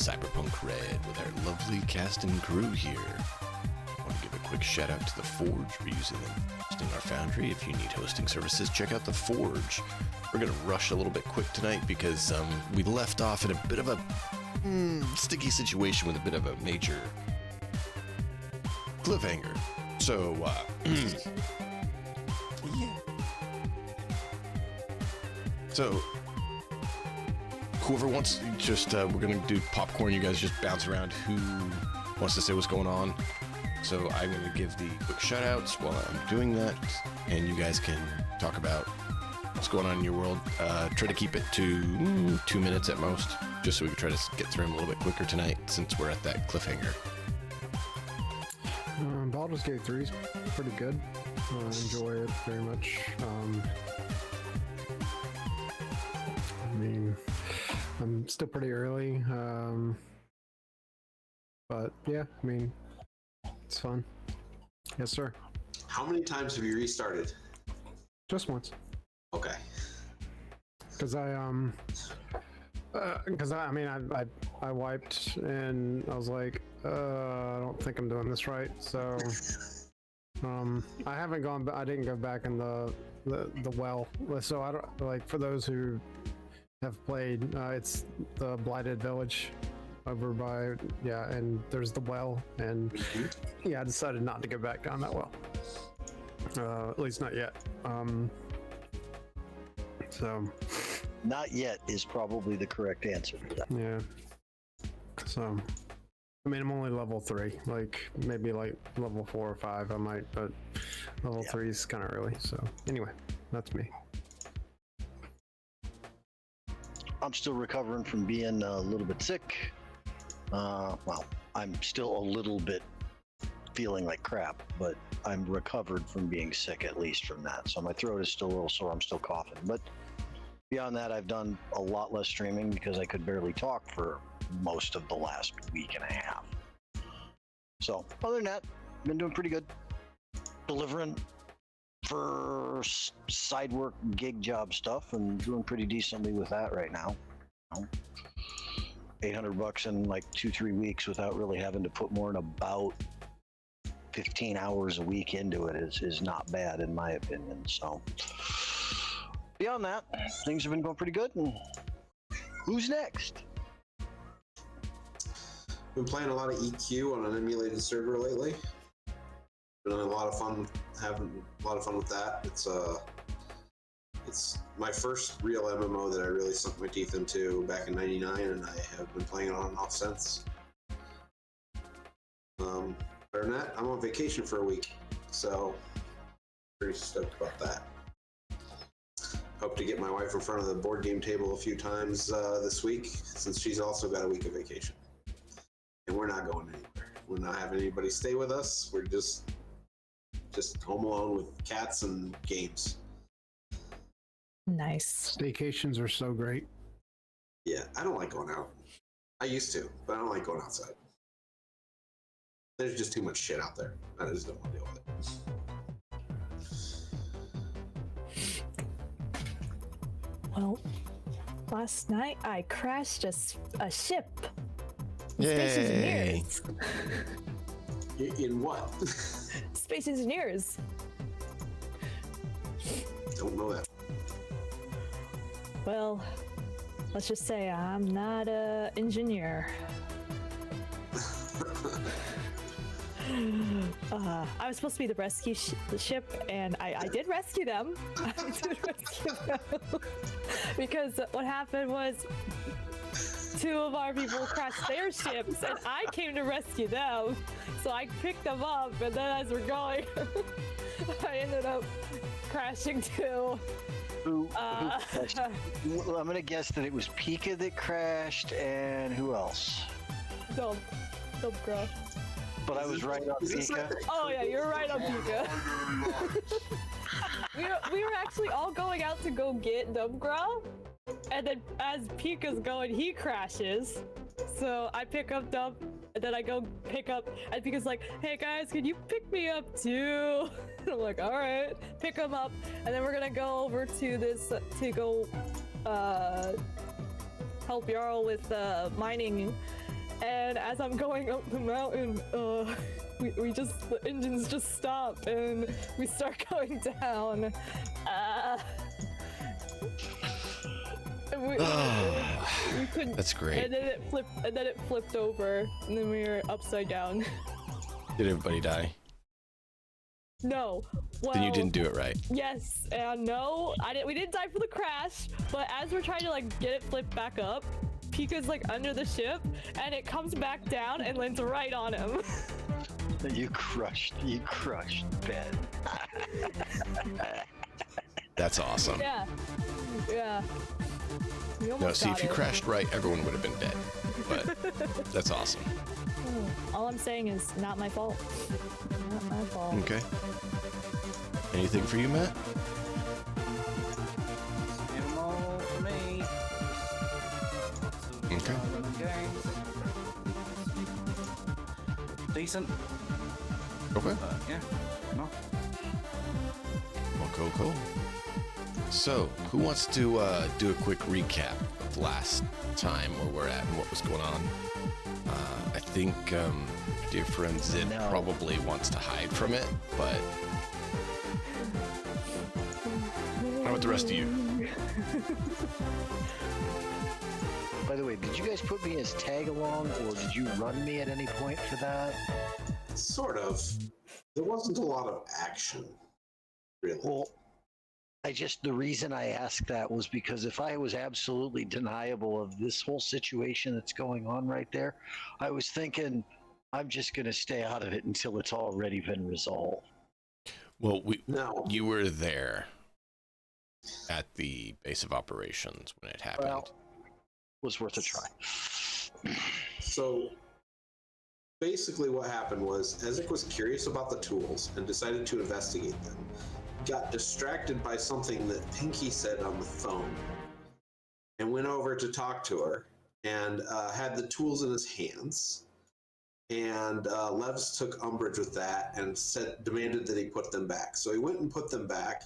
Cyberpunk Red with our lovely cast and crew here. I want to give a quick shout out to The Forge for using them hosting our foundry. If you need hosting services, check out The Forge. We're going to rush a little bit quick tonight because we left off in a bit of a sticky situation with a bit of a major cliffhanger. So, yeah. So, whoever wants, we're gonna do popcorn. You guys just bounce around. Who wants to say what's going on? So I'm gonna give the quick shout outs while I'm doing that, and you guys can talk about what's going on in your world. Try to keep it to 2 minutes at most, just so we can try to get through them a little bit quicker tonight, since we're at that cliffhanger. Baldur's Gate 3 is pretty good. I enjoy it very much. I mean, I'm still pretty early, but yeah, I mean, it's fun. Yes, sir. How many times have you restarted? Just once. Okay. Because I wiped and I was like, I don't think I'm doing this right. So, I haven't gone. I didn't go back in the well. So I don't like, for those who have played. It's the Blighted Village over by, yeah, and there's the well, and yeah, I decided not to go back down that well. At least not yet. So. Not yet is probably the correct answer for that. Yeah. So, I mean, I'm only level 3. Like, maybe like level 4 or 5 I might, but level 3 is kind of early. So, anyway, that's me. I'm still recovering from being a little bit sick. Well, I'm still a little bit feeling like crap, but I'm recovered from being sick, at least from that. So my throat is still a little sore. I'm still coughing. But beyond that, I've done a lot less streaming because I could barely talk for most of the last week and a half. So other than that, been doing pretty good. Delivering for side work, gig job stuff, and doing pretty decently with that right now. $800 in like 2-3 weeks without really having to put more than about 15 hours a week into it is not bad in my opinion. So beyond that, things have been going pretty good. And who's next? Been playing a lot of EQ on an emulated server lately. Been a lot of fun, having a lot of fun with that. It's my first real MMO that I really sunk my teeth into back in '99, and I have been playing it on and off since. Other than that, I'm on vacation for a week, so pretty stoked about that. Hope to get my wife in front of the board game table a few times this week, since she's also got a week of vacation. And we're not going anywhere. We're not having anybody stay with us. We're just home alone with cats and games. Nice. Vacations are so great. Yeah, I don't like going out. I used to, but I don't like going outside. There's just too much shit out there. I just don't want to deal with it. Well, last night I crashed a ship. Yay. Space Engineers. In what? Space Engineers. Don't know that. Well, let's just say I'm not an engineer. I was supposed to be the rescue ship, and I did rescue them. I did rescue them. Because what happened was 2 of our people crashed their ships, and I came to rescue them. So I picked them up, and then as we're going, I ended up crashing too. Who crashed? Well, I'm gonna guess that it was Pika that crashed, and who else? Dumb girl. But I was right on Pika. Oh yeah, you're right on Pika. we were actually all going out to go get Dumbgrow, and then as Pika's going, he crashes. So I pick up Dumb, and then I go pick up, and Pika's like, "Hey guys, can you pick me up too?" And I'm like, "All right, pick him up," and then we're gonna go over to this to go help Jarl with mining and as I'm going up the mountain, the engines just stop and we start going down. We couldn't. That's great. And then it flipped over, and then we were upside down. Did everybody die? No. Well, Then you didn't do it right. Yes and no. We didn't die for the crash, but as we're trying to like get it flipped back up, Pika's like under the ship, and it comes back down and lands right on him. You crushed Ben. That's awesome. Yeah. We No, almost see, got if you it. crashed right, everyone would have been dead. But that's awesome. All I'm saying is not my fault. Not my fault. Okay. Anything for you, Matt? Same old for me. Okay. Games. Decent. Okay. Yeah. No. Well, cool. So, who wants to do a quick recap of last time, where we're at, and what was going on? I think dear friend Zid No. probably wants to hide from it, but how about the rest of you? By the way, did you guys put me as tag along, or did you run me at any point for that? Sort of. There wasn't a lot of action, really. Well, the reason I asked that was because if I was absolutely deniable of this whole situation that's going on right there, I was thinking I'm just going to stay out of it until it's already been resolved. Well, No. you were there at the base of operations when it happened. Well, was worth a try. So basically what happened was Ezek was curious about the tools and decided to investigate them. Got distracted by something that Pinky said on the phone and went over to talk to her and had the tools in his hands. And Levs took umbrage with that and demanded that he put them back. So he went and put them back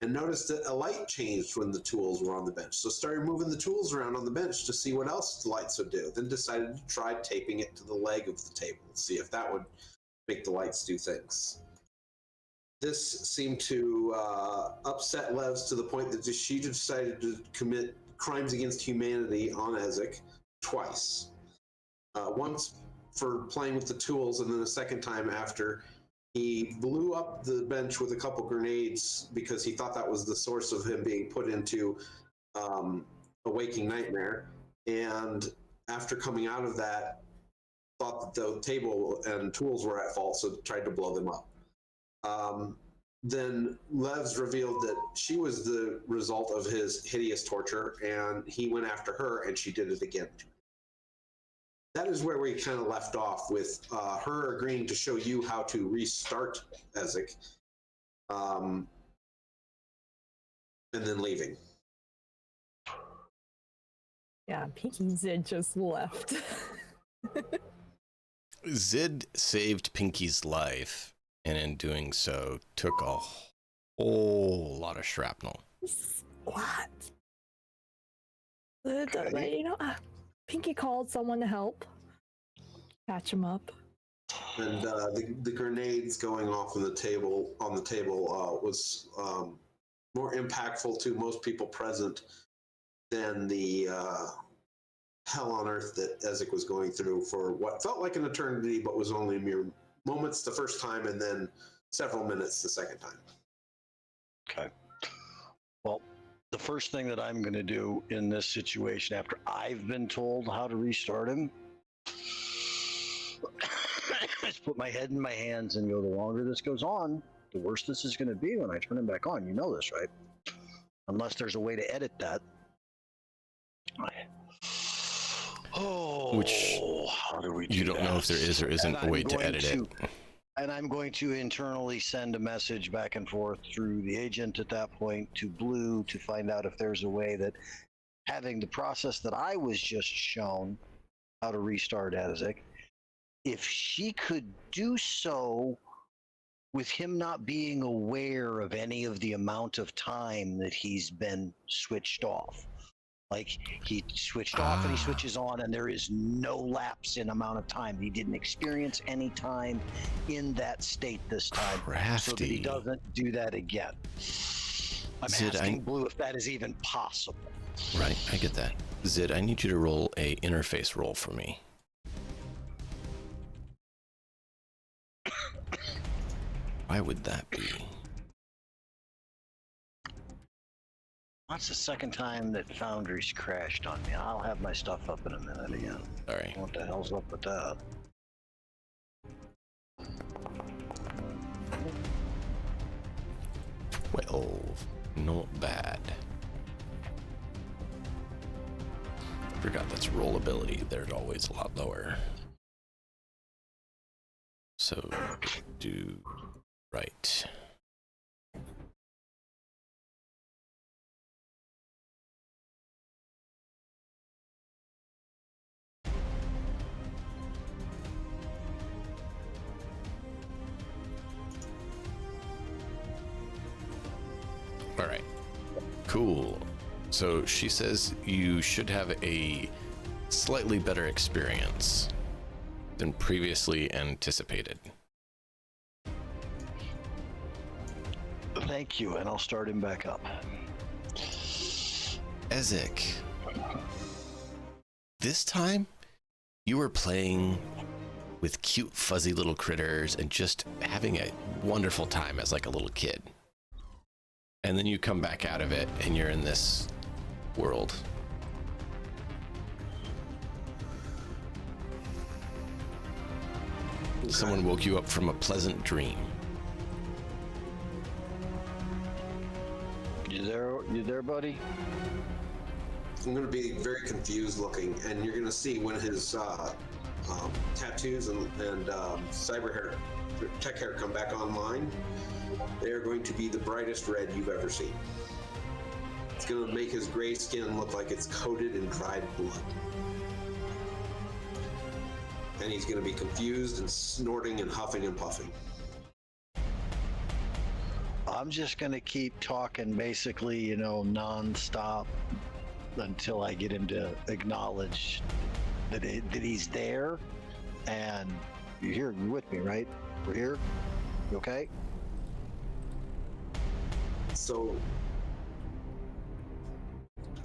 and noticed that a light changed when the tools were on the bench. So started moving the tools around on the bench to see what else the lights would do. Then decided to try taping it to the leg of the table, see if that would make the lights do things. This seemed to upset Levs to the point that she decided to commit crimes against humanity on Ezek twice. Once for playing with the tools, and then a second time after he blew up the bench with a couple grenades because he thought that was the source of him being put into a waking nightmare. And after coming out of that, thought that the table and tools were at fault, so tried to blow them up. Then Levs revealed that she was the result of his hideous torture, and he went after her, and she did it again. That is where we kind of left off, with her agreeing to show you how to restart Ezek, and then leaving. Yeah, Pinky Zid just left. Zid saved Pinky's life, and in doing so, took a whole lot of shrapnel. What? You know, Pinky called someone to help patch him up. And the grenades going off on the table was more impactful to most people present than the hell on earth that Ezek was going through for what felt like an eternity, but was only mere moments the first time, and then several minutes the second time. Okay. Well, the first thing that I'm going to do in this situation, after I've been told how to restart him, is put my head in my hands and go, the longer this goes on, the worse this is going to be when I turn him back on. You know this, right? Unless there's a way to edit that. Which how do we do you don't know that? if there is or isn't And a way I'm to going edit it. And I'm going to internally send a message back and forth through the agent at that point to Blue to find out if there's a way that having the process that I was just shown how to restart Ezek, if she could do so with him not being aware of any of the amount of time that he's been switched off. Like he switched off and he switches on, and there is no lapse in amount of time. He didn't experience any time in that state this time, so that he Crafty. doesn't do that again. I'm Zid, asking Blue if that is even possible. Right, I get that. Zid, I need you to roll a interface roll for me. Why would that be? That's the second time that Foundry's crashed on me. I'll have my stuff up in a minute again. Sorry. What the hell's up with that? Well, not bad. Forgot that's rollability. They're always a lot lower. So, do right. All right. Cool. So she says you should have a slightly better experience than previously anticipated. Thank you, and I'll start him back up. Ezek, this time you were playing with cute fuzzy little critters and just having a wonderful time as like a little kid. And then you come back out of it and you're in this world. Someone woke you up from a pleasant dream. You there, buddy? I'm going to be very confused looking, and you're going to see when his tattoos and cyber hair, tech hair come back online. They're going to be the brightest red you've ever seen. It's going to make his gray skin look like it's coated in dried blood. And he's going to be confused and snorting and huffing and puffing. I'm just going to keep talking basically, non-stop until I get him to acknowledge that he's there. And you're here, you're with me, right? We're here? You okay? So,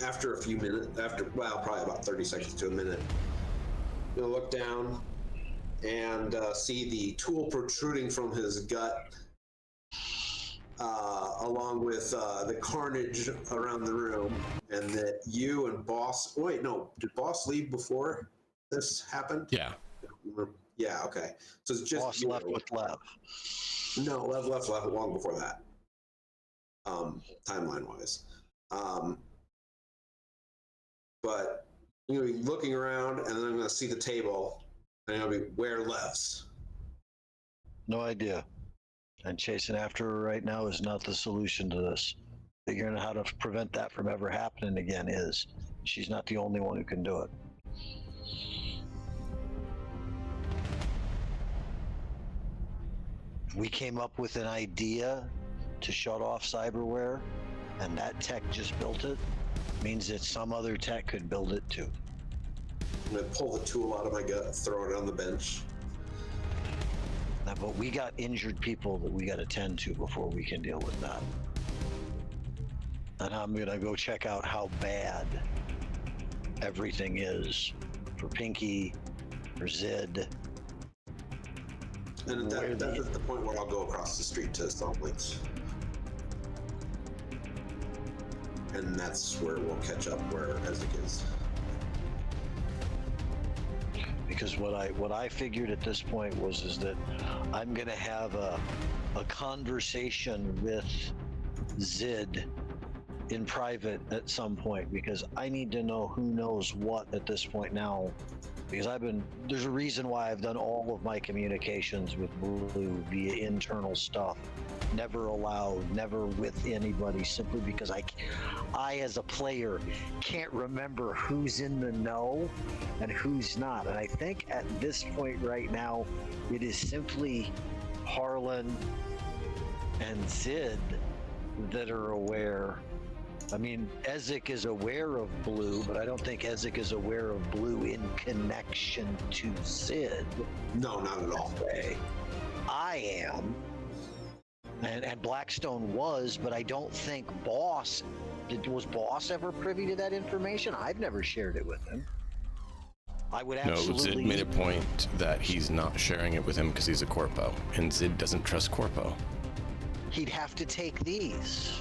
after a few minutes, probably about 30 seconds to a minute, you'll look down and see the tool protruding from his gut, along with the carnage around the room, and that you and Boss... Wait, no. Did Boss leave before this happened? Yeah. Yeah, okay. So it's just... Boss left with Lev. No, Lev left long before that. Timeline-wise. But you're going to be looking around, and then I'm going to see the table, and I'm going to be, where Lev's? No idea. And chasing after her right now is not the solution to this. Figuring out how to prevent that from ever happening again is. She's not the only one who can do it. We came up with an idea to shut off cyberware, and that tech just built it, means that some other tech could build it too. I'm going to pull the tool out of my gut, throw it on the bench. Now, but we got injured people that we got to tend to before we can deal with that. And I'm going to go check out how bad everything is for Pinky, for Zid. And that's at the point where I'll go across the street to Salt Lakes. And that's where we'll catch up where Ezek is. Because what I figured at this point is that I'm gonna have a conversation with Zid in private at some point, because I need to know who knows what at this point now. Because there's a reason why I've done all of my communications with Blue via internal stuff. Never allowed, never with anybody, simply because I as a player can't remember who's in the know and who's not. And I think at this point right now, it is simply Harlan and Zid that are aware I mean, Ezek is aware of Blue, but I don't think Ezek is aware of Blue in connection to Sid. No, not at all. Okay. I am. And Blackstone was, but I don't think Boss... was Boss ever privy to that information? I've never shared it with him. I would No, absolutely... Zid made a point that he's not sharing it with him because he's a corpo, and Zid doesn't trust corpo. He'd have to take these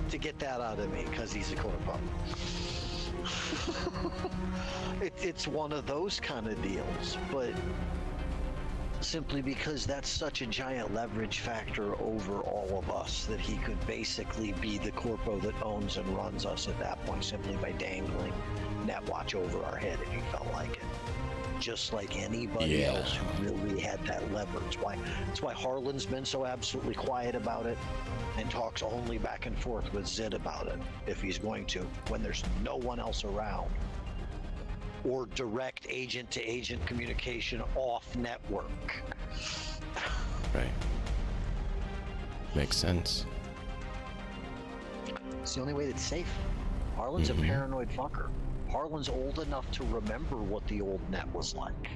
to get that out of me because he's a corpo. It's one of those kind of deals, but simply because that's such a giant leverage factor over all of us that he could basically be the corpo that owns and runs us at that point simply by dangling Netwatch over our head if he felt like it. Just like anybody else who really had that leverage. That's why Harlan's been so absolutely quiet about it and talks only back and forth with Zid about it, if he's going to, when there's no one else around. Or direct agent-to-agent communication off network. Right. Makes sense. It's the only way that's safe. Harlan's a paranoid fucker. Harlan's old enough to remember what the old net was like.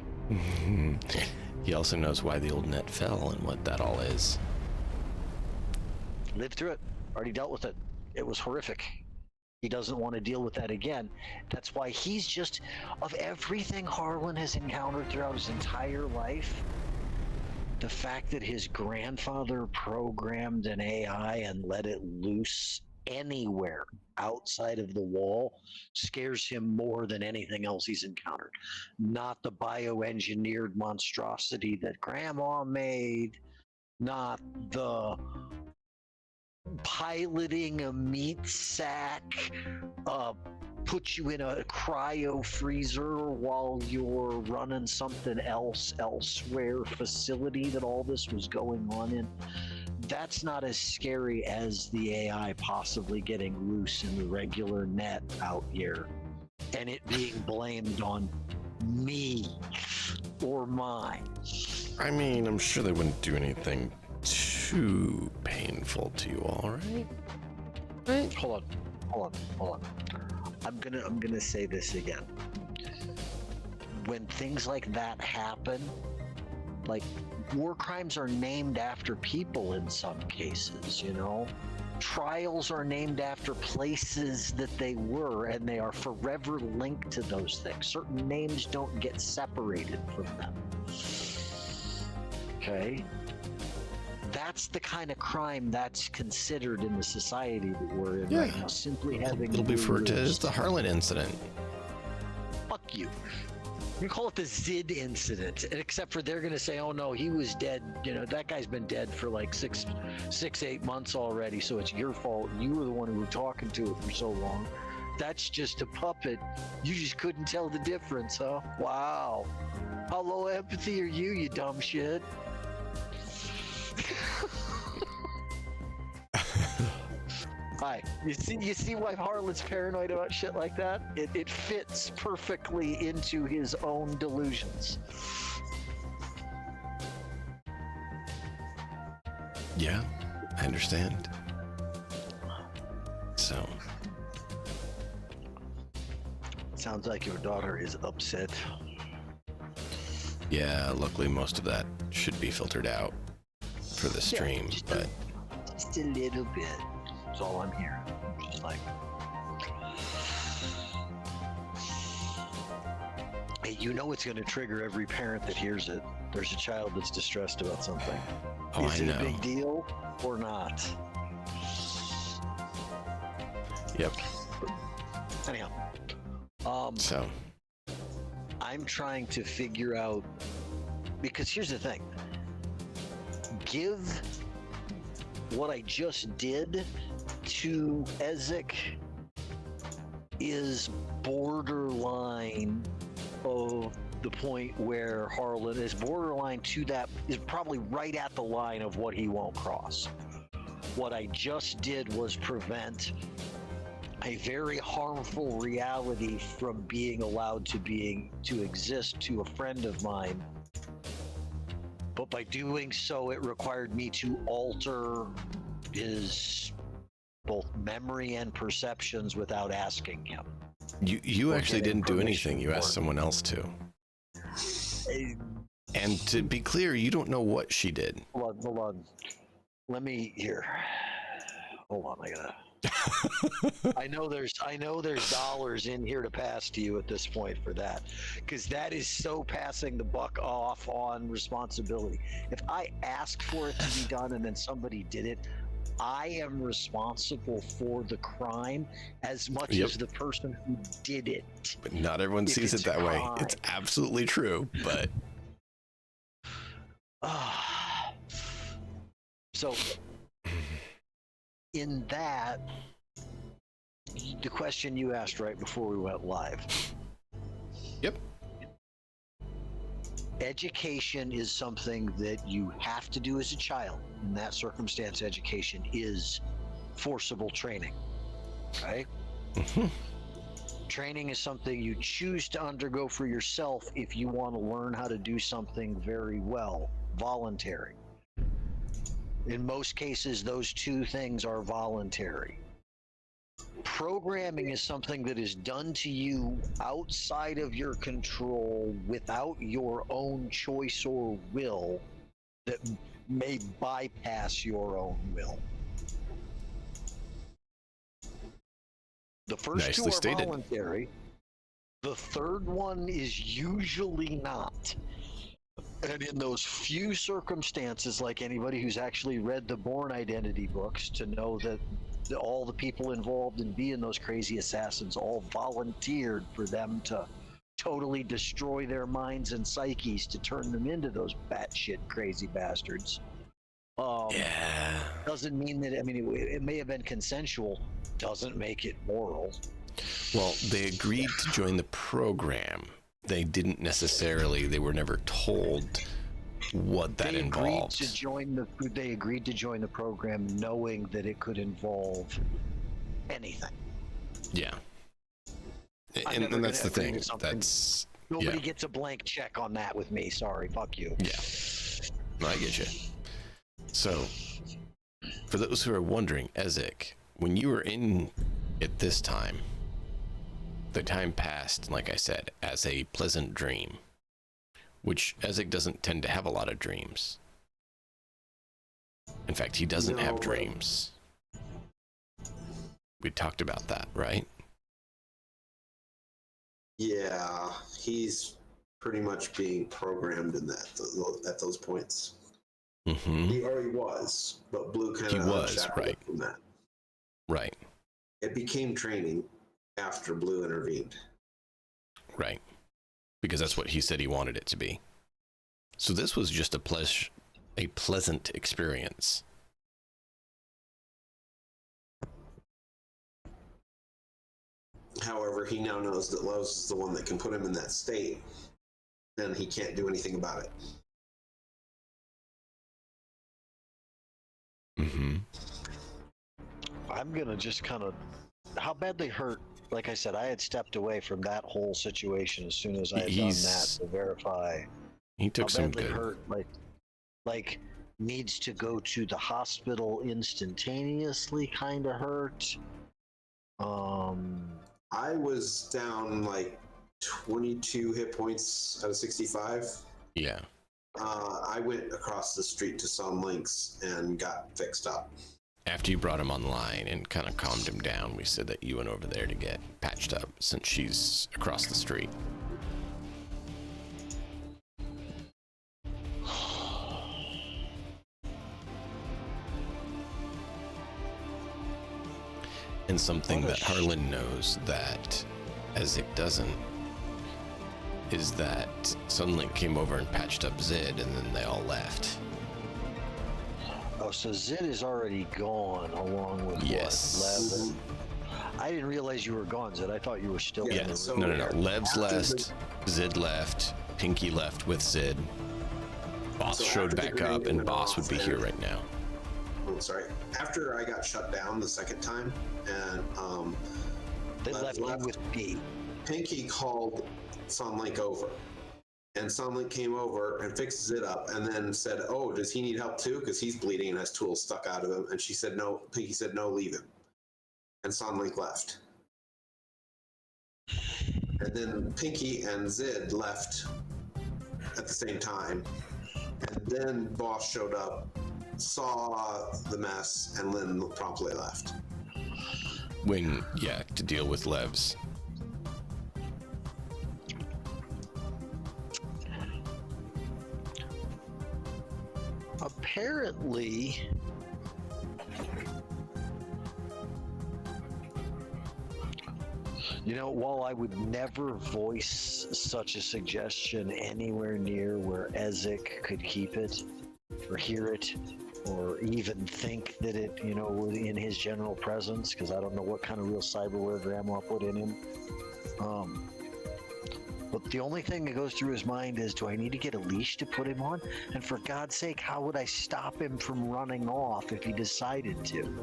He also knows why the old net fell and what that all is. Lived through it. Already dealt with it. It was horrific. He doesn't want to deal with that again. That's why he's just, of everything Harlan has encountered throughout his entire life, the fact that his grandfather programmed an AI and let it loose anywhere outside of the wall scares him more than anything else he's encountered. Not the bioengineered monstrosity that Grandma made, not the piloting a meat sack, put you in a cryo freezer while you're running something else elsewhere facility that all this was going on in. That's not as scary as the AI possibly getting loose in the regular net out here and it being blamed on me or mine. I mean, I'm sure they wouldn't do anything too painful to you all, right? Right? Hold on. I'm gonna say this again. When things like that happen, like war crimes are named after people in some cases, you know? Trials are named after places that they were, and they are forever linked to those things. Certain names don't get separated from them. Okay? That's the kind of crime that's considered in the society that we're in right now. Simply having... It'll be referred to as the Harlan incident. Fuck you. We call it the Zid incident, except for they're going to say, oh no, he was dead. You know, that guy's been dead for like 8 months already, so it's your fault. You were the one who were talking to it for so long. That's just a puppet. You just couldn't tell the difference, huh? Wow. How low empathy are you, you dumb shit? Hi. You see why Harlan's paranoid about shit like that? It fits perfectly into his own delusions. Yeah, I understand. So. Sounds like your daughter is upset. Yeah, luckily most of that should be filtered out for the stream, but just a little bit. That's all I'm hearing. Just like, hey, you know it's going to trigger every parent that hears it. There's a child that's distressed about something. Oh, is I it know. a big deal or not? Yep. Anyhow, So I'm trying to figure out, because here's the thing. Give what I just did to Ezek is borderline of the point where Harlan is borderline to that, is probably right at the line of what he won't cross. What I just did was prevent a very harmful reality from being allowed to exist to a friend of mine. But by doing so, it required me to alter his both memory and perceptions without asking him. You Or actually getting didn't do permission anything. You for asked it. someone else to. And to be clear, you don't know what she did. Hold on. Let me here. Hold on, I gotta. I know there's dollars in here to pass to you at this point for that, because that is so passing the buck off on responsibility. If I asked for it to be done and then somebody did it, I am responsible for the crime as much Yep. as the person who did it. But not everyone If sees it it's that way. crime. It's absolutely true, but So, in that, the question you asked right before we went live. yep. Education is something that you have to do as a child. In that circumstance, education is forcible training. Okay? Training is something you choose to undergo for yourself if you want to learn how to do something very well, voluntary. In most cases, those two things are voluntary. Programming is something that is done to you outside of your control without your own choice or will that may bypass your own will. The first Nicely two are stated. voluntary. The third one is usually not. And in those few circumstances, like anybody who's actually read the Bourne Identity books to know that all the people involved in being those crazy assassins all volunteered for them to totally destroy their minds and psyches to turn them into those batshit crazy bastards. Yeah. Doesn't mean that, I mean, it may have been consensual, doesn't make it moral. Well, they agreed to join the program. They didn't necessarily, they were never told what that involved. They agreed to join the program knowing that it could involve anything. Yeah. I'm And never that's the gonna agree thing. with something. That's, Nobody yeah. gets a blank check on that with me. Sorry, fuck you. Yeah. I get you. So, for those who are wondering, Ezek, when you were in at this time, the time passed, like I said, as a pleasant dream, which Ezek doesn't tend to have a lot of dreams. In fact, he doesn't have dreams. We talked about that, right? Yeah, he's pretty much being programmed in that at those points. Mm-hmm. He already was, but Blue kind He of was, right. from that. Right, It became training after Blue intervened. right. Because that's what he said he wanted it to be. So this was just a pleasant experience. However, he now knows that Lowe's is the one that can put him in that state, and he can't do anything about it. Mm-hmm. I'm gonna just kind of, how badly hurt? Like I said, I had stepped away from that whole situation as soon as I had done that to verify. He took How some badly good. hurt? Like needs to go to the hospital instantaneously. Kind of hurt. I was down like 22 hit points out of 65. Yeah. I went across the street to Sun Links and got fixed up. After you brought him online and kind of calmed him down, we said that you went over there to get patched up since she's across the street. And something that Harlan knows that Ezek doesn't is that Sunlink came over and patched up Zid and then they all left. Oh, so Zid is already gone along with Yes. Lev. I didn't realize you were gone, Zid. I thought you were still in Yeah, the room. so- No. Lev's After left, Zid left, Pinky left with Zid. Boss So showed after the back grenade up, and went Boss would off be here and- right now. Oh, sorry. After I got shut down the second time, and They left you with B. Pinky called Sunlink over. And Sunlink came over and fixes it up and then said, "Oh, does he need help too? Because he's bleeding and has tools stuck out of him." And she said, "No." Pinky said, "No, leave him." and Sonlink left. And then Pinky and Zid left at the same time. And then Boss showed up, saw the mess, and Lynn promptly left. To deal with Levs. Apparently, while I would never voice such a suggestion anywhere near where Ezek could keep it or hear it or even think that it, was in his general presence, because I don't know what kind of real cyberware Grandma put in him. But the only thing that goes through his mind is, do I need to get a leash to put him on? And for God's sake, how would I stop him from running off if he decided to?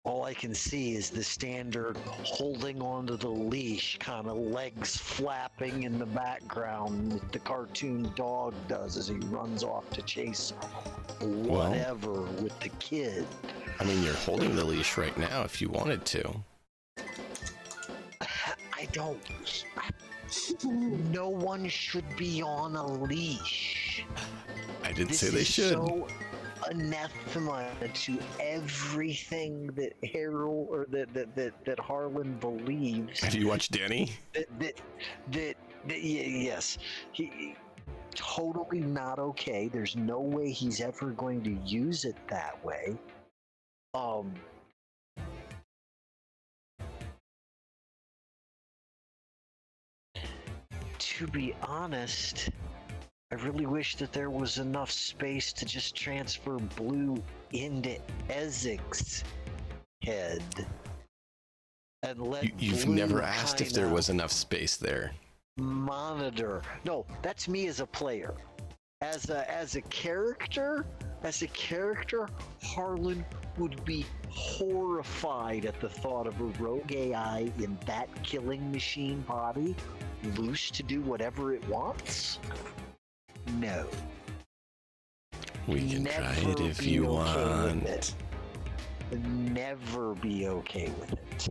All I can see is the standard holding onto the leash, kind of legs flapping in the background that the cartoon dog does as he runs off to chase whatever with the kid. I mean, you're holding the leash right now if you wanted to. I don't. No one should be on a leash. I didn't say they should. So anathema to everything that Harold or that Harlan believes. Have you watched Danny? Yes, he totally not okay. There's no way he's ever going to use it that way. To be honest, I really wish that there was enough space to just transfer Blue into Ezek's head and let You've Blue never asked if there kinda was enough space there. monitor. No, that's me as a player. As a character, Harlan would be horrified at the thought of a rogue AI in that killing machine body, loose to do whatever it wants. No. We can Never try it if be you okay with want. it. Never be okay with it.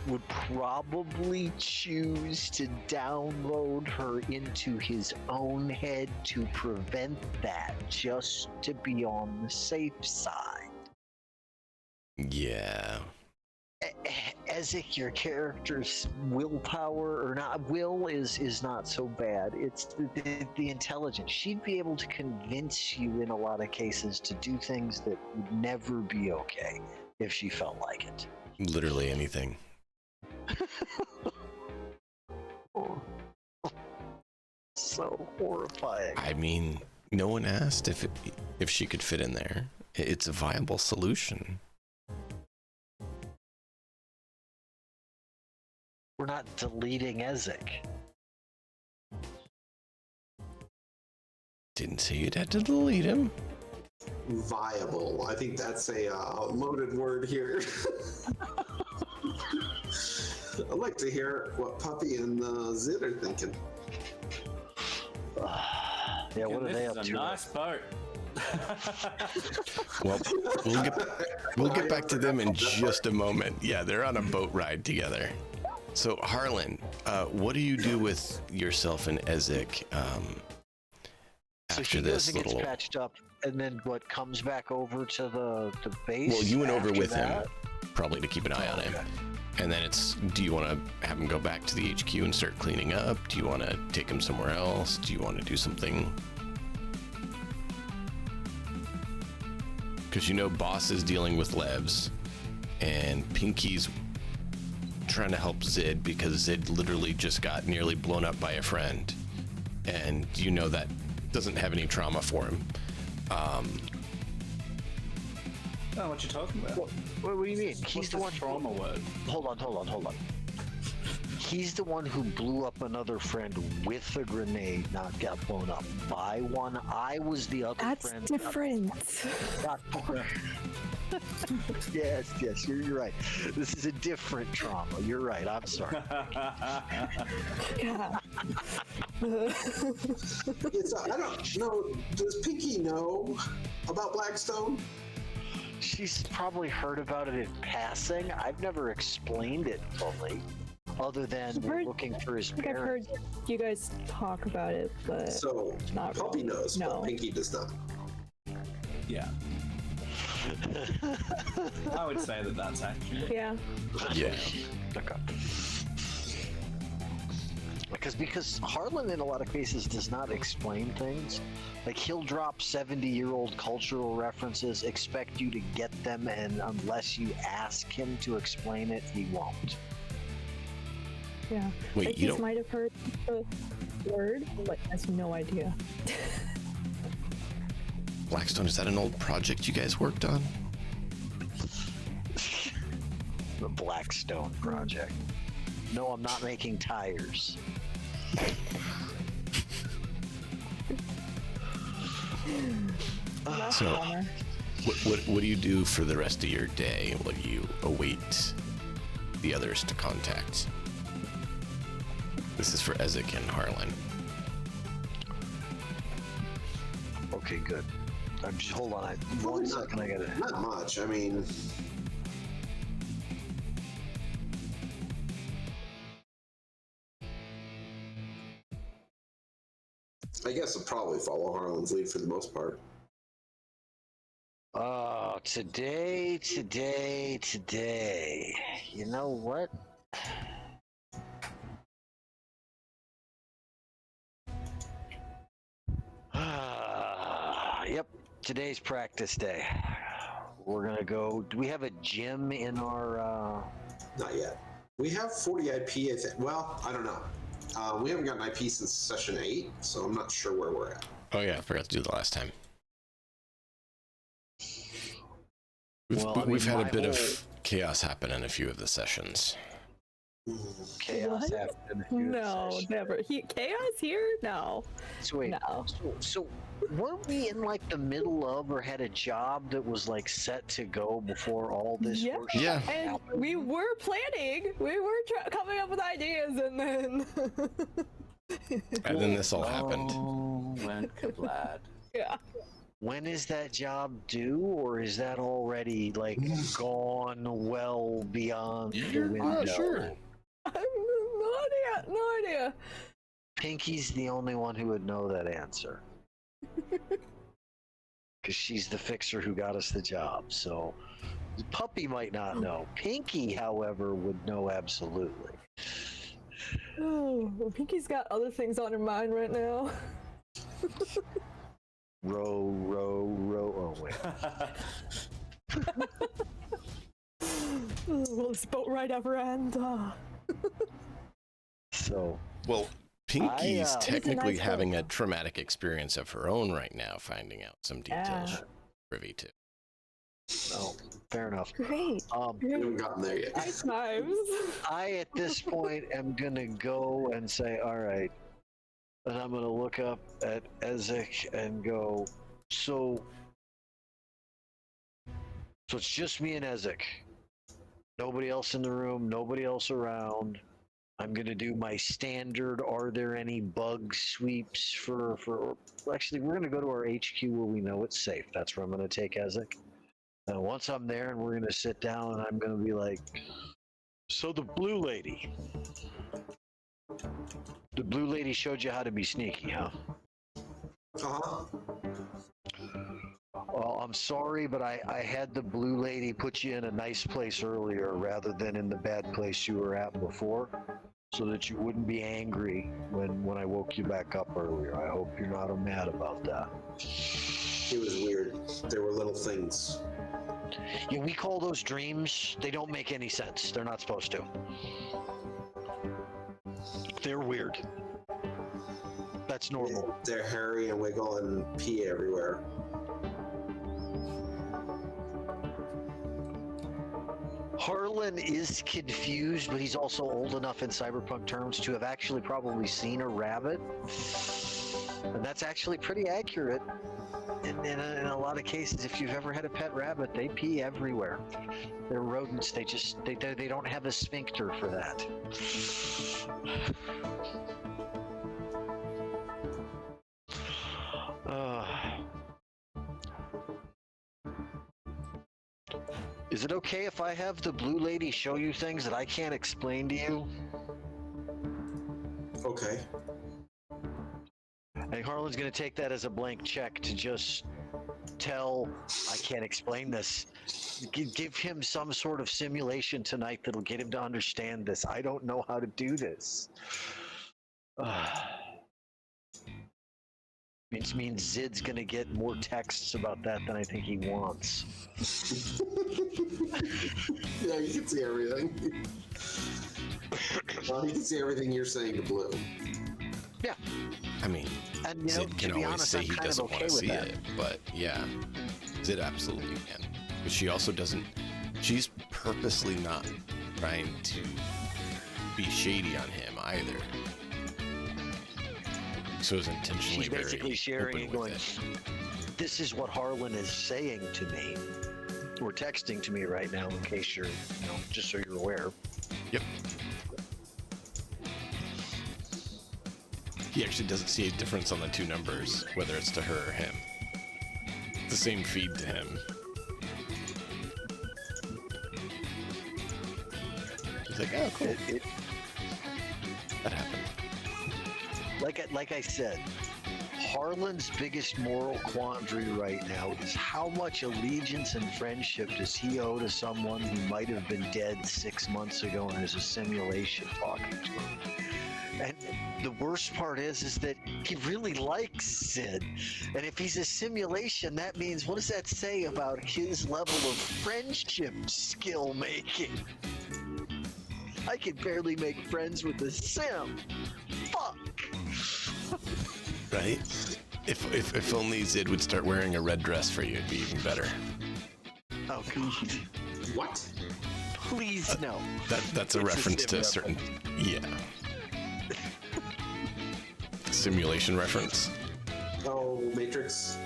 Would probably choose to download her into his own head to prevent that, just to be on the safe side. Yeah. Ezek, your character's willpower, or not, will is not so bad. It's the intelligence. She'd be able to convince you in a lot of cases to do things that would never be okay if she felt like it. Literally anything. So horrifying. I mean, no one asked if she could fit in there. It's a viable solution. We're not deleting Ezek. Didn't say you'd have to delete him. Viable. I think that's a loaded word here. I'd like to hear what Puppy and Zid are thinking. Yeah, what are they up This is a to? nice boat. Well, we'll get back to them in just a moment. Yeah, they're on a boat ride together. So Harlan, what do you do with yourself and Ezek So after she this goes and gets little? patched up, and then what, comes back over to the base? Well, you went over after with that? him, probably to keep an eye on him. Okay. And then do you want to have him go back to the HQ and start cleaning up? Do you want to take him somewhere else? Do you want to do something? Because Boss is dealing with Levs, and Pinky's trying to help Zid because Zid literally just got nearly blown up by a friend. And that doesn't have any trauma for him. I don't know what you're talking about. What do you mean? He's What's the the one. trauma word? Hold on. He's the one who blew up another friend with a grenade, not got blown up by one. I was the other That's friend. different. Got Yes, you're right. This is a different trauma. You're right. I'm sorry. God. It's, I don't know. Does Pinky know about Blackstone? She's probably heard about it in passing. I've never explained it fully, other than we're looking for his I think I've parents. heard you guys talk about it, but So not Puppy really. knows, No. but Pinky does not. Yeah. I would say that that's accurate. Yeah. Yeah. Okay. Because Harlan in a lot of cases does not explain things. Like he'll drop 70-year-old cultural references, expect you to get them, and unless you ask him to explain it, he won't. Yeah. Wait, Like you he don't. might have heard the word, but has no idea. Blackstone, is that an old project you guys worked on? The Blackstone Project. No, I'm not making tires. That's So- a bummer. What do you do for the rest of your day while you await the others to contact? This is for Ezek and Harlan. Okay, good. I'm just hold on. Probably One second, I gotta. Not much. I mean, I guess I'll probably follow Harlan's lead for the most part. Today. You know what? Yep, today's practice day. We're gonna go. Do we have a gym in our? Not yet. We have 40 IP, I think. Well, I don't know. We haven't gotten IP since session 8, so I'm not sure where we're at. Oh yeah, I forgot to do the last time. Well, I We've mean, had a my bit whole- of chaos happen in a few of the sessions. Chaos What? happened. in a few No, sessions. never. Chaos here? No. So wait, No. so weren't we in like the middle of or had a job that was like set to go before all this Yeah. worship Yeah. And happened? we were planning. We were coming up with ideas, and then And then this all happened. Oh, went kablad. yeah. When is that job due, or is that already like gone well beyond the window? Sure. No idea. No idea. Pinky's the only one who would know that answer. Because she's the fixer who got us the job. So the Puppy might not know. Pinky, however, would know absolutely. Oh, well, Pinky's got other things on her mind right now. Row. Oh, wait. Will this boat ride ever end? So, Well, Pinky's It's a technically nice having boat. a traumatic experience of her own right now, finding out some details Yeah. she's privy to. oh, fair enough. Great. We haven't gotten there yet. Nice times. I, at this point, am gonna go and say, all right. And I'm gonna look up at Ezek and go, so it's just me and Ezek. Nobody else in the room, nobody else around. I'm gonna do my standard, are there any bug sweeps for actually, we're gonna go to our HQ where we know it's safe. That's where I'm gonna take Ezek. And once I'm there and we're gonna sit down and I'm gonna be like, so the blue lady. The blue lady showed you how to be sneaky, huh? Uh-huh. Well, I'm sorry, but I had the blue lady put you in a nice place earlier rather than in the bad place you were at before, so that you wouldn't be angry when I woke you back up earlier. I hope you're not mad about that. It was weird. There were little things. Yeah, we call those dreams. They don't make any sense. They're not supposed to. They're weird. That's normal. They're hairy and wiggle and pee everywhere. Harlan is confused, but he's also old enough in cyberpunk terms to have actually probably seen a rabbit. And that's actually pretty accurate. In a lot of cases, if you've ever had a pet rabbit, they pee everywhere. They're rodents. They don't have a sphincter for that. Is it okay if I have the blue lady show you things that I can't explain to you? Okay. And Harlan's gonna take that as a blank check to just tell, I can't explain this. Give him some sort of simulation tonight that'll get him to understand this. I don't know how to do this. Means Zid's gonna get more texts about that than I think he wants. Yeah, you can see everything. Well, you can see everything you're saying to Blue. Yeah. I mean, And Zid can always honest, say I'm he kind of doesn't okay want to with see that. it, but yeah, Zid absolutely can. But she also doesn't. She's purposely not trying to be shady on him either. So it's intentionally She's basically very sharing open and with going, it. this is what Harlan is saying to me, or texting to me right now, in case you're, just so you're aware. Yep. He actually doesn't see a difference on the two numbers, whether it's to her or him. It's the same feed to him. He's like, oh, cool. That happened. Like I said, Harlan's biggest moral quandary right now is how much allegiance and friendship does he owe to someone who might have been dead 6 months ago and is a simulation talking to him. And the worst part is that he really likes Sid. And if he's a simulation, that means, what does that say about his level of friendship skill making? I can barely make friends with a sim. Fuck. Right? If only Zid would start wearing a red dress for you, it'd be even better. Oh, God. What? Please, no. That's a It's reference to a sim certain... Yeah. Simulation reference. Oh, Matrix.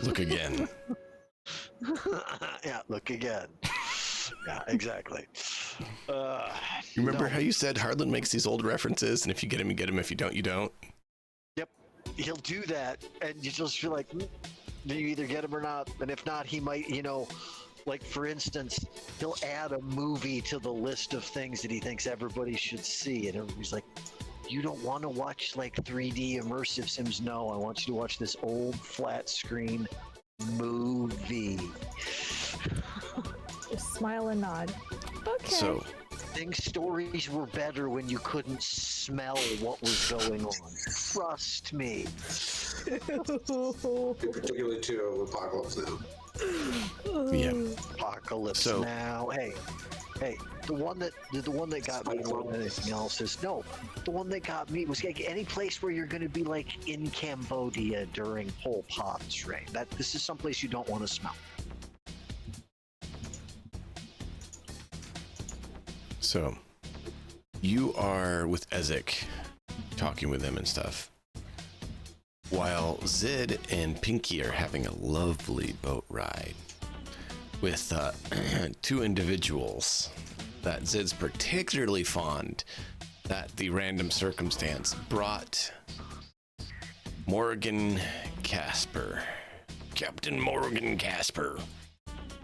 Look again. Yeah, look again. Yeah, exactly. You remember how you said Harlan makes these old references, and if you get him, you get him. If you don't, you don't? Yep, he'll do that, and you just feel like, do you either get him or not? And if not, he might, like, for instance, he'll add a movie to the list of things that he thinks everybody should see, and everybody's like, you don't want to watch, like, 3D immersive sims? No, I want you to watch this old flat screen movie. Just smile and nod. Okay. So, Think stories were better when you couldn't smell what was going on. Trust me. Particularly two of Apocalypse Now. yeah. Apocalypse So- Now. Hey, the one that got me more than anything else is the one that got me was like any place where you're going to be like in Cambodia during Pol Pot's reign. This is someplace you don't want to smell. So, you are with Ezek, talking with him and stuff, while Zid and Pinky are having a lovely boat ride with two individuals that Zid's particularly fond, that the random circumstance brought Morgan Casper. Captain Morgan Casper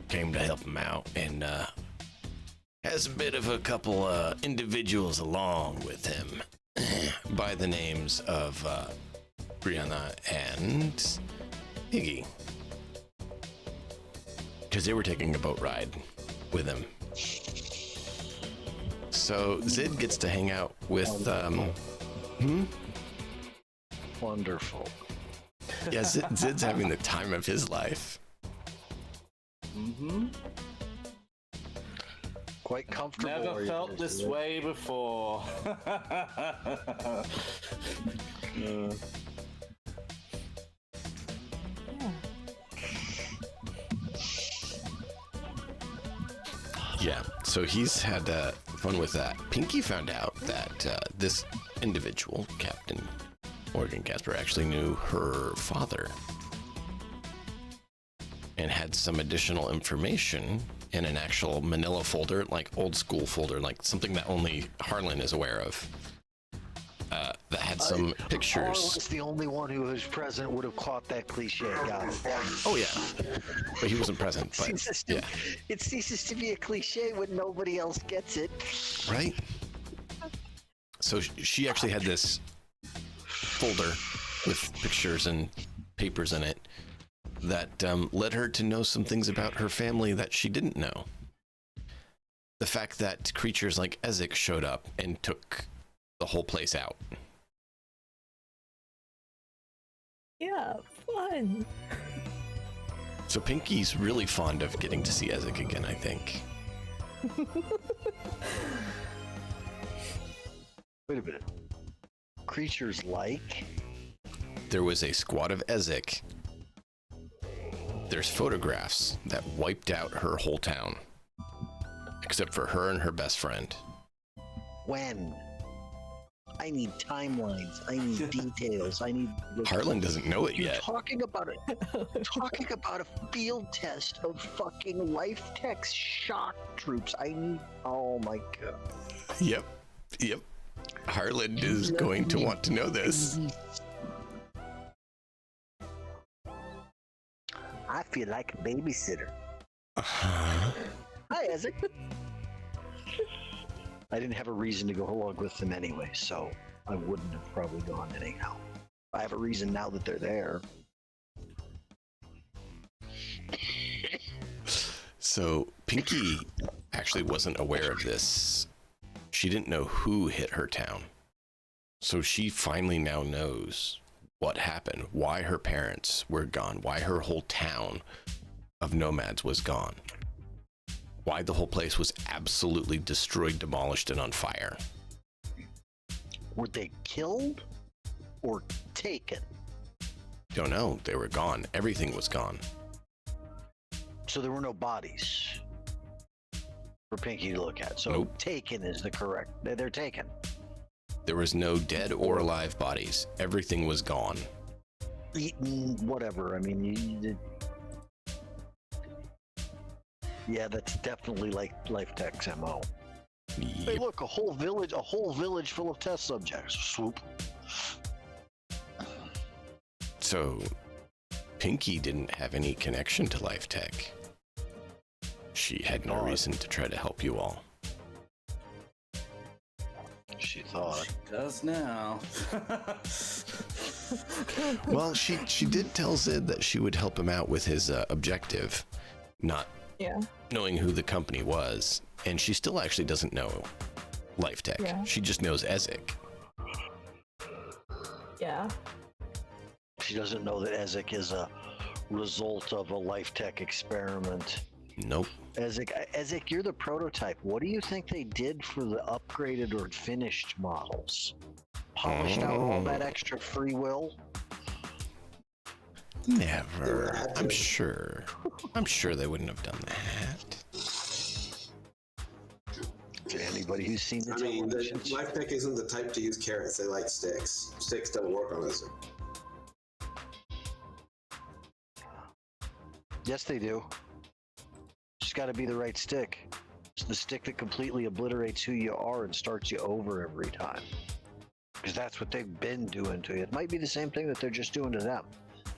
came to help him out, and has a bit of a couple individuals along with him by the names of Brianna and Iggy, because they were taking a boat ride with him. So Zid gets to hang out with Wonderful. yeah, Zid's having the time of his life. Mm-hmm. Quite comfortable. Never felt this way before. Yeah. Yeah, so he's had fun with that. Pinky found out that this individual, Captain Morgan Casper, actually knew her father and had some additional information in an actual manila folder, like old school folder, like something that only Harlan is aware of. That had some pictures. Harlan's the only one who was present would have caught that cliche. Got it. Oh yeah, but he wasn't present. But yeah, It ceases to be a cliche when nobody else gets it. right. So she actually had this folder with pictures and papers in it that led her to know some things about her family that she didn't know. The fact that creatures like Ezek showed up and took the whole place out. Yeah, fun. So Pinky's really fond of getting to see Ezek again, I think. Wait a minute. Creatures like? There was a squad of Ezek. There's photographs that wiped out her whole town, except for her and her best friend. When? I need timelines. I need details. I need. Harlan doesn't know it You're yet. talking about a field test of fucking Life Tech shock troops. I need. Oh my god. Yep. Harlan is going to want to know this. I feel like a babysitter. Uh-huh. Hi, Ezek. I didn't have a reason to go along with them anyway, so I wouldn't have probably gone anyhow. I have a reason now that they're there. So Pinky actually wasn't aware of this. She didn't know who hit her town. So she finally now knows what happened, why her parents were gone, why her whole town of nomads was gone, why the whole place was absolutely destroyed, demolished, and on fire. Were they killed or taken? Don't know. They were gone. Everything was gone. So there were no bodies for Pinky to look at. So Nope. taken is the correct. They're taken. There was no dead or alive bodies. Everything was gone. Eaten, whatever. I mean, yeah, that's definitely like Life Tech's MO. Hey, Yep. look, a whole village full of test subjects. Swoop. So Pinky didn't have any connection to Life Tech. She had no reason to try to help you all. She thought. Does now. Well, she did tell Zid that she would help him out with his objective, not Yeah. knowing who the company was. And she still actually doesn't know Life Tech. Yeah. She just knows Ezek. Yeah. She doesn't know that Ezek is a result of a Life Tech experiment. Nope. Ezek, you're the prototype. What do you think they did for the upgraded or finished models? Polished out all that extra free will? Never. I'm sure they wouldn't have done that. To anybody who's seen the I mean, television show. Life Tech isn't the type to use carrots. They like sticks. Sticks don't work on this. Yes, they do. Just got to be the right stick. It's the stick that completely obliterates who you are and starts you over every time. Because that's what they've been doing to you. It might be the same thing that they're just doing to them.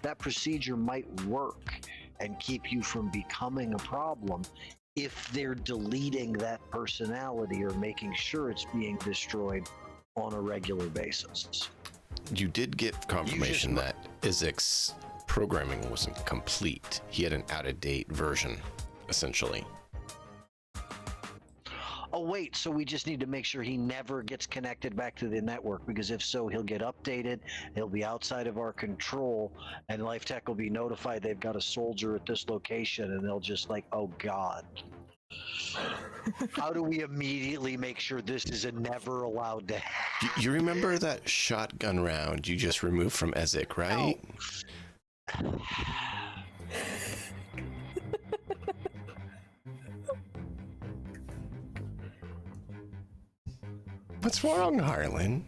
That procedure might work and keep you from becoming a problem if they're deleting that personality or making sure it's being destroyed on a regular basis. You did get confirmation that Ezek's programming wasn't complete. He had an out-of-date version, essentially. Oh, wait, so we just need to make sure he never gets connected back to the network, because if so, he'll get updated, he'll be outside of our control, and Life Tech will be notified they've got a soldier at this location, and they'll just like, oh God. How do we immediately make sure this is never allowed to happen? You remember that shotgun round you just removed from Ezek, right? What's wrong, Harlan?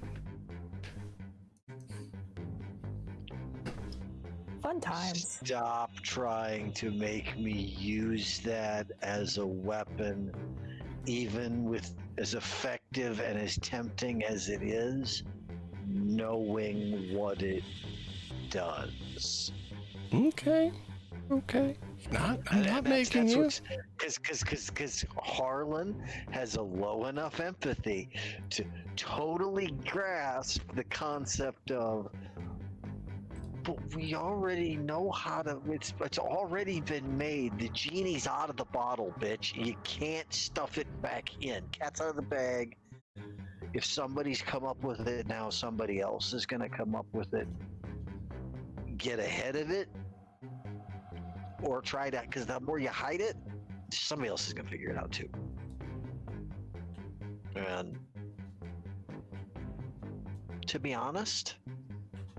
Fun times. Stop trying to make me use that as a weapon, even with as effective and as tempting as it is, knowing what it does. Okay. I'm not making you. Because Harlan has a low enough empathy to totally grasp the concept of, but we already know how to, it's already been made. The genie's out of the bottle, bitch. You can't stuff it back in. Cat's out of the bag. If somebody's come up with it now, somebody else is going to come up with it. Get ahead of it. Or try to, because the more you hide it, somebody else is going to figure it out too. And to be honest,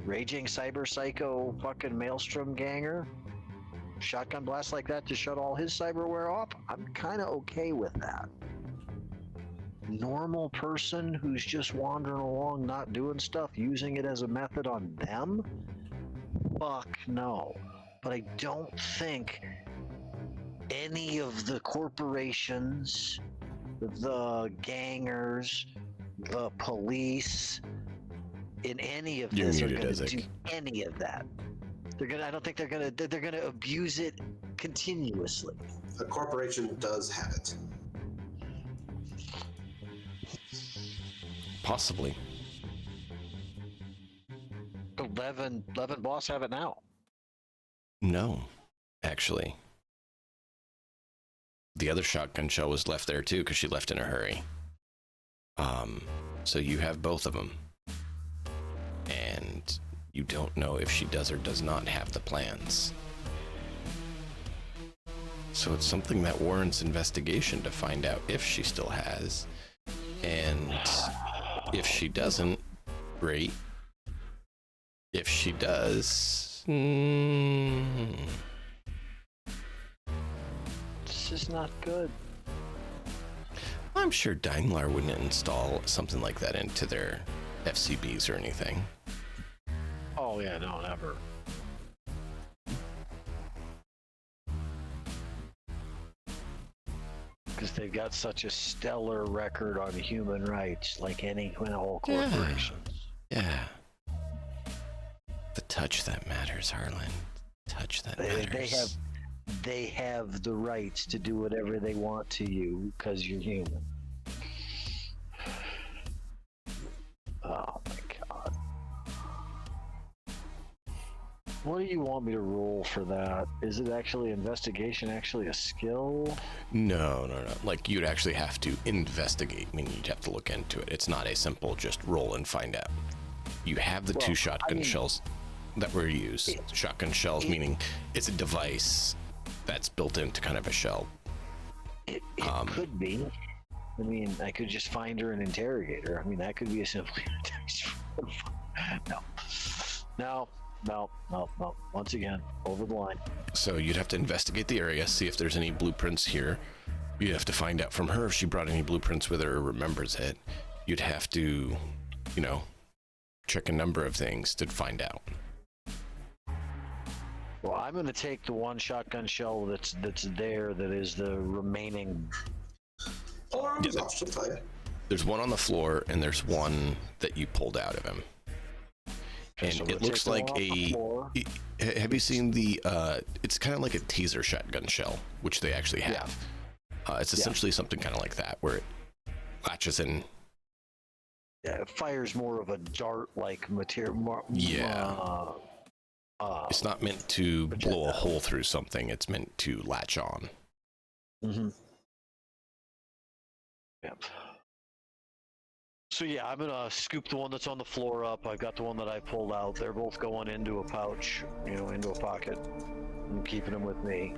raging cyber psycho fucking maelstrom ganger, shotgun blast like that to shut all his cyberware off, I'm kind of okay with that. Normal person who's just wandering along, not doing stuff, using it as a method on them? Fuck no. But I don't think any of the corporations, the gangers, the police, in any of this are going to do any of that. I don't think they're gonna abuse it continuously. A corporation does have it. Possibly. 11 boss have it now. No, actually. The other shotgun shell was left there too because she left in a hurry. So you have both of them. And you don't know if she does or does not have the plans. So it's something that warrants investigation to find out if she still has. And if she doesn't, great. If she does... This is not good. I'm sure Daimler wouldn't install something like that into their FCBs or anything. Oh yeah, no, never. Because they've got such a stellar record on human rights, like any whole corporation. Yeah. The touch that matters, Harlan. Touch that matters. They have the rights to do whatever they want to you because you're human. Oh my god. What do you want me to roll for that? Is it actually investigation, actually a skill? No. Like, you'd actually have to investigate, meaning you'd have to look into it. It's not a simple just roll and find out. You have the two shotgun shells that were used. Shotgun shells, meaning it's a device that's built into kind of a shell. It could be. I mean, I could just find her and interrogate her. I mean, that could be a simple No. Once again, over the line. So you'd have to investigate the area, see if there's any blueprints here. You'd have to find out from her if she brought any blueprints with her or remembers it. You'd have to, check a number of things to find out. Well, I'm going to take the one shotgun shell that's there that is the remaining. There's one on the floor, and there's one that you pulled out of him. And so it looks like have you seen the, it's kind of like a teaser shotgun shell, which they actually have. Yeah. It's essentially something kind of like that, where it latches in. Yeah, it fires more of a dart-like material. It's not meant to blow a hole through something. It's meant to latch on. Mm-hmm. Yep. So yeah, I'm gonna scoop the one that's on the floor up. I've got the one that I pulled out. They're both going into a pouch, into a pocket. I'm keeping them with me.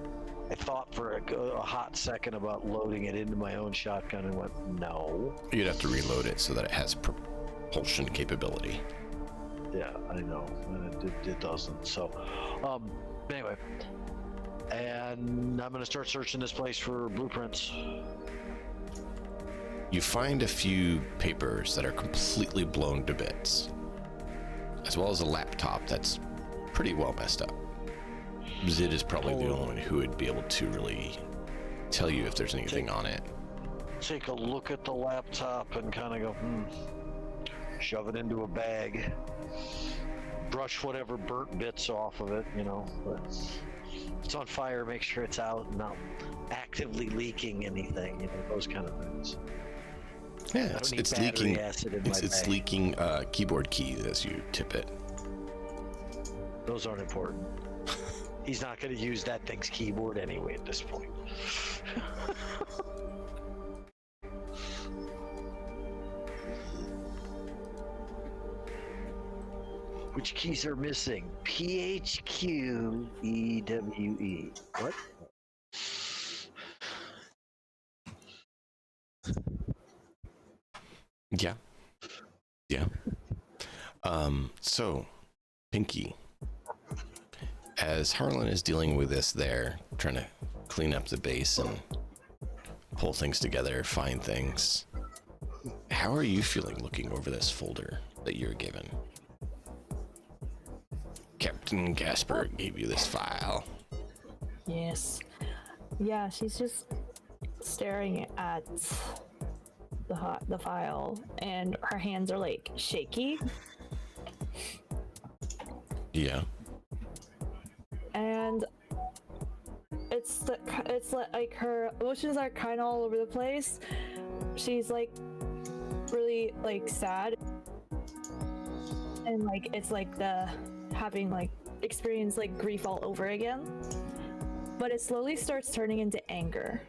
I thought for a hot second about loading it into my own shotgun and went, no. You'd have to reload it so that it has propulsion capability. Yeah, I know. It doesn't. So, anyway. And I'm going to start searching this place for blueprints. You find a few papers that are completely blown to bits, as well as a laptop that's pretty well messed up. Zid is probably the only one who would be able to really tell you if there's anything on it. Take a look at the laptop and kind of go, shove it into a bag, brush whatever burnt bits off of it, but if it's on fire, make sure it's out, not actively leaking anything, those kind of things. Yeah, it's leaking. It's leaking keyboard keys as you tip it. Those aren't important. He's not going to use that thing's keyboard anyway at this point. Which keys are missing? PHQEWE. What? Yeah. So, Pinky, as Harlan is dealing with this there, trying to clean up the base and pull things together, find things, how are you feeling looking over this folder that you're given? Captain Gasper gave you this file. Yes. Yeah, she's just staring at the file, and her hands are like shaky. Yeah. And it's like her emotions are kind of all over the place. She's like really like sad, and like it's like the having like experience like grief all over again. But it slowly starts turning into anger.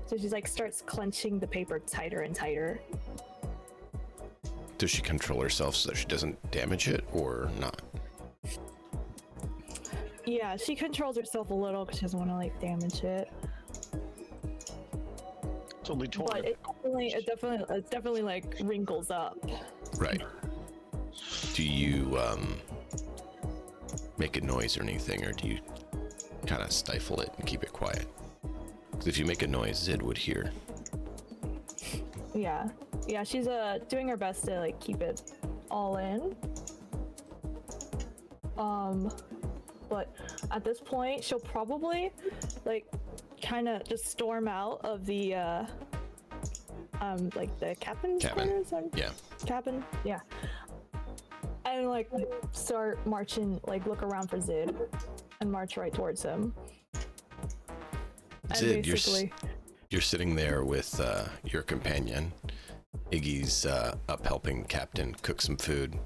So she's like starts clenching the paper tighter and tighter. Does she control herself so that she doesn't damage it or not? Yeah, she controls herself a little because she doesn't want to like damage it. It's only 20. But it definitely like wrinkles up. Right. Do you make a noise or anything, or do you kind of stifle it and keep it quiet? Because if you make a noise, Zid would hear. Yeah, she's doing her best to like keep it all in. But at this point, she'll probably like kind of just storm out of the like the captain's quarters. Yeah. Cabin. Yeah. And like start marching, like look around for Zid, and march right towards him. Zid, you're sitting there with your companion. Iggy's up helping Captain cook some food,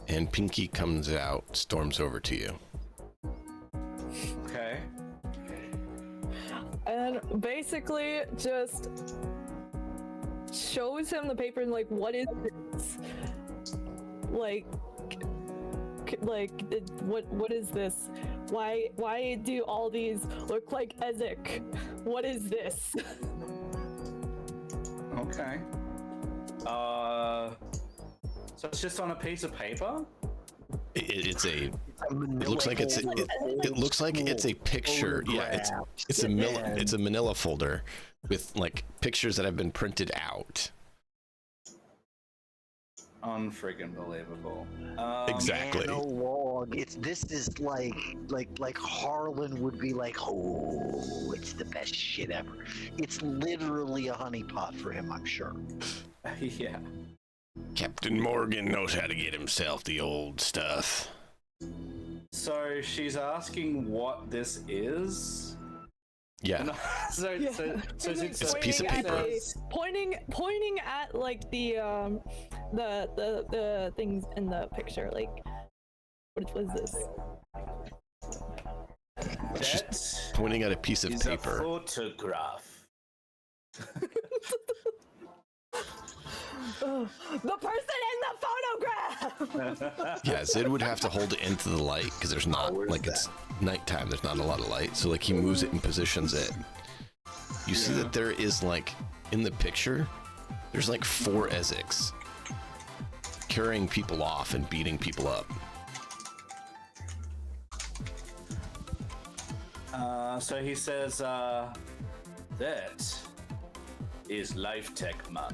and Pinky comes out, storms over to you. Okay. And basically just shows him the paper and like, what is this? Like what is this? Why do all these look like Ezek? What is this? Okay. So it's just on a piece of paper? It looks like it's a picture. Yeah, it's a manila folder with like pictures that have been printed out. Unfreaking believable. Exactly. Analog. This is like Harlan would be like, oh, it's the best shit ever. It's literally a honeypot for him, I'm sure. Yeah. Captain Morgan knows how to get himself the old stuff. So she's asking what this is. Yeah. So it's a piece of paper. Pointing at like the things in the picture. Like, what was this? It's just pointing at a piece of paper. A photograph. The person in the photograph. Yeah, Zid would have to hold it into the light because there's not it's nighttime. There's not a lot of light, so like he moves it and positions it. You see that there is like in the picture, there's like 4 Ezeks carrying people off and beating people up. So he says, that is Life Tech Man.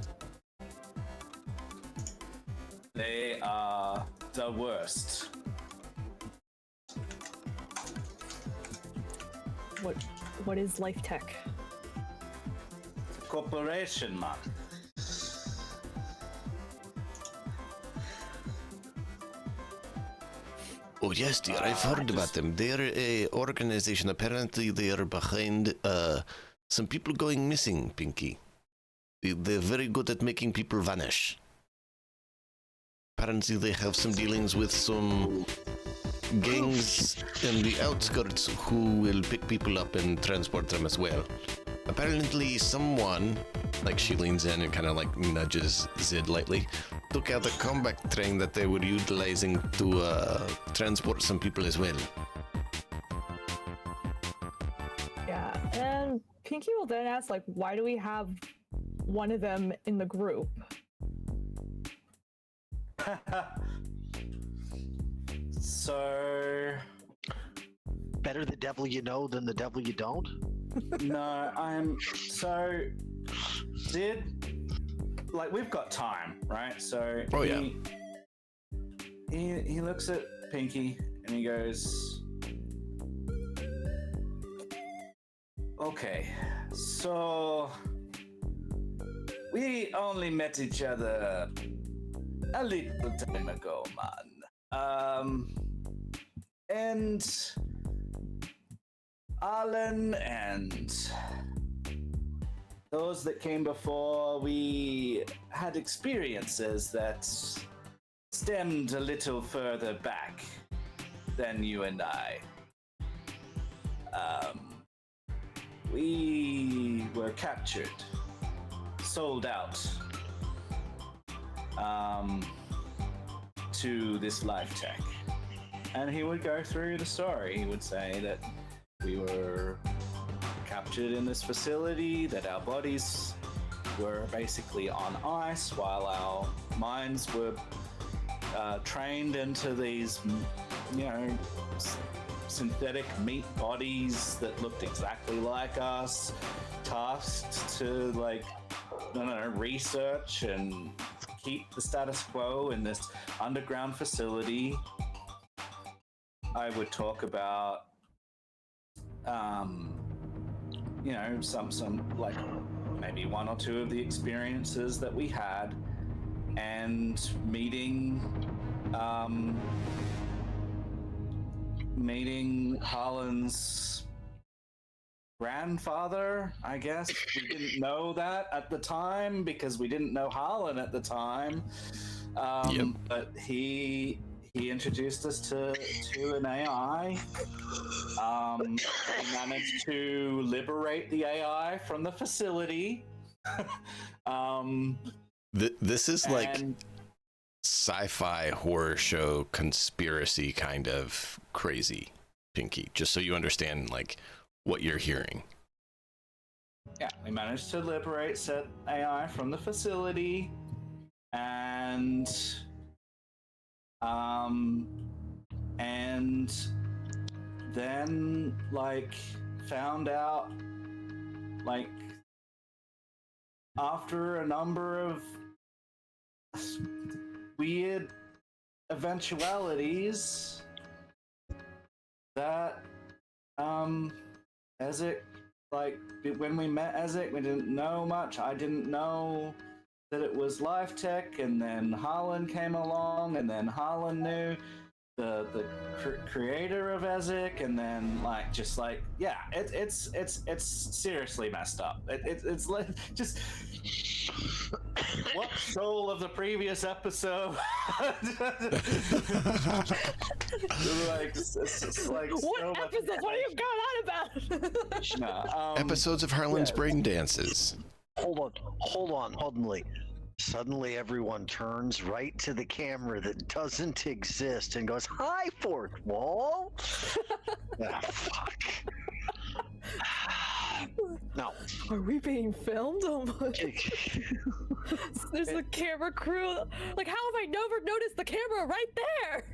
They are the worst. what is Life Tech? Corporation, man. Oh yes, dear, I've heard about them. They're a organization. Apparently, they are behind some people going missing. Pinky, they're very good at making people vanish. Apparently, they have some dealings with some gangs in the outskirts who will pick people up and transport them as well. Apparently, someone, like she leans in and kind of like nudges Zid lightly, took out a combat train that they were utilizing to transport some people as well. Yeah, and Pinky will then ask, like, why do we have one of them in the group? So, Better the devil you know than the devil you don't? no, Zid, like, we've got time, right? So Oh, yeah. he looks at Pinky and he goes, okay, so we only met each other a little time ago, man. And Alan and those that came before, we had experiences that stemmed a little further back than you and I. We were captured, sold out to this Life Tech. And he would go through the story. He would say that we were captured in this facility, that our bodies were basically on ice while our minds were trained into these, synthetic meat bodies that looked exactly like us, tasked to, research and keep the status quo in this underground facility. I would talk about some like maybe one or two of the experiences that we had, and meeting Harlan's grandfather, I guess. We didn't know that at the time because we didn't know Harlan at the time. Yep. But he introduced us to an AI. We managed to liberate the AI from the facility. This is like sci-fi horror show conspiracy kind of crazy, Pinky, just so you understand like what you're hearing. Yeah, we managed to liberate said AI from the facility, and then found out after a number of weird eventualities that Ezek, when we met Ezek, we didn't know much. I didn't know that it was Life Tech, and then Harlan came along, and then Harlan knew the creator of Ezek, and then it's seriously messed up. It's like just what soul of the previous episode? What episodes? What are you going on about? Episodes of Harlan's brain dances. Hold on, Lee. Suddenly everyone turns right to the camera that doesn't exist and goes, "Hi, fourth wall." Fuck. No. Are we being filmed? Oh my. There's a camera crew. Like, how have I never noticed the camera right there?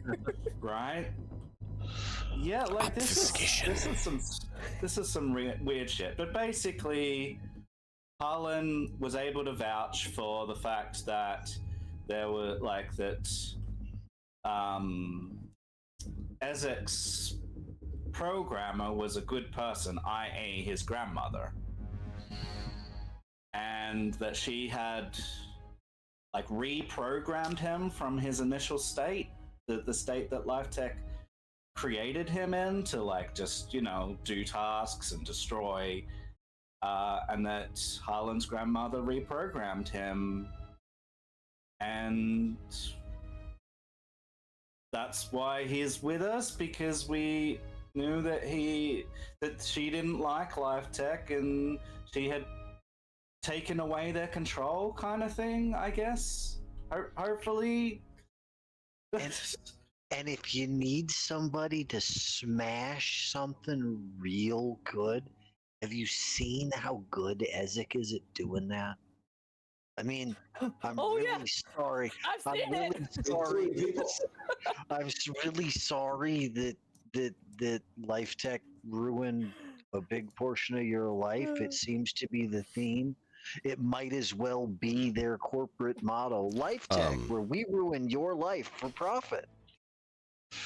Right? Yeah, this is some weird shit. But basically, Harlan was able to vouch for the fact that there were Ezek's programmer was a good person, i.e., his grandmother, and that she had like reprogrammed him from his initial state, the state that Life Tech created him in, to like just, you know, do tasks and destroy, and that Harlan's grandmother reprogrammed him, and that's why he's with us, because we knew that she didn't like Life Tech and she had taken away their control, kind of thing, I guess. Hopefully. And if you need somebody to smash something real good, have you seen how good Ezek is at doing that? I mean, I'm really sorry. I've seen really it. sorry. People. I'm really sorry that Life Tech ruined a big portion of your life. It seems to be the theme. It might as well be their corporate motto, Life Tech, where we ruin your life for profit.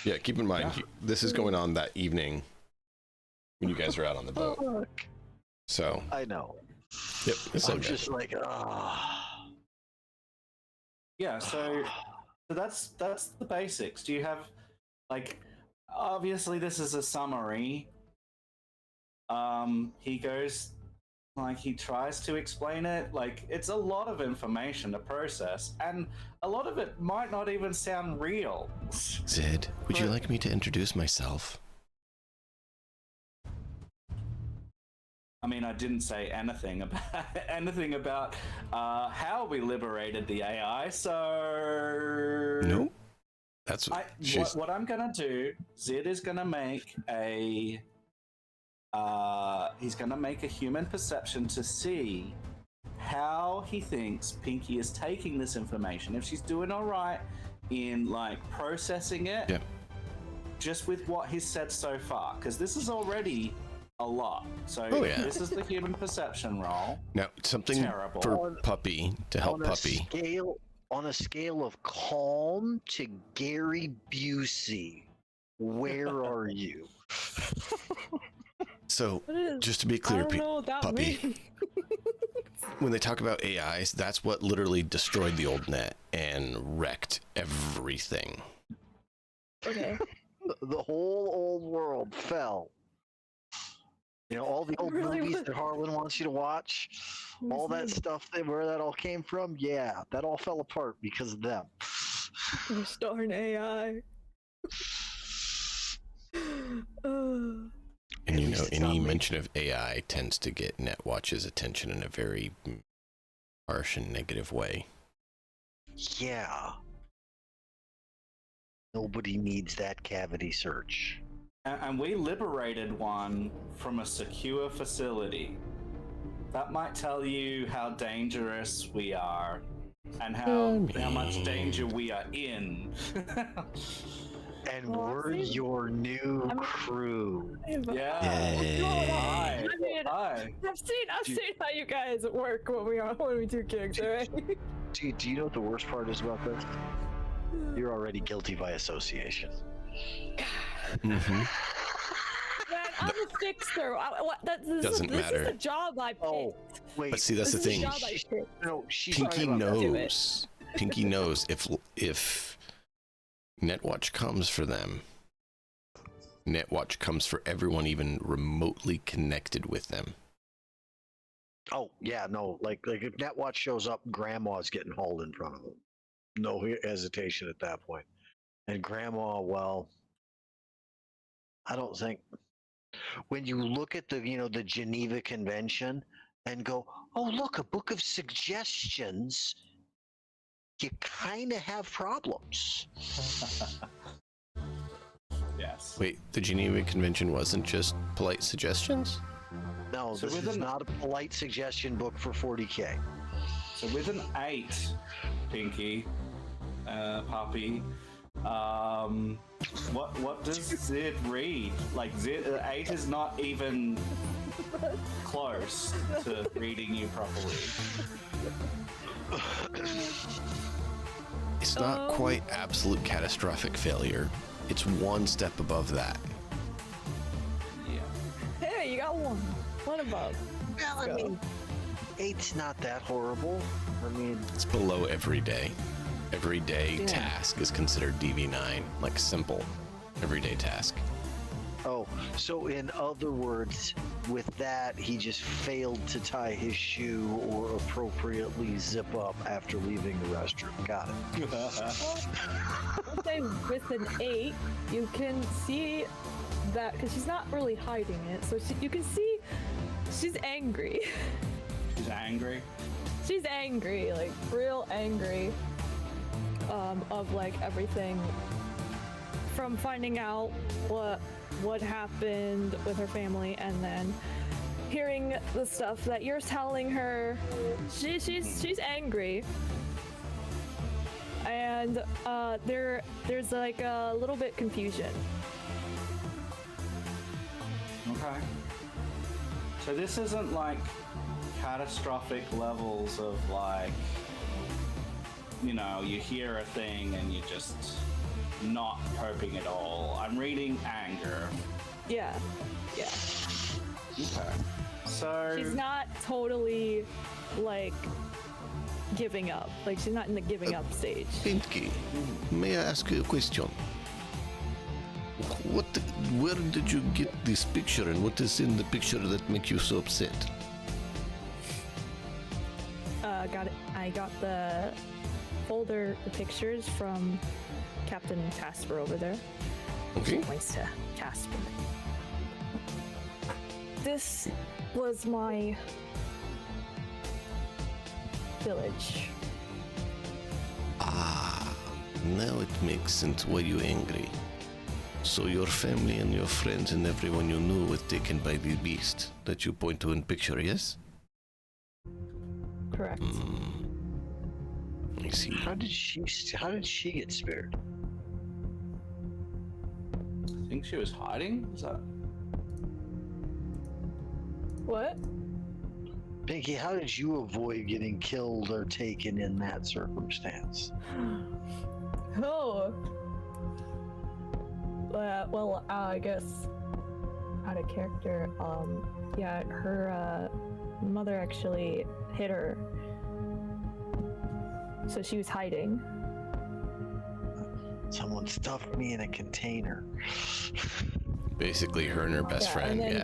Yeah, keep in mind, this is going on that evening when you guys are out on the boat. So I know. Yep, it's I'm okay. just like, Yeah, so that's the basics. Do you have, like, obviously this is a summary. He goes, like, he tries to explain it. Like, it's a lot of information to process, and a lot of it might not even sound real. Zed, would you like me to introduce myself? I mean, I didn't say anything about how we liberated the AI. So Nope. That's what I'm gonna do. Zed is gonna make a. He's gonna make a human perception to see how he thinks Pinky is taking this information. If she's doing all right in like processing it, yeah. just with what he's said so far, because this is already a lot. So this is the human perception roll. Now, something Terrible. for Puppy to help Puppy. On a scale of calm to Gary Busey, where are you? So, just to be clear, Puppy, me. when they talk about AIs, that's what literally destroyed the old net and wrecked everything. Okay. The whole old world fell. You know, all the old movies that Harlan wants you to watch, all that stuff, where that all came from, yeah, that all fell apart because of them. Restoring AI. And you know, any mention of AI tends to get Netwatch's attention in a very harsh and negative way. Yeah. Nobody needs that cavity search. And we liberated one from a secure facility. That might tell you how dangerous we are and how much danger we are in. And we're your new crew. Yeah. Yay. Hi. I've seen how you guys work when we do gigs, alright? Do you know what the worst part is about this? You're already guilty by association. Mm-hmm. Man, I'm a fixer. Doesn't this matter. is the job I picked. Oh, wait. But see, that's the This is thing. job I picked. No, she's Pinky talking about that. knows. Pinky knows if Netwatch comes for them, Netwatch comes for everyone even remotely connected with them. Oh, yeah, no. Like if Netwatch shows up, Grandma's getting hauled in front of them. No hesitation at that point. And Grandma, well, I don't think when you look at the Geneva Convention and go, oh, look, a book of suggestions, you kind of have problems. Yes. Wait, the Geneva Convention wasn't just polite suggestions? No, So this is not a polite suggestion book for 40K. So with an 8, Pinky, Puppy, what does Zed read? Like, 8 is not even close to reading you properly. It's not quite absolute catastrophic failure. It's one step above that. above. Well, I So- mean, 8's not that horrible. I mean, It's below everyday. Everyday Yeah. task is considered DV9, like simple everyday task. oh, so in other words, with that, he just failed to tie his shoe or appropriately zip up after leaving the restroom. Got it. I'll say with an 8, you can see that because she's not really hiding it, so you can see she's angry. She's angry. She's angry, like real angry, of like everything from finding out what happened with her family, and then hearing the stuff that you're telling her. She's angry, and there's like a little bit confusion. Okay. So this isn't like catastrophic levels of like, you know, you hear a thing and you just not coping at all. I'm reading anger. Yeah. Okay. So She's not totally like giving up. Like she's not in the giving up stage. Pinky, may I ask you a question? Where did you get this picture, and what is in the picture that makes you so upset? Got it. I got the folder, the pictures from Captain Casper over there. Okay. Points to Casper. This was my village. Now it makes sense why you're angry. So your family and your friends and everyone you knew was taken by the beast that you point to in picture, yes? Correct. I see. How did she get spared? I think she was hiding. Is that? What? Pinky, how did you avoid getting killed or taken in that circumstance? Oh. Well, I guess out of character. Yeah, her mother actually hit her, so she was hiding. Someone stuffed me in a container. Basically, her and her best friend, and then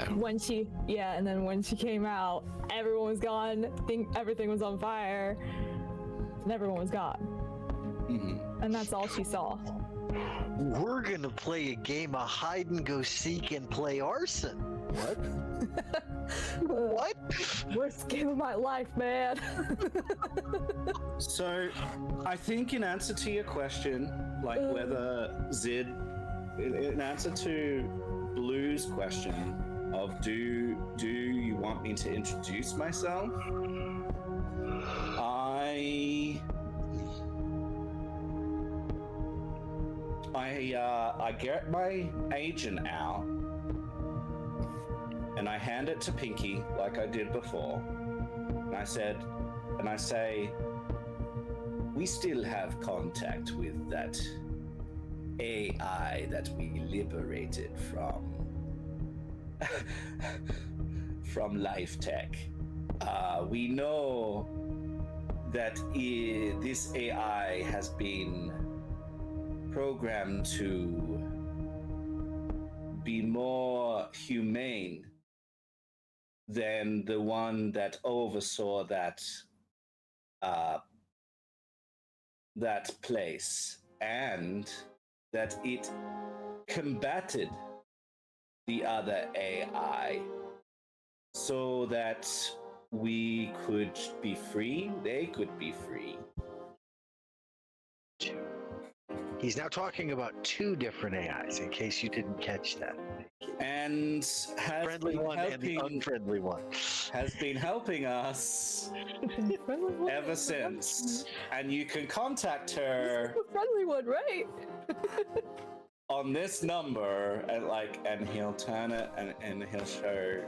yeah. and then when she came out, everyone was gone. Everything was on fire, and everyone was gone. Mm-hmm. And that's all she saw. We're gonna play a game of hide and go seek and play arson. What? What? Worst game of my life, man. So, I think in answer to your question, like whether Zid, in answer to Blue's question of do you want me to introduce myself? I get my agent out and I hand it to Pinky like I did before. And I say, we still have contact with that AI that we liberated from Life Tech. We know that this AI has been programmed to be more humane than the one that oversaw that place, and that it combated the other AI so that we could be free, they could be free. He's now talking about two different AIs, in case you didn't catch that. And has Friendly been one and the unfriendly one. has been helping us ever since. And you can contact her The friendly one, right? on this number, and he'll turn it and he'll show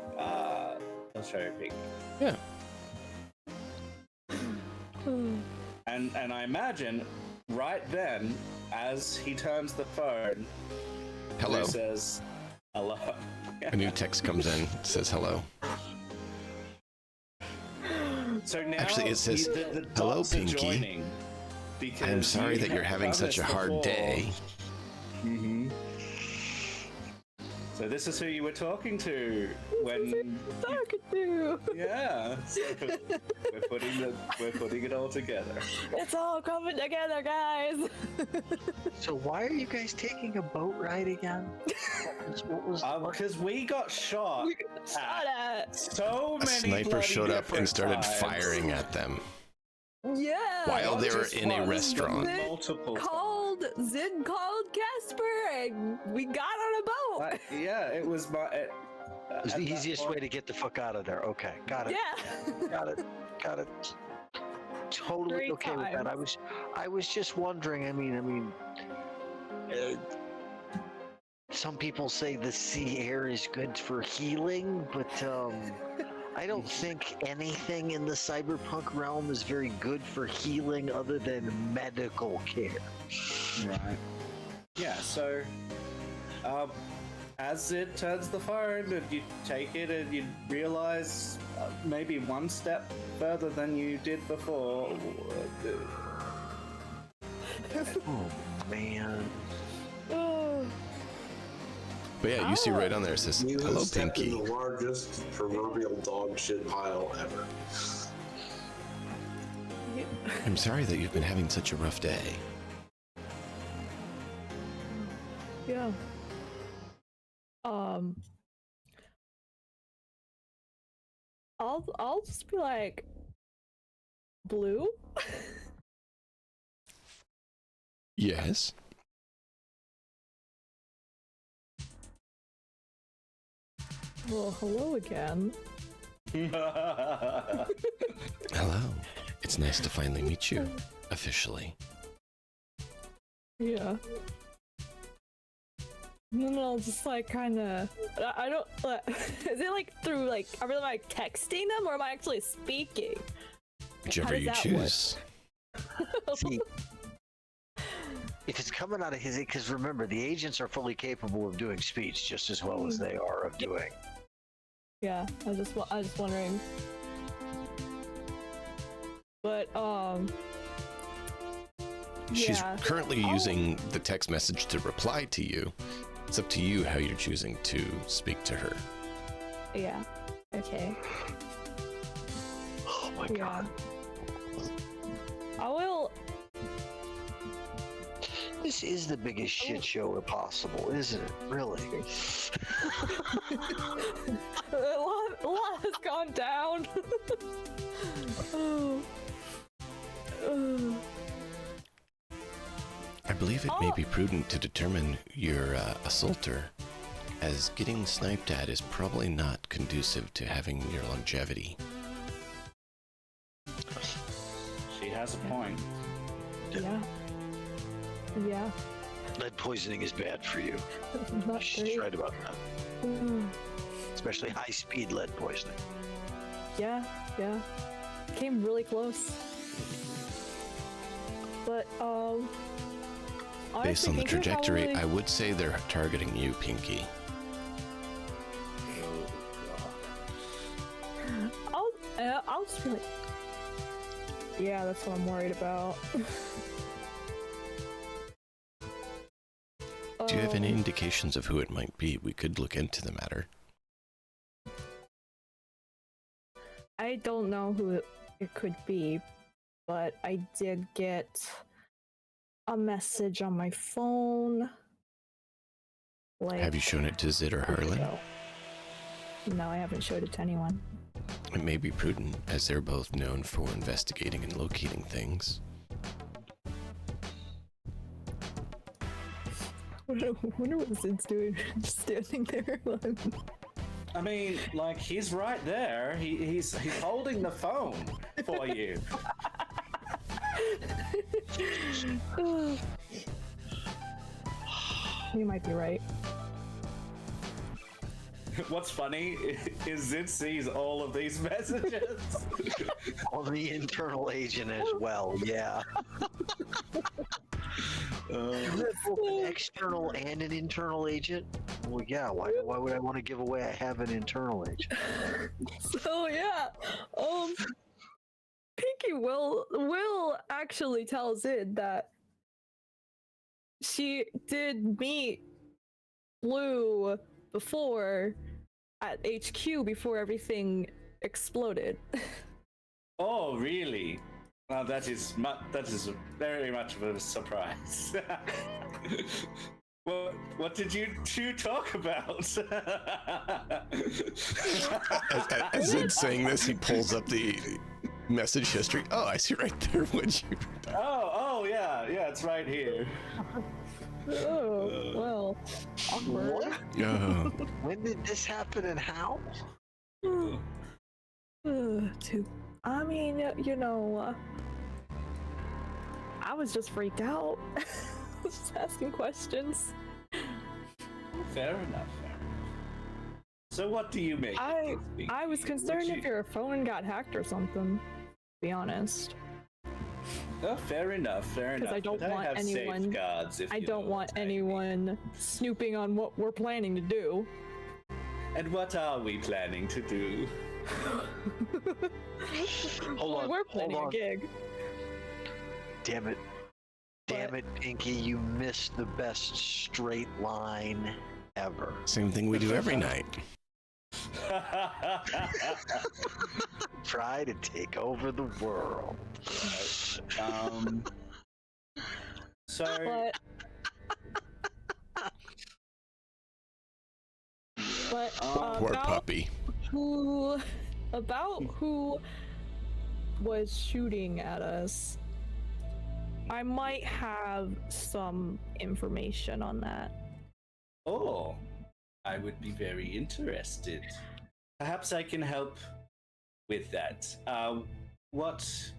Pink. Yeah. And I imagine right then, as he turns the phone, Hello. Blue says hello. A new text comes in, says hello. So now Actually, it says, the "Hello, dots are Pinky. joining because I'm sorry you that you're have having done such this a hard before. day." Mm-hmm. So this is who you were talking to when. Talking to. Yeah. So we're putting it all together. It's all coming together, guys. So why are you guys taking a boat ride again? What was Because we got shot. We got shot at. So A many sniper bloody showed up and different started times. firing at them Yeah. while Not they were just in a once, restaurant. but multiple Zid called Casper, and we got on a boat. yeah, it was my. It was the easiest way to get the fuck out of there. Okay, got it. Yeah. Got it. Totally Great okay with that. times. I was just wondering. I mean, uh, some people say the sea air is good for healing, but I don't think anything in the cyberpunk realm is very good for healing other than medical care. Right. Yeah. So, as it turns the phone, and you take it, and you realize maybe one step further than you did before. Oh man. Oh. But yeah, you see right on there it says, You "Hello, have stepped in Pinky." the largest proverbial dog shit pile ever. I'm sorry that you've been having such a rough day. Yeah. I'll just be like, Blue? Yes. Well, hello again. Hello. It's nice to finally meet you, officially. Yeah. And then I'll just like kind of. I don't. Is it like through like? Are we like texting them or am I actually speaking? Whichever does you that choose. See, if it's coming out of his, because remember, the agents are fully capable of doing speech just as well as they are of doing. Yeah, I was just wondering. But She's yeah. currently using the text message to reply to you. It's up to you how you're choosing to speak to her. Yeah. Okay. Oh my Yeah. god. I will. This is the biggest shit show possible, isn't it? Really? A lot has gone down. Oh. I believe it may be prudent to determine your assaulter, as getting sniped at is probably not conducive to having your longevity. She has a point. Yeah. Yeah. Lead poisoning is bad for you. Not She's great. right about that. Mm. Especially high-speed lead poisoning. Yeah, yeah. Came really close. But, Based on the honestly, trajectory, probably... I would say they're targeting you, Pinky. I'll just be like... Yeah, that's what I'm worried about. Do you have any indications of who it might be? We could look into the matter. I don't know who it could be, but I did get a message on my phone. Like, Have you shown it to Zid or Harlan? No, I haven't showed it to anyone. It may be prudent, as they're both known for investigating and locating things. I wonder what Zid's doing, just standing there. I mean, like, he's right there. He's holding the phone for you. You might be right. What's funny is Zid sees all of these messages. On the internal agent as well, yeah. Both an external and an internal agent? Well, yeah, why would I want to give away I have an internal agent? So yeah, Pinky will actually tell Zid that she did meet Blue before at HQ before everything exploded. Oh, really? Well, that is very much of a surprise. What did you two talk about? As Zid's saying this, he pulls up the message history. Oh, I see right there what you. Oh, yeah, it's right here. Oh, well, awkward. What? Oh. When did this happen and how? I mean, I was just freaked out. Just asking questions. Fair enough. So what do you make? I was concerned if your phone got hacked or something, to be honest. Oh, fair enough. Because I don't But want have anyone. safeguards, if I you don't know want what I mean. anyone snooping on what we're planning to do. And what are we planning to do? Hold on. We're planning hold a on. gig. Damn it. Damn it, Pinky, you missed the best straight line ever. Same thing we do every night. Try to take over the world. So But Poor puppy. who was shooting at us? I might have some information on that. Oh, I would be very interested. Perhaps I can help with that. What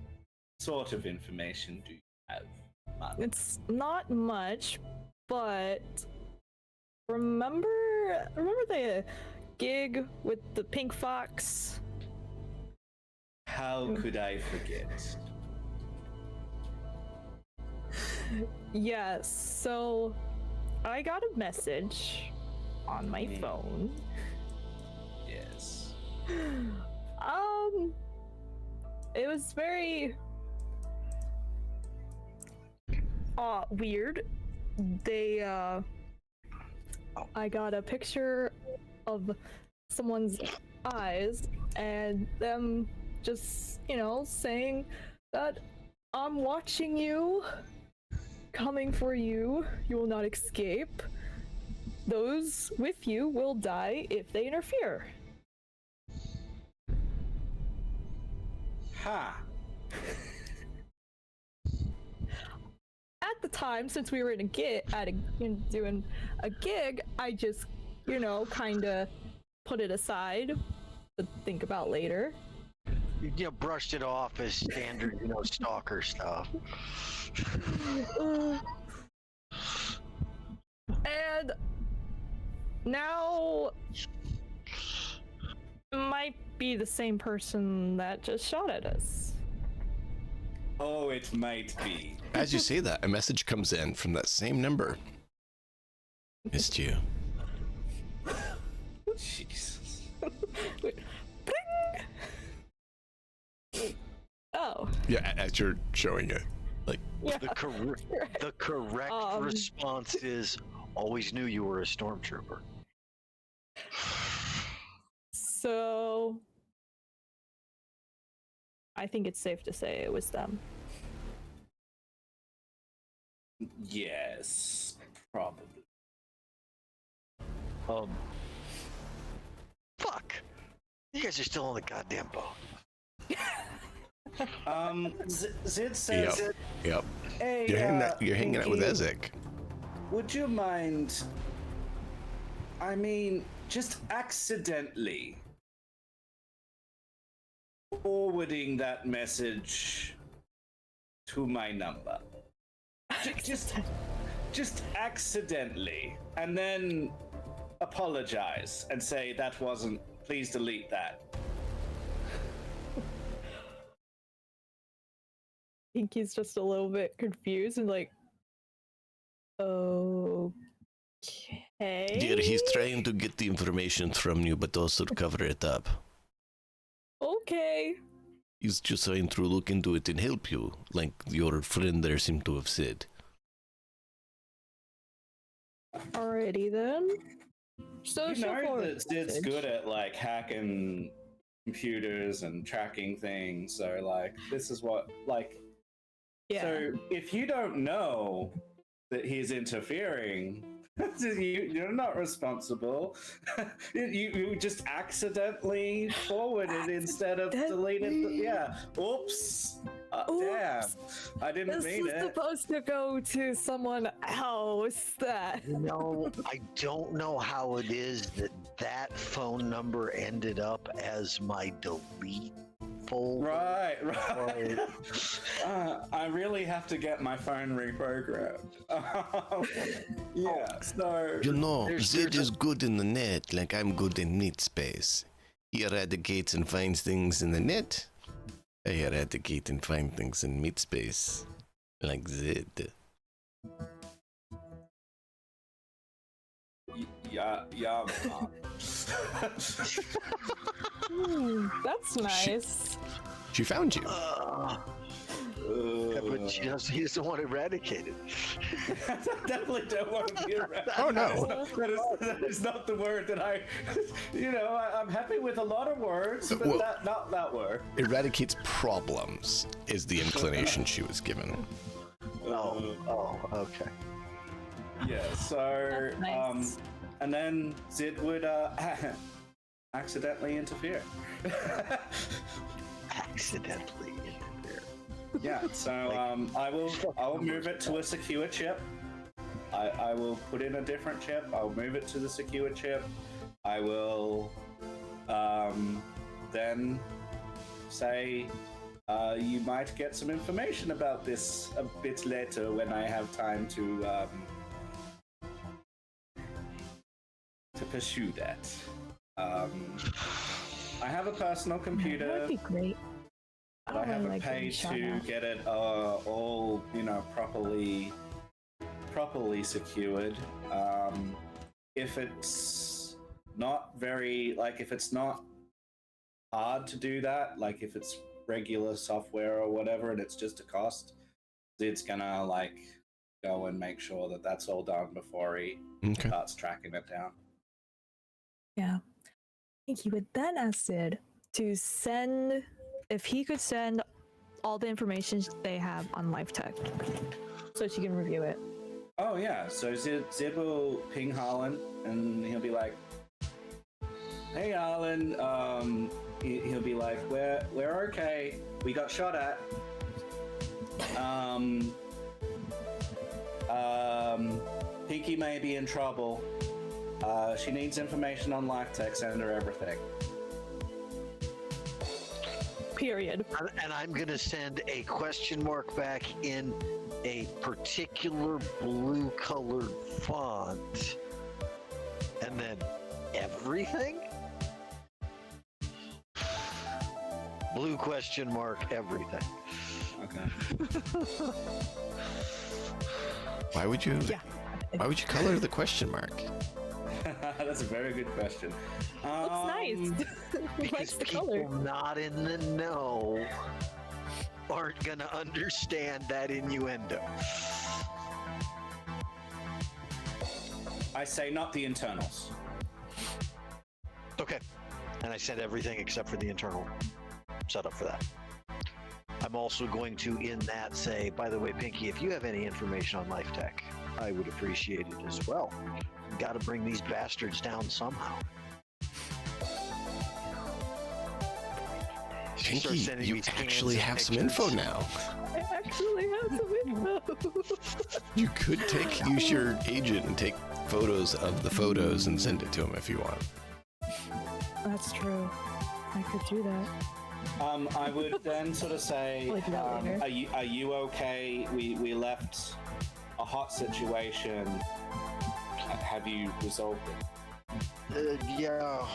sort of information do you have, Mark? It's not much, but remember the gig with the pink fox? How could I forget? Yes, so I got a message on my phone. Yes. It was very weird. I got a picture of someone's eyes and them just, saying that I'm watching you, coming for you, you will not escape. Those with you will die if they interfere. Ha! At the time, since we were in a gig, doing a gig, I just, kind of put it aside to think about later. You brushed it off as standard, stalker stuff. And now might be the same person that just shot at us. Oh, it might be. As you say that, a message comes in from that same number. Missed you. Jesus. Wait, ping! Oh. Yeah, as you're showing it. Like, Yeah. The correct response is, always knew you were a stormtrooper. So I think it's safe to say it was them. Yes, probably. Fuck. You guys are still on the goddamn boat. Zid says, yep. "Hey, You're hanging out with Pinky, Ezek. would you mind? I mean, just accidentally forwarding that message to my number. Just accidentally, and then apologize and say that wasn't. Please delete that." I think he's just a little bit confused and like, okay. Dear, he's trying to get the information from you, but also to cover it up. Okay. He's just trying to look into it and help you, like your friend there seemed to have said. Alrighty then. So You know that Sid's good at like hacking computers and tracking things. So like, this is what like. Yeah. So if you don't know that he's interfering, you're not responsible. you just accidentally forwarded instead of deleted. Yeah. Oops. Damn. I didn't mean This is it. supposed to go to someone else. That. No, I don't know how it is that phone number ended up as my delete folder. Right. I really have to get my phone reprogrammed. Yeah, so... You know, Zed is good in the net, like I'm good in net space. He eradicates and finds things in the net. I eradicate and find things in meat space, like Zed. Yeah. That's nice. She found you. Yeah, but he doesn't want to eradicate it. I definitely don't want to be around. Oh no. That is not the word that I. I'm happy with a lot of words, but Well, not that word. Eradicates problems is the inclination she was given. Oh, okay. Yeah. So, That's nice. and then Zid would accidentally interfere. Accidentally. Yeah, so I will move it to a secure chip. I will put in a different chip. I'll move it to the secure chip. I will then say you might get some information about this a bit later when I have time to pursue that. I have a personal computer. That would be great. But I haven't paid to get it all, properly secured. If it's not if it's not hard to do that, like if it's regular software or whatever, and it's just a cost, it's gonna go and make sure that that's all done before he starts tracking it down. Yeah. I think he would then ask Sid to send. If he could send all the information they have on LifeTech, so she can review it. Oh yeah, so Zid will ping Harlan, and he'll be like, "Hey Harlan," he'll be like, "We're okay. We got shot at. Pinky may be in trouble. She needs information on LifeTech. Send her everything." Period. And I'm going to send a question mark back in a particular blue colored font. And then everything? Blue question mark everything. Okay. Why would you? Yeah. Why would you color the question mark? That's a very good question. Looks nice. Because Likes the people color. not in the know aren't going to understand that innuendo. I say not the internals. Okay. And I sent everything except for the internal setup for that. I'm also going to, in that, say, by the way, Pinky, if you have any information on LifeTech, I would appreciate it as well. Got to bring these bastards down somehow. Pinky, you actually have some info now. I actually have some info. You could use your agent and take photos of the photos and send it to him if you want. That's true. I could do that. I would then sort of say, I'll do that later. are you okay? We left a hot situation. Have you resolved it? Yeah,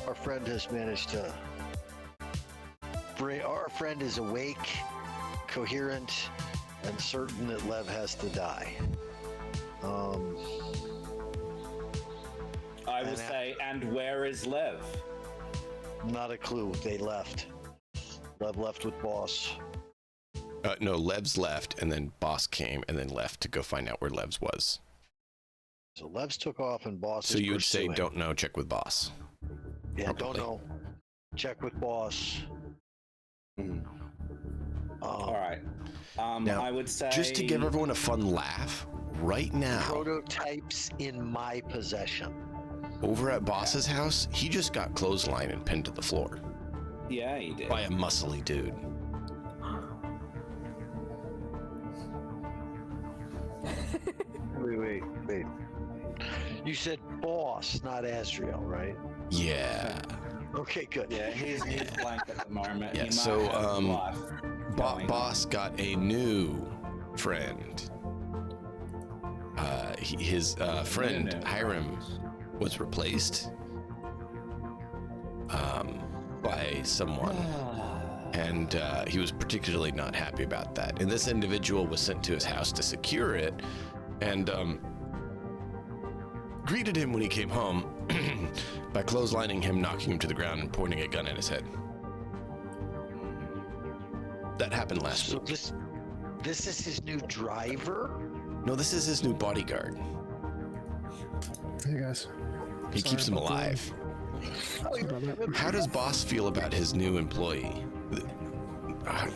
our friend has managed to our friend is awake, coherent, and certain that Lev has to die. I would say, and where is Lev? Not a clue. They left. Lev left with boss. No, Lev's left, and then boss came, and then left to go find out where Lev's was. So Lev's took off and boss. So is you would say, pursuing. don't know, check with boss. Yeah, probably. don't know. Check with boss. All right. Now, I would say Just to give everyone a fun laugh, right now, Prototypes in my possession. over at boss's house, he just got clotheslined and pinned to the floor Yeah, he did. by a muscly dude. Wait. You said boss, not Azrael, right? Yeah. Okay, good. Yeah, he's blank at the moment. Yeah, He might so, have life going Boss got a new friend. His friend, No. Hiram, was replaced by someone. And he was particularly not happy about that. And this individual was sent to his house to secure it, and greeted him when he came home by clotheslining him, knocking him to the ground, and pointing a gun at his head. That happened last So week. this is his new driver? No, this is his new bodyguard. Hey guys. He Sorry keeps him about that. alive. Sorry about that. How does Boss feel about his new employee?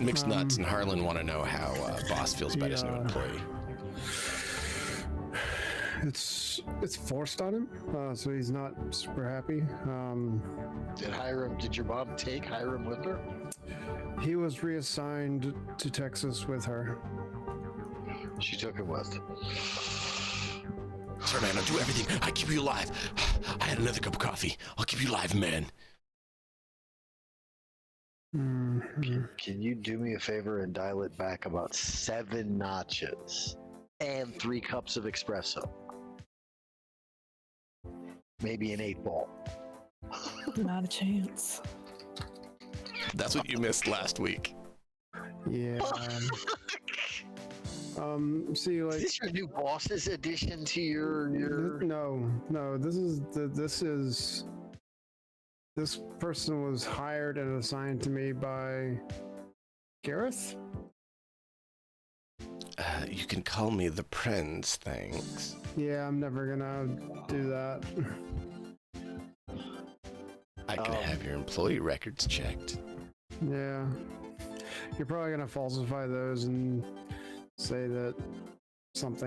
Mixed Nuts and Harlan want to know how Boss feels about his new Yeah. employee. It's forced on him, so he's not super happy. Did your mom take Hiram with her? He was reassigned to Texas with her. She took him with. Sir, man, I'll do everything. I keep you alive. I had another cup of coffee. I'll keep you alive, man. Mhm. Can you do me a favor and dial it back about 7 notches and 3 cups of espresso? Maybe an 8-ball. Not a chance. That's what you missed last week. Yeah. See, like, Is this your new boss's addition to your? no. This person was hired and assigned to me by Gareth. You can call me the Prince, thanks. Yeah, I'm never gonna do that. I can have your employee records checked. Yeah, you're probably gonna falsify those and say that some blah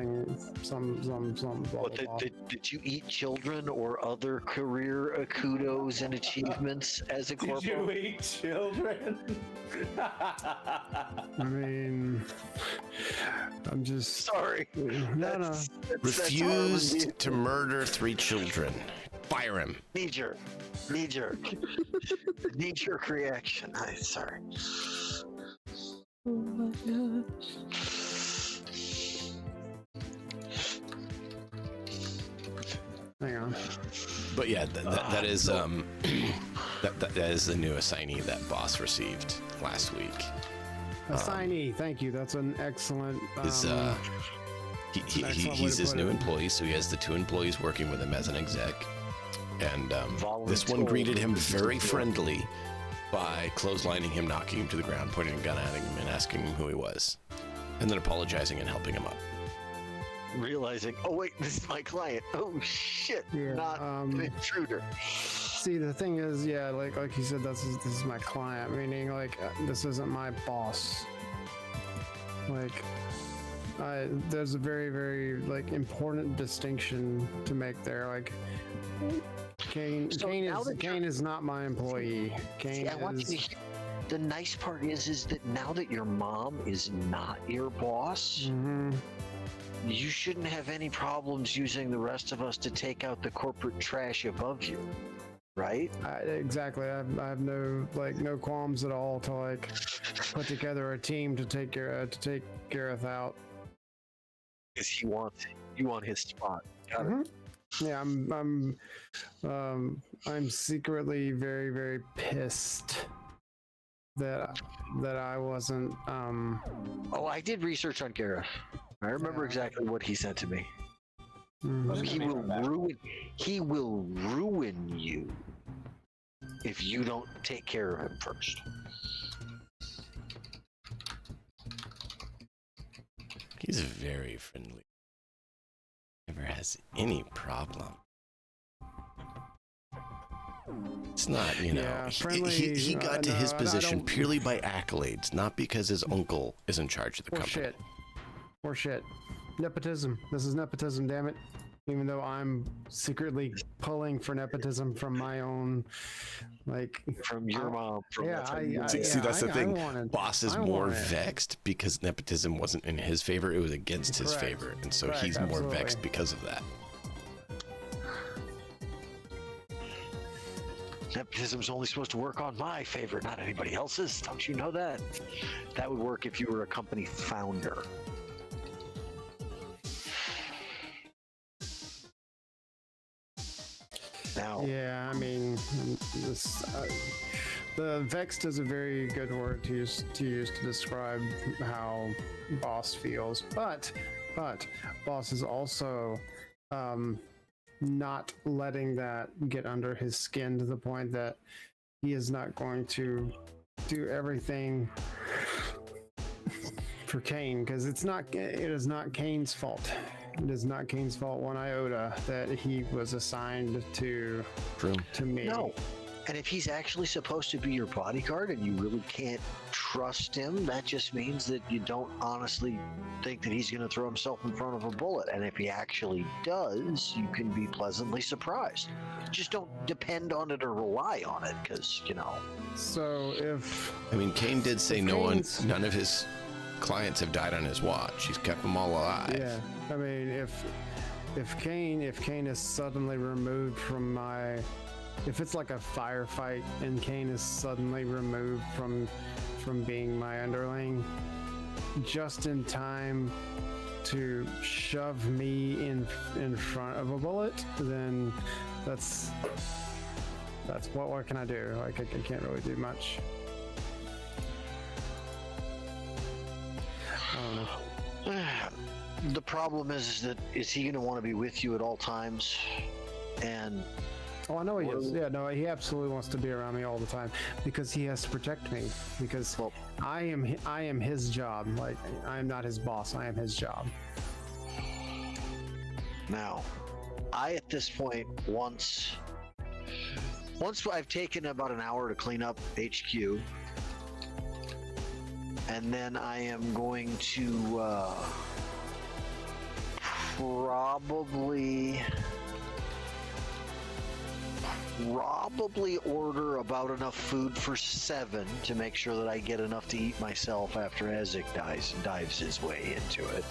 What, blah blah. did you eat children or other career kudos and achievements as a Did corporal? you eat children? I mean, I'm just Sorry. no. Refused to murder 3 children. Fire him. Knee-jerk reaction. Sorry. Oh my gosh. Hang on. But yeah, that is that is the new assignee that Boss received last week. Assignee, thank you. That's an excellent. He's excellent way he's to his put new it. employee, so he has the 2 employees working with him as an exec. And this one Voluntold. greeted him very friendly by clotheslining him, knocking him to the ground, pointing a gun at him, and asking him who he was, and then apologizing and helping him up. Realizing, oh wait, this is my client. Oh shit, Yeah, not an intruder. See, the thing is, yeah, like you said, this is my client, meaning like this isn't my boss. Like, there's a very, very like important distinction to make there. Like, Kane is not my employee. Kane See, I want you to is. hear. The nice part is that now that your mom is not your boss, Mhm. you shouldn't have any problems using the rest of us to take out the corporate trash above you, right? Exactly. I have no qualms at all to like put together a team to take Gareth out. Because you want his spot. Got it. Mhm. Yeah, I'm secretly very, very pissed that I wasn't. Oh, I did research on Gareth. I remember exactly what he said to me. Mhm. He will ruin you if you don't take care of him first. He's very friendly. Never has any problem. It's not, you know, Yeah, he friendly, got to no, his I position don't- purely by accolades, not because his uncle is in charge of the Or company. shit. Or shit. Nepotism. This is nepotism, damn it. Even though I'm secretly pulling for nepotism from my own, like, From your mom. From yeah, from your See, that's the thing. wanted- Boss is I more want it. vexed because nepotism wasn't in his favor; it was against his Correct. favor, and so Correct, he's more absolutely. vexed because of that. Nepotism's only supposed to work on my favor, not anybody else's. Don't you know that? That would work if you were a company founder. Now, Yeah, I mean, this, the vexed is a very good word to use to describe how boss feels. But boss is also not letting that get under his skin to the point that he is not going to do everything for Kane, because it is not Kane's fault. It is not Kane's fault one iota that he was assigned to True. me. no. And if he's actually supposed to be your bodyguard and you really can't trust him, that just means that you don't honestly think that he's going to throw himself in front of a bullet. And if he actually does, you can be pleasantly surprised. Just don't depend on it or rely on it, because, you know. So if I mean, Kane did say If Kane's- none of his clients have died on his watch. He's kept them all alive. yeah, I mean if Kane is suddenly removed from my, if it's like a firefight and Kane is suddenly removed from being my underling just in time to shove me in front of a bullet, then that's what can I do? Like I can't really do much. I don't know. The problem is that is he going to want to be with you at all times? And Oh, I know he is. Yeah, no, he absolutely wants to be around me all the time because he has to protect me. Because Well- I am his job. Like I am not his boss. I am his job. now, at this point, once I've taken about an hour to clean up HQ, and then I am going to probably order about enough food for 7 to make sure that I get enough to eat myself after Ezek dives his way into it.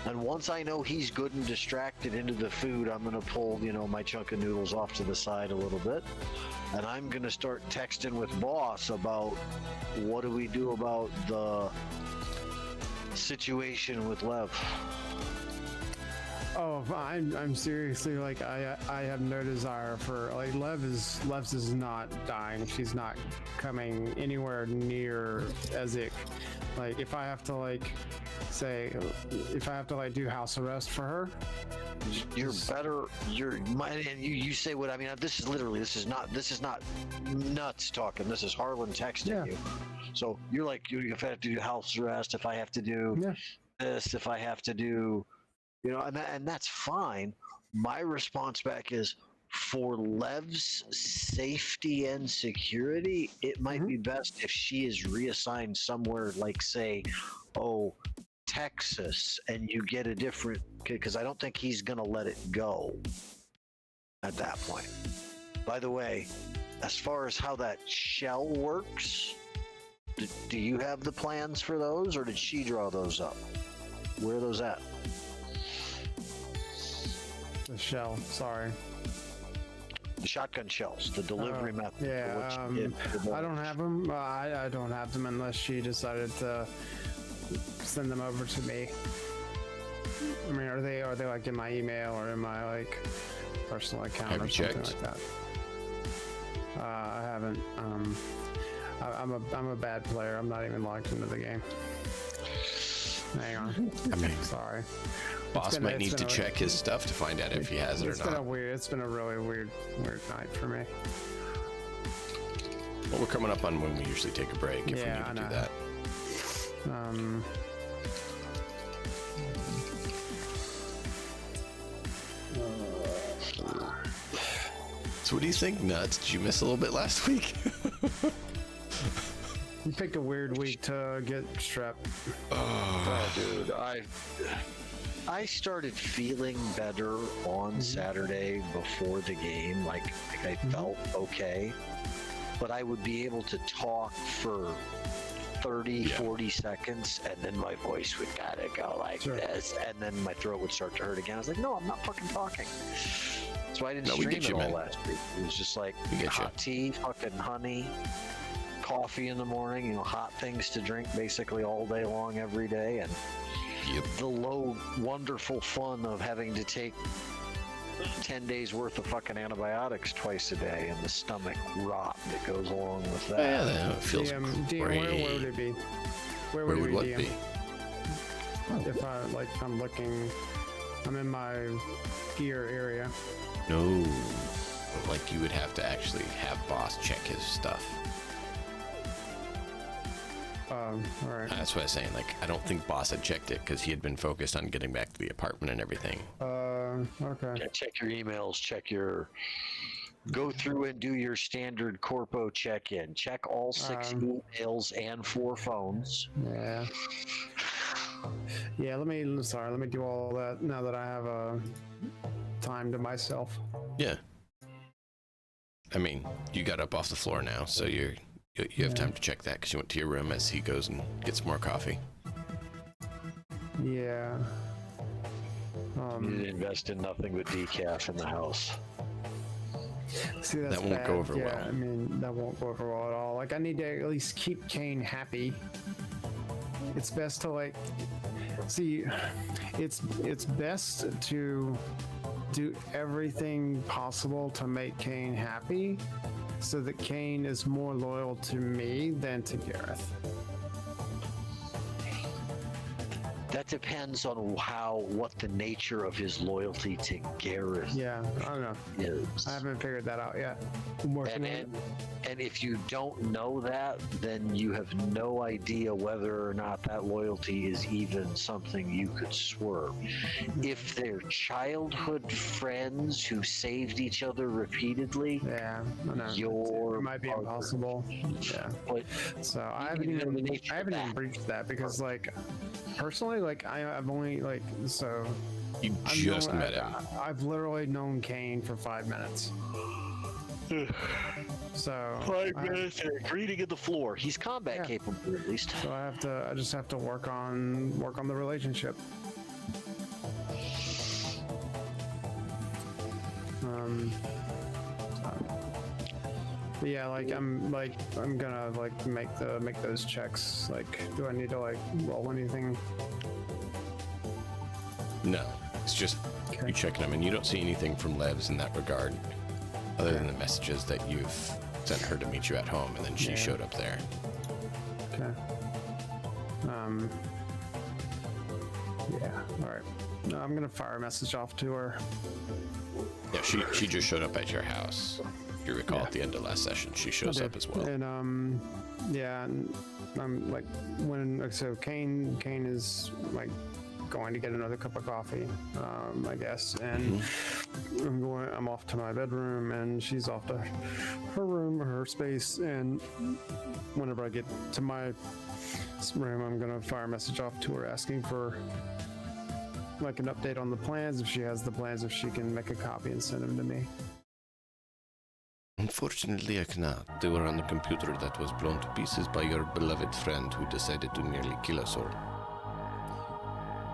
And once I know he's good and distracted into the food, I'm gonna pull, my chunk of noodles off to the side a little bit, and I'm gonna start texting with boss about what do we do about the situation with Lev. Oh, I'm seriously like I have no desire for like Lev's is not dying. She's not coming anywhere near Ezek. Like if I have to do house arrest for her, You're better. You say what I mean. This is not nuts talking. This is Harlan texting Yeah. you. So you're like, if I have to do house arrest, if I have to do Yeah. this, if I have to do, and that's fine. My response back is, for Lev's safety and security, it might be best if she is reassigned somewhere like, say, Texas, and you get a different, because I don't think he's gonna let it go at that point. By the way, as far as how that shell works, do you have the plans for those, or did she draw those up? Where are those at? the shell. Sorry. The shotgun shells, the delivery method. for Yeah, what you did for the I don't have them. I don't have them unless she decided to send them over to me. I mean, are they like in my email or in my like personal account Have or you something checked? like that? I haven't. I'm a bad player. I'm not even logged into the game. Hang on. I mean, Sorry. boss been- might it's need to been a- check his stuff to find out if he has it or It's been not. it's been a really weird night for me. Well, we're coming up on when we usually take a break if Yeah, we I need to do know. that. So what do you think, Nuts? Did you miss a little bit last week? You picked a weird week to get strep. Oh, dude, I started feeling better on Saturday before the game. Like I felt okay, but I would be able to talk for 30, 40 seconds, and then my voice would kind of go like this, and then my throat would start to hurt again. I was like, no, I'm not fucking talking. So I didn't stream it all last week. It was just like hot tea, fucking honey, coffee in the morning, you know, hot things to drink basically all day long every day, and the low wonderful fun of having to take 10 days worth of fucking antibiotics twice a day and the stomach rot that goes along with that. Yeah, that feels DM, great. where would it be? Where would what DM? be? If I'm looking, I'm in my gear area. No, like you would have to actually have boss check his stuff. All right. That's what I was saying. Like, I don't think boss had checked it because he had been focused on getting back to the apartment and everything. Okay. Yeah, check your emails, go through and do your standard corpo check-in. Check all 6 emails and 4 phones. Yeah. Yeah, let me do all that now that I have time to myself. Yeah. I mean, you got up off the floor now, so you have time to check that because you went to your room as he goes and gets more coffee. Yeah. You didn't invest in nothing but decaf in the house. See, that's that won't bad. go over well. I mean, that won't go over well at all. Like, I need to at least keep Kane happy. It's best to it's best to do everything possible to make Kane happy, so that Kane is more loyal to me than to Gareth. That depends on what the nature of his loyalty to Gareth Yeah, I don't know. is. I haven't figured that out yet. I'm working on it. And if you don't know that, then you have no idea whether or not that loyalty is even something you could swerve. If they're childhood friends who saved each other repeatedly, Yeah, I know. It might be impossible. Yeah. But So I haven't even breached that because, like, personally, like I've only You just met him. I've literally known Kane for 5 minutes. So 5 minutes and greeting at the floor. He's combat capable at least. So I just have to work on the relationship. But yeah, I'm gonna make those checks. Like, do I need to roll anything? No, it's just you checking him, and you don't see anything from Levs in that regard, other than the messages that you've sent her to meet you at home, and then she showed up there. Okay. Yeah. All right. No, I'm gonna fire a message off to her. Yeah, she just showed up at your house. If you recall, at the end of last session, she shows up as well. And yeah, and I'm like, so Kane is like going to get another cup of coffee, I guess, and I'm off to my bedroom, and she's off to her room or her space, and whenever I get to my room, I'm gonna fire a message off to her asking for like an update on the plans, if she has the plans, if she can make a copy and send them to me. Unfortunately, I cannot. They were on the computer that was blown to pieces by your beloved friend who decided to nearly kill us all.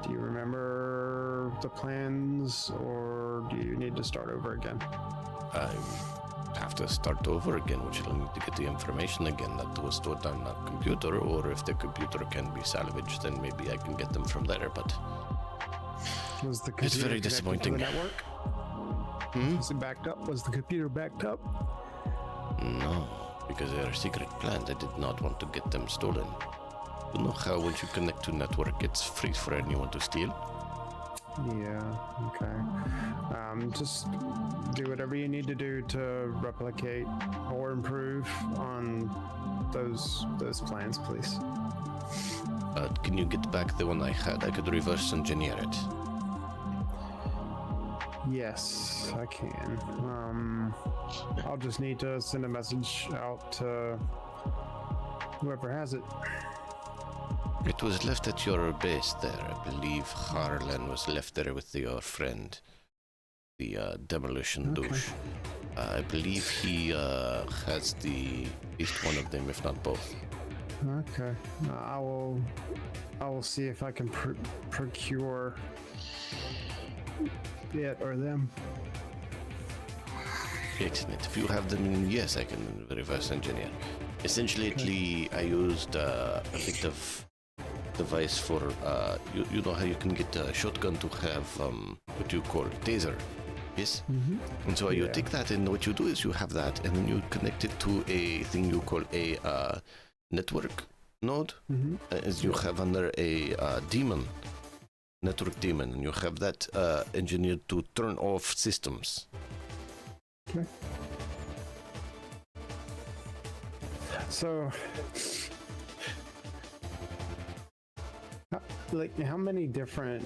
Do you remember the plans, or do you need to start over again? I have to start over again, which will need to get the information again that was stored on that computer, or if the computer can be salvaged, then maybe I can get them from there, but Was the it's very connected to disappointing. the network? Was it backed up? Was the computer backed up? No, because they are secret plans. I did not want to get them stolen. You know how once you connect to network, it's free for anyone to steal? Yeah, okay. Just do whatever you need to do to replicate or improve on those plans, please. Can you get back the one I had? I could reverse engineer it. Yes, I can. I'll just need to send a message out to whoever has it. It was left at your base there. I believe Harlan was left there with your friend, the demolition douche. I believe he has at least one of them, if not both. Okay. I will see if I can procure it or them. Excellent. If you have them, yes, I can reverse engineer. Essentially, I used a bit of device for you know how you can get a shotgun to have what you call taser. Yes. Mm-hmm. And so you take that, and what you do is you have that, and then you connect it to a thing you call a network node, as you have under a daemon, network daemon, and you have that engineered to turn off systems. Okay. So, like, how many different?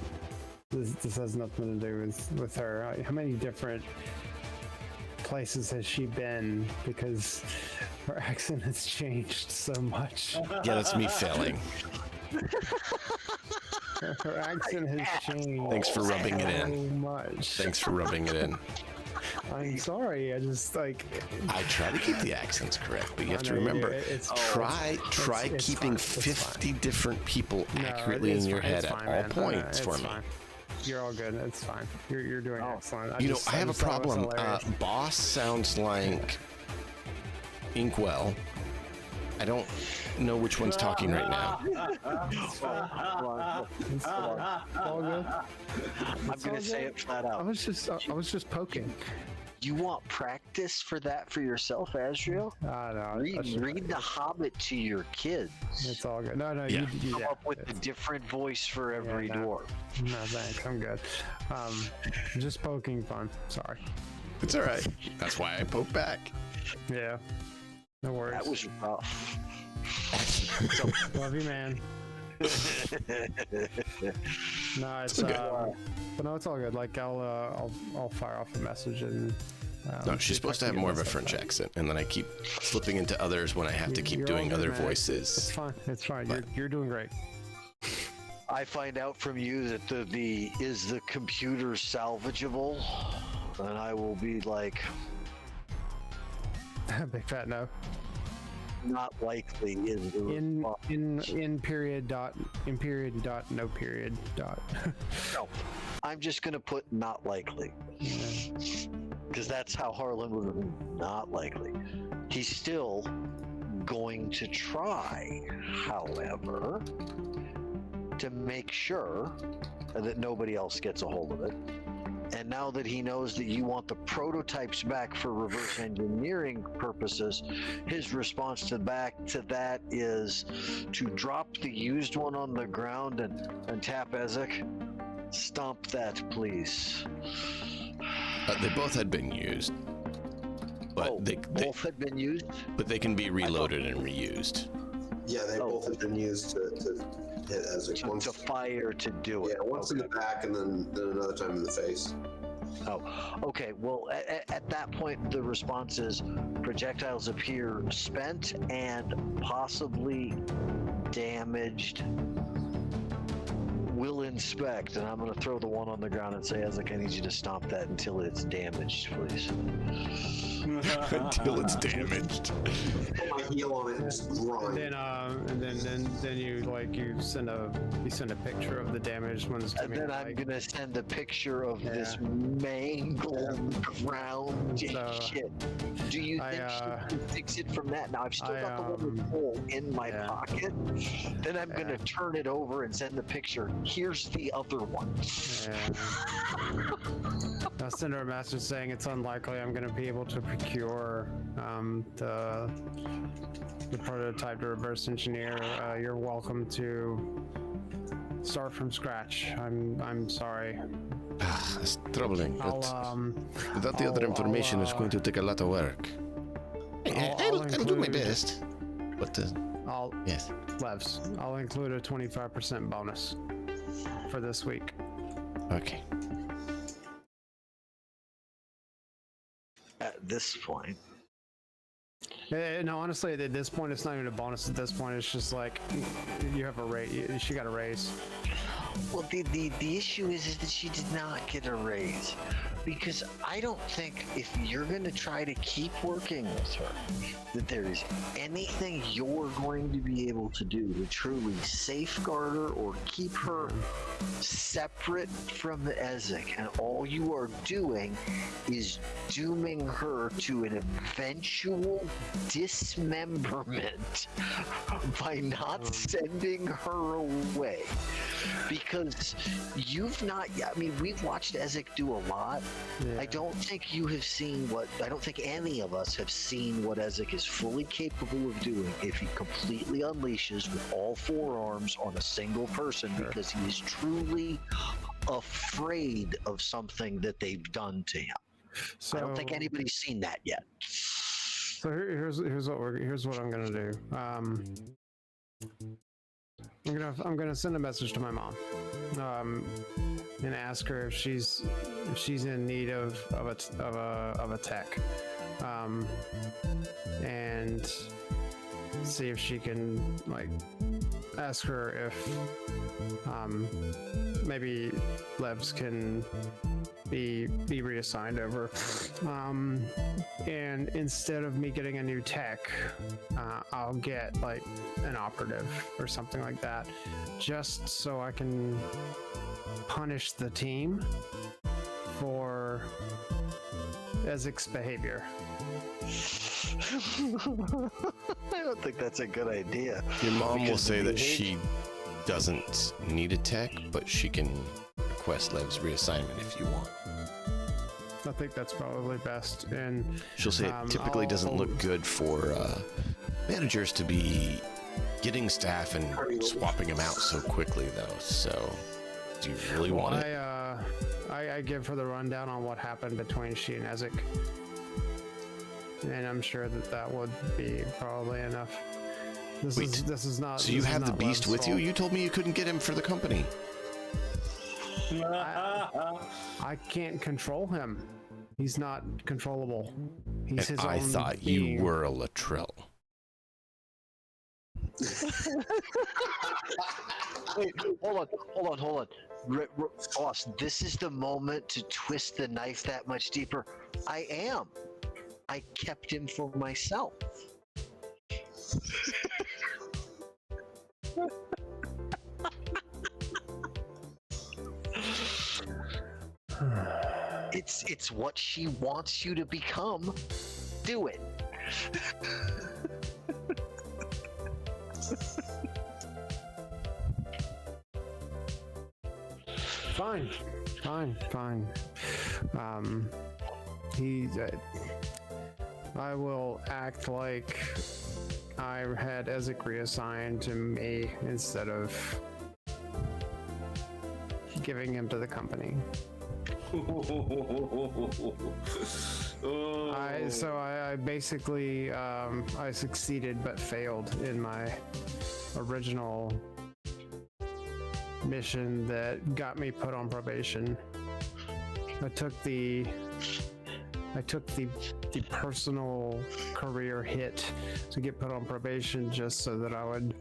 This has nothing to do with her. How many different places has she been? Because her accent has changed so much. Yeah, that's me failing. Her accent has changed. Thanks for rubbing it in. So much. Thanks for rubbing it in. I'm sorry. I just like. I try to keep the accents correct, but you have to know you do. remember, It's keeping fine. 50 different people No, accurately it's in your fine. head It's at fine, all man. points It's for me. fine. You're all good. It's fine. You're doing excellent. I have a just thought it was problem. hilarious. Boss sounds like Inkwell. I don't know which one's talking right now. It's all good. I'm gonna say it flat I out. was just poking. You want practice for that for yourself, Asriel? I know. Read The Hobbit to your kids. It's all good. No, Yeah. you Come up with a different voice for every no. dwarf. No, thanks. I'm good. Just poking fun. Sorry. It's all right. That's why I poke back. Yeah. No worries. That was rough. Love you, man. No, it's but no, it's all good. Like I'll fire off a message and. No, she's supposed to have more of a French accent, and then I keep slipping into others when I have to keep doing other It's voices. fine. It's fine. But- You're doing great. I find out from you that is the computer salvageable, and I will be like, Big fat no. not likely is the response. In period dot no period dot. No, I'm just gonna put not likely, because that's how Harlan would have not likely. He's still going to try, however, to make sure that nobody else gets a hold of it. And now that he knows that you want the prototypes back for reverse engineering purposes, his response to that is to drop the used one on the ground and tap Ezek. Stomp that, please. They both had been used, but they both had been used? but they can be reloaded and reused. Yeah, they both have been used to hit as a To fire to do it. Yeah, once in the back and then another time in the face. Oh, okay. Well, at that point, the response is projectiles appear spent and possibly damaged. Will inspect, and I'm going to throw the one on the ground and say, Ezek, I need you to stomp that until it's damaged, please. Until it's damaged. Put my heel on it and just grind. And then you send a picture of the damaged ones to And me. then I'm like, going to send a picture of this mangled, ground shit. Do you think she can fix it from that? Now, I've still got the one with hole in my pocket. Then I'm going to turn it over and send the picture. Here's the other one. I'll send her a message saying it's unlikely I'm going to be able to procure the prototype to reverse engineer. You're welcome to start from scratch. I'm sorry. It's troubling. But without the other I'll- information, it's going to take a lot of work. I'll do my include- best. But Yes. Levs, I'll include a 25% bonus for this week. Okay. At this point, No, honestly, at this point, it's not even a bonus. At this point, it's just like you have a raise. She got a raise. well, the issue is that she did not get a raise, because I don't think if you're going to try to keep working with her, that there is anything you're going to be able to do to truly safeguard her or keep her separate from the Ezek. And all you are doing is dooming her to an eventual dismemberment by not sending her away. Because you've not, I mean, we've watched Ezek do a lot. Yeah. I don't think you have seen I don't think any of us have seen what Ezek is fully capable of doing if he completely unleashes with all four arms on a single person, because he is truly afraid of something that they've done to him. So, I don't think anybody's seen that yet. So here's what I'm gonna do. I'm gonna send a message to my mom, and ask her if she's in need of a tech, and see if she can ask her if maybe Levs can be reassigned over, and instead of me getting a new tech, I'll get an operative or something like that, just so I can punish the team for Ezek's behavior. I don't think that's a good idea. Your mom will Because say the that she doesn't need a tech, but she can request Lev's reassignment if you want. I think that's probably best. And She'll say it typically doesn't look good for managers to be getting staff and swapping them out so quickly, though. So, do you really want it? I give her the rundown on what happened between she and Ezek, and I'm sure that would be probably enough. This is not. So you have the beast with you? You told me you couldn't get him for the company. I can't control him. He's not controllable. He's his I own thought being. you were a Latrell. Wait, hold on. Boss, this is the moment to twist the knife that much deeper. I am. I kept him for myself. It's what she wants you to become. Do it. Fine. I will act like I had Ezek reassigned to me instead of giving him to the company. I basically I succeeded but failed in my original mission that got me put on probation. I took the personal career hit to get put on probation just so that I would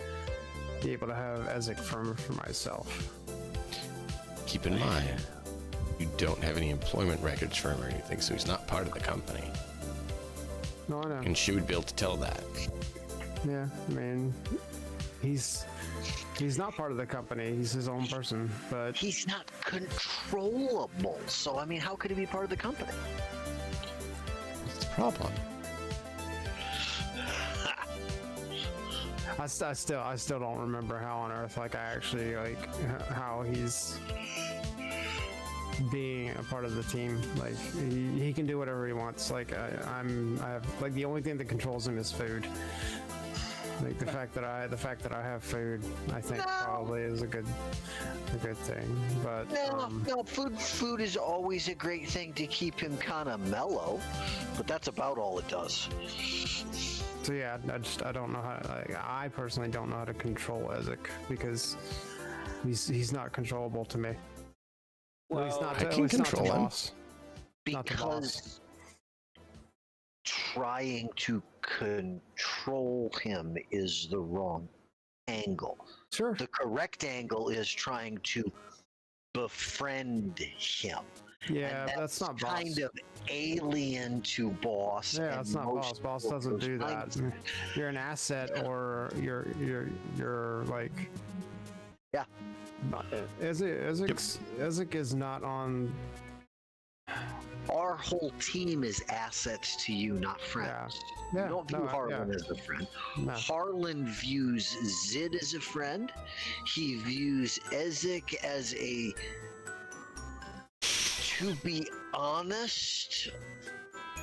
be able to have Ezek for myself. Keep in mind, you don't have any employment records for him or anything, so he's not part of the company. No, I know. And she would be able to tell that. Yeah, I mean, he's not part of the company. He's his own person, but He's not controllable. So, I mean, how could he be part of the company? What's the problem? I still don't remember how on earth how he's being a part of the team. He can do whatever he wants. I have the only thing that controls him is food. The fact that I have food, I think probably is a good thing. But No, food is always a great thing to keep him kind of mellow, but that's about all it does. So yeah, I don't know how. I personally don't know how to control Ezek because he's not controllable to me. Well, he's not. I can control him. Boss. Not the boss. Because trying to control him is the wrong angle. Sure. The correct angle is trying to befriend him. Yeah, And that's not boss. kind of alien to boss. Yeah, and that's not boss. Boss doesn't do that. You're an asset, or you're like. Yeah. Ezek is not on. Our whole team is assets to you, not friends. Yeah. You don't view Harlan as a friend. No. Harlan views Zid as a friend. He views Ezek as a. To be honest,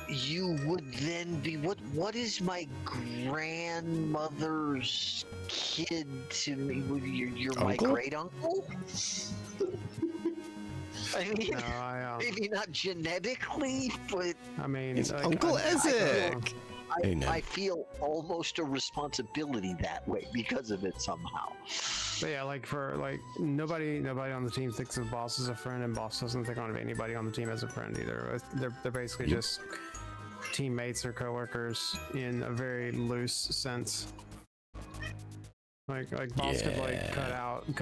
you would then be what is my grandmother's kid to me? You're my Uncle? great uncle. I mean, No, maybe not genetically, but I mean, It's like, Uncle I Ezek. Hey, now. I feel almost a responsibility that way because of it somehow. But yeah, like nobody on the team thinks of Boss as a friend, and Boss doesn't think of anybody on the team as a friend either. They're basically just teammates or coworkers in a very loose sense. Like Boss could like cut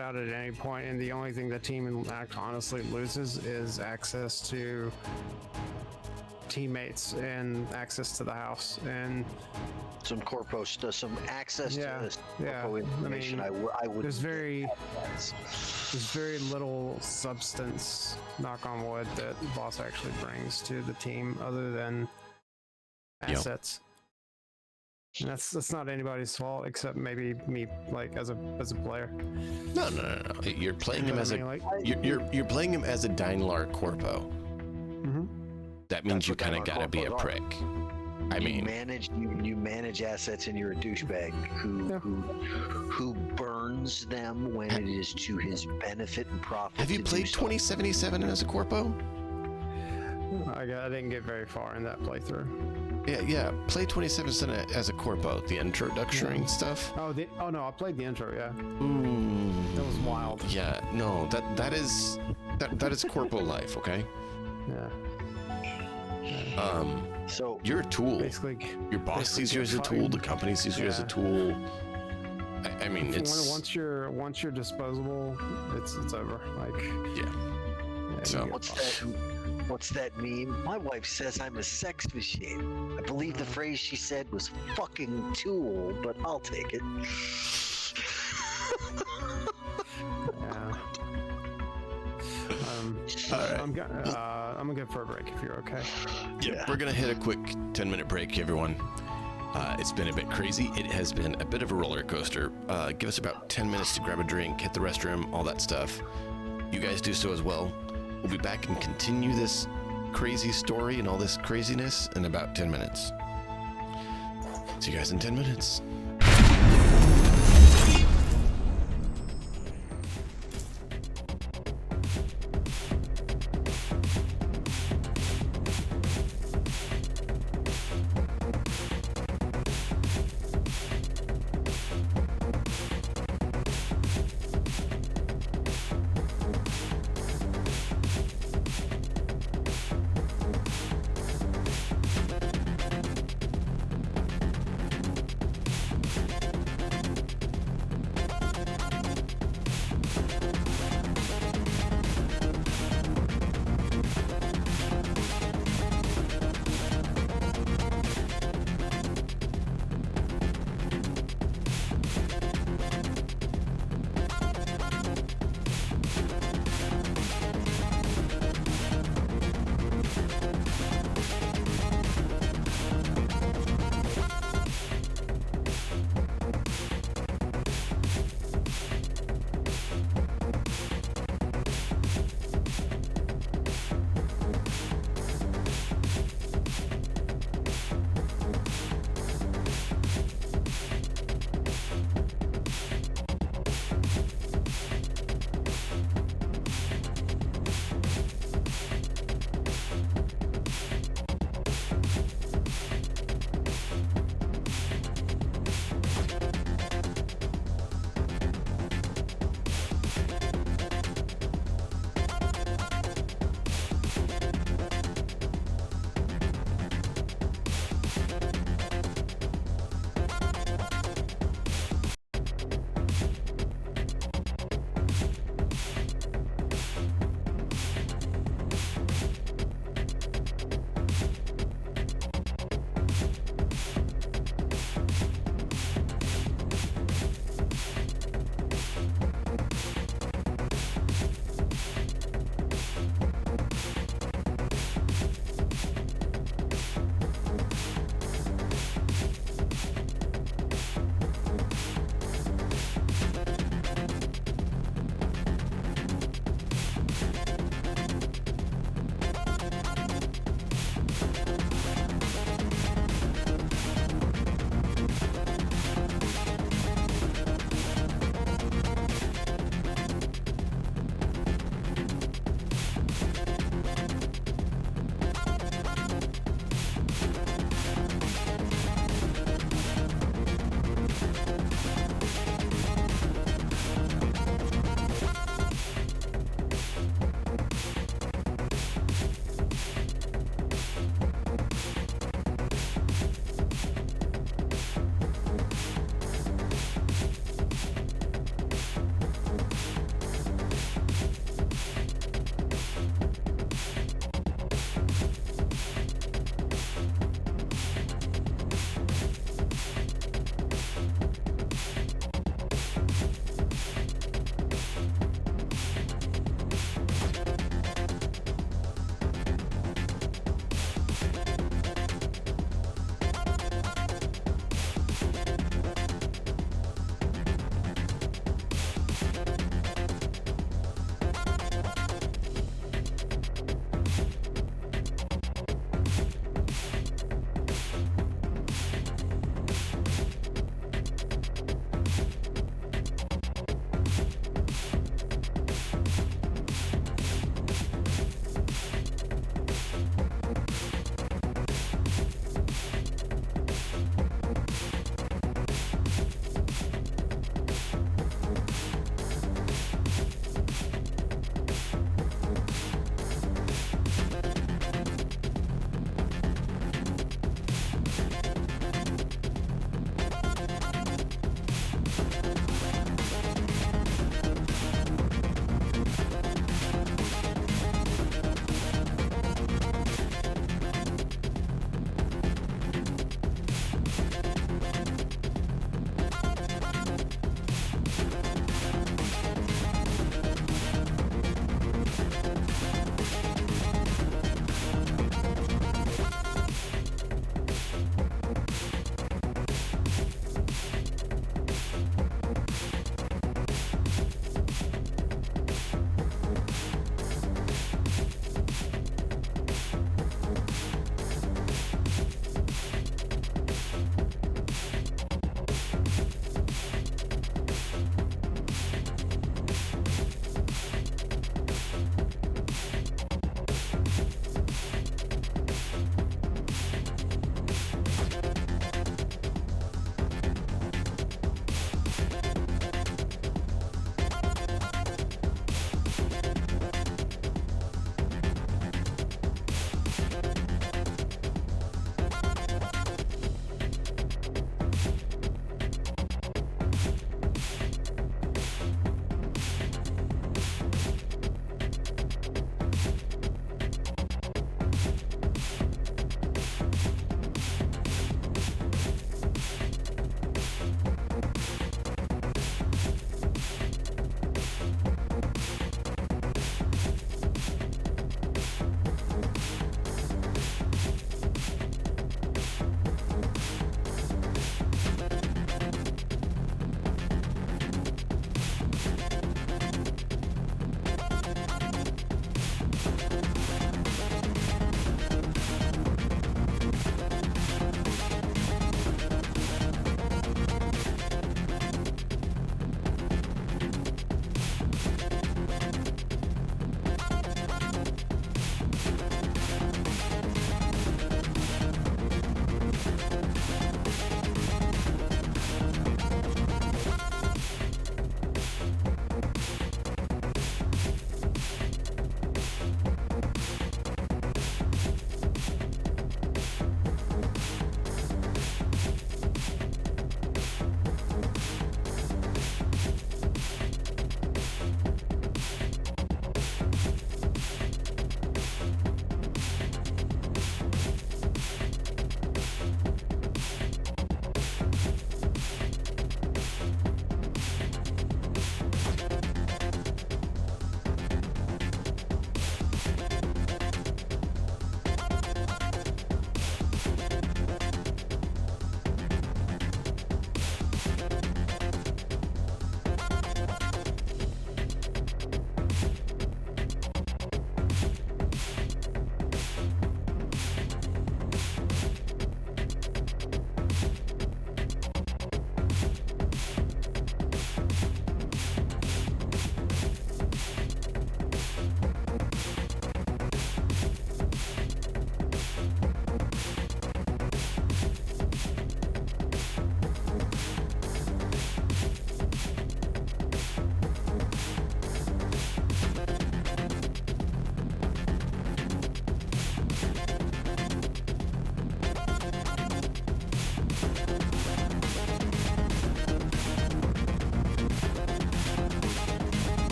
out at any point, and the only thing the team honestly loses is access to teammates and access to the house and Some corpo stuff, some access to this corpo information. I would. There's very little substance, knock on wood, that Boss actually brings to the team other than assets. And that's not anybody's fault except maybe me, like as a player. No. You're playing him as you're playing him as a Dynalar Corpo. Mm-hmm. That means That's you what kind of Dynalar gotta be a Corpos are. prick. You manage assets, and you're a douchebag who burns them when it is to his benefit and profit. Have you played 2077 as a Corpo? I didn't get very far in that playthrough. Yeah. Play 2077 as a Corpo. The introductory stuff. Oh no, I played the intro. Yeah, Mm, that was wild. yeah. No, that is Corpo life. Okay. Yeah. So You're a tool. Basically, Your boss sees you as a tool. The company sees you as a Yeah. tool. I mean, it's once you're disposable, it's over. Like yeah. So- you get lost. what's that meme? My wife says I'm a sex machine. I believe the phrase she said was "fucking tool," but I'll take it. Yeah. All right. I'm gonna go for a break if you're okay. Yeah, we're gonna hit a quick 10-minute break, everyone. It's been a bit crazy. It has been a bit of a roller coaster. Give us about 10 minutes to grab a drink, hit the restroom, all that stuff. You guys do so as well. We'll be back and continue this crazy story and all this craziness in about 10 minutes. See you guys in 10 minutes.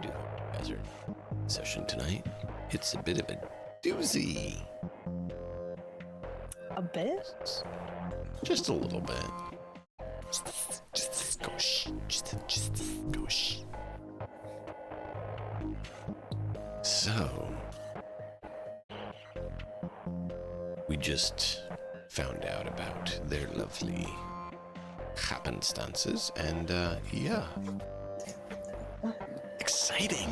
to do a hazard session tonight. It's a bit of a doozy. A bit? Just a little bit. Just a skosh. Just a skosh. So, we just found out about their lovely happenstances, and yeah, exciting.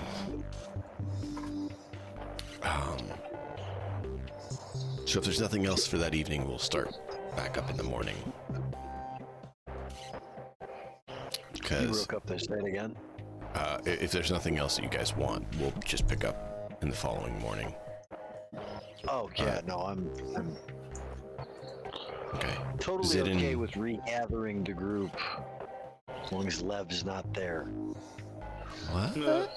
So if there's nothing else for that evening, we'll start back up in the morning. You Because broke up this night again. if there's nothing else that you guys want, we'll just pick up in the following morning. Oh yeah, no, I'm Okay. totally Zid and- okay with regathering the group as long as Lev's not there. What? I'm in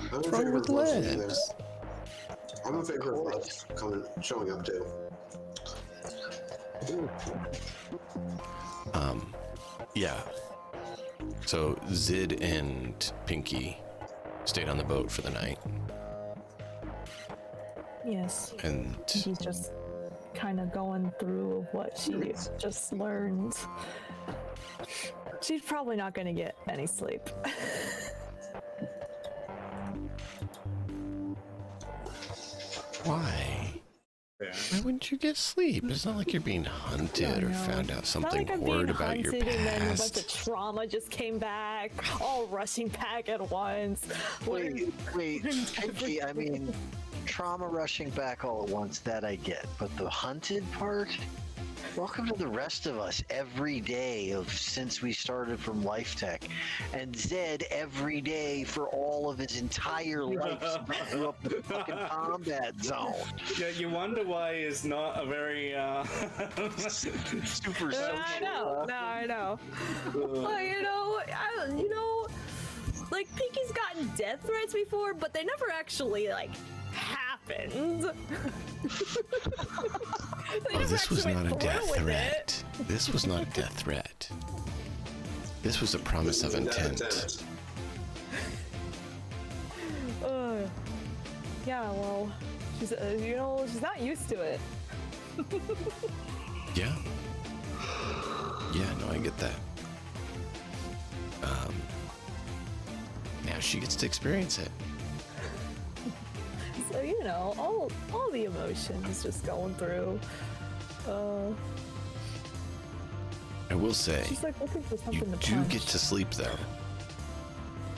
What's wrong favor with of Lev being Lev? there. I'm in favor of Lev showing up too. Yeah. So Zid and Pinky stayed on the boat for the night, Yes. and She's just kind of going through what she just learned. She's probably not going to get any sleep. why? Why wouldn't you get sleep? It's not like you're being hunted or know. found out It's not something like I'm horrid being about your hunted and then a bunch past. of trauma just came back, all rushing back at once. Wait, Pinky, I mean, trauma rushing back all at once, that I get. But the hunted part? Welcome to the rest of us every day since we started from Life Tech. And Zed every day for all of his entire life since he grew up in the fucking combat zone. Yeah, you wonder why is not a very Super I know. No, I know. Well, you know, like Pinky's gotten death threats before, but they never actually like happened. They Oh, never this was actually not a went death through with threat. This was not a death threat. This was a promise of intent. Yeah, well, she's she's not used to it. Yeah. Yeah, no, I get that. Now she gets to experience it. So all the emotions just going through. I will say, She's like looking for you something to do punch. get to sleep though,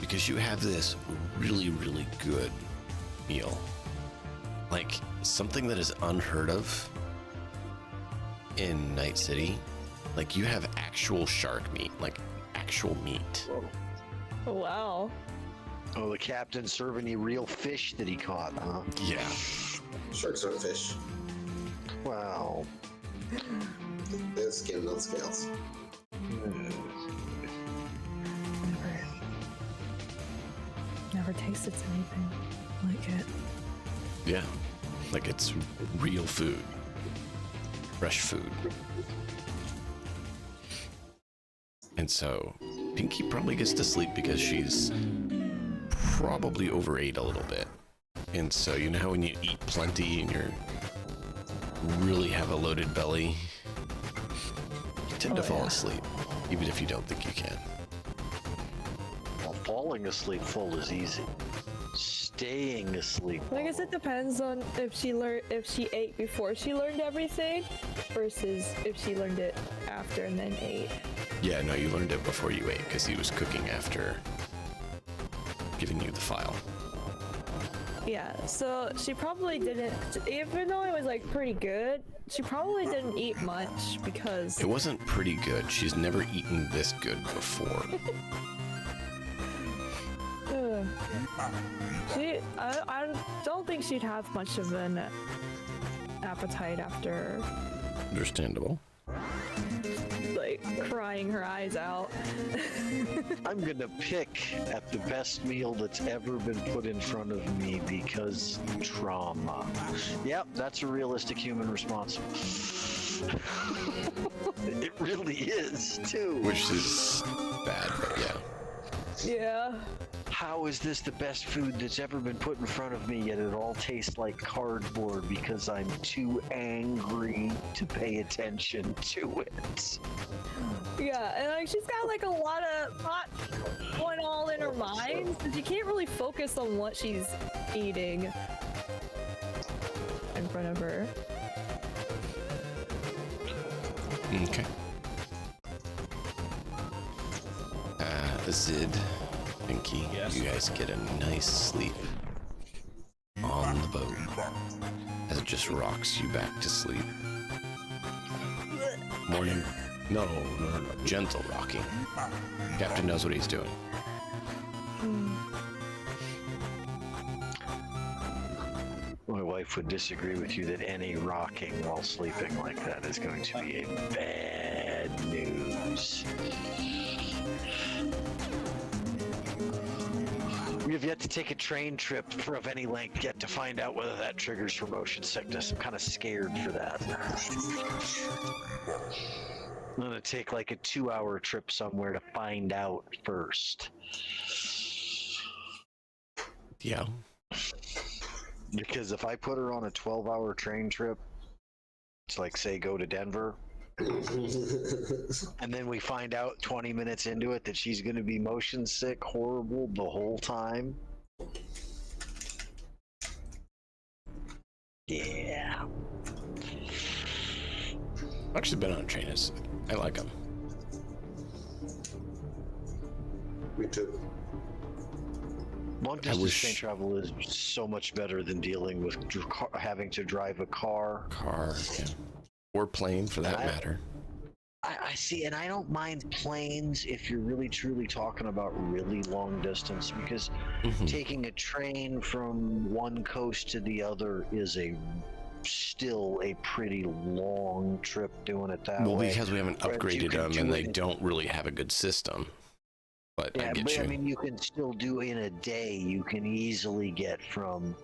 because you have this really, really good meal, like something that is unheard of in Night City. Like you have actual shark meat, like actual meat. Oh, wow. Oh, the captain serving you real fish that he caught, huh? Yeah. Sharks aren't fish. Wow. They're skin, not scales. Never tasted anything like it. Yeah. Like it's real food. Fresh food. And so Pinky probably gets to sleep because she's probably overate a little bit. And so you know how when you eat plenty and you're really have a loaded belly, you tend to fall asleep, even if you don't think you can. Well, falling asleep full is easy. Staying asleep. I guess it depends on if she ate before she learned everything versus if she learned it after and then ate. Yeah, no, you learned it before you ate because he was cooking after giving you the file. Yeah, so she probably didn't, even though it was like pretty good, she probably didn't eat much because It wasn't pretty good. She's never eaten this good before. I don't think she'd have much of an appetite after Understandable. like crying her eyes out. I'm gonna pick at the best meal that's ever been put in front of me because trauma. Yep, that's a realistic human response. It really is, too. Which is bad, but yeah. Yeah. How is this the best food that's ever been put in front of me, yet it all tastes like cardboard because I'm too angry to pay attention to it? Yeah, and like she's got like a lot of thought going all in her mind, so she can't really focus on what she's eating in front of her. Okay. Zid, Pinky, Yes? you guys get a nice sleep on the boat as it just rocks you back to sleep. Morning. No, gentle rocking. Captain knows what he's doing. My wife would disagree with you that any rocking while sleeping like that is going to be a bad news. We have yet to take a train trip of any length yet to find out whether that triggers for motion sickness. I'm kind of scared for that. I'm gonna take like a 2-hour trip somewhere to find out first. Yeah. Because if I put her on a 12-hour train trip to, like, say, go to Denver, and then we find out 20 minutes into it that she's going to be motion sick, horrible the whole time. Yeah. I've actually been on a train. I like them. Me too. Long distance train travel is so much better than dealing with having to drive a car. Yeah. Or plane, for that matter. I see, and I don't mind planes if you're really truly talking about really long distance, because taking a train from one coast to the other is still a pretty long trip doing it that way. Well, because we haven't upgraded them and they don't really have a good system. But yeah, I get but you. I mean, you can still do in a day. You can easily get from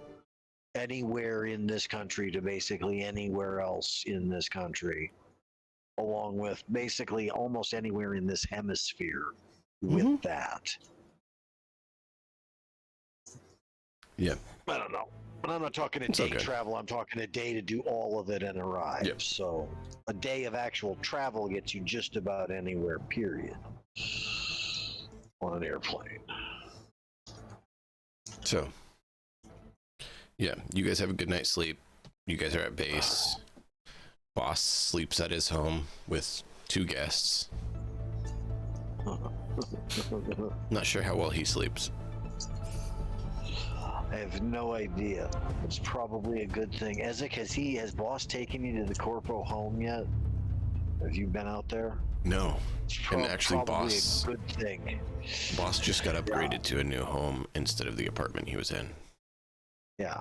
anywhere in this country to basically anywhere else in this country, along with basically almost anywhere in this hemisphere with that. Yeah. I don't know. But I'm not talking a day travel. I'm talking a day to do all of it and arrive. Yep. So a day of actual travel gets you just about anywhere, period, on an airplane. So, yeah, you guys have a good night's sleep. You guys are at base. Boss sleeps at his home with 2 guests. Not sure how well he sleeps. I have no idea. It's probably a good thing. Ezek, has Boss taken you to the Corpo home yet? Have you been out there? No. And actually, probably a good thing. Boss just got upgraded to a new home instead of the apartment he was in. Yeah.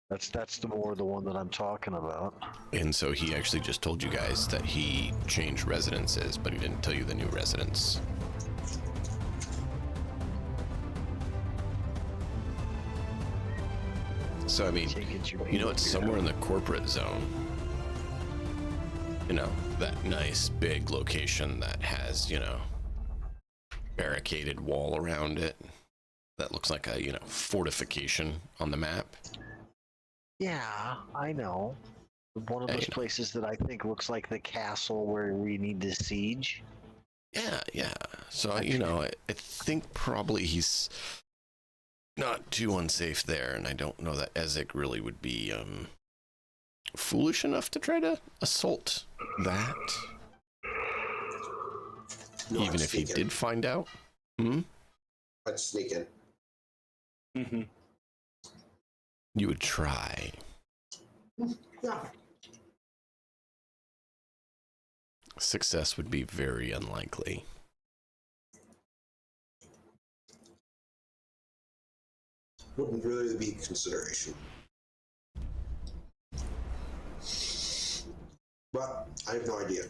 That's the one that I'm talking about. And so he actually just told you guys that he changed residences, but he didn't tell you the new residence. So, I mean, you know, it's somewhere in the corporate zone. You know, that nice big location that has, you know, barricaded wall around it. That looks like a, you know, fortification on the map. Yeah, I know. One of those places that I think looks like the castle where we need to siege. Yeah. So, you know, I think probably he's not too unsafe there, and I don't know that Ezek really would be foolish enough to try to assault that. No, even if he did find out. I'd sneak in. You would try. Yeah. Success would be very unlikely. Wouldn't really be a consideration. But I have no idea.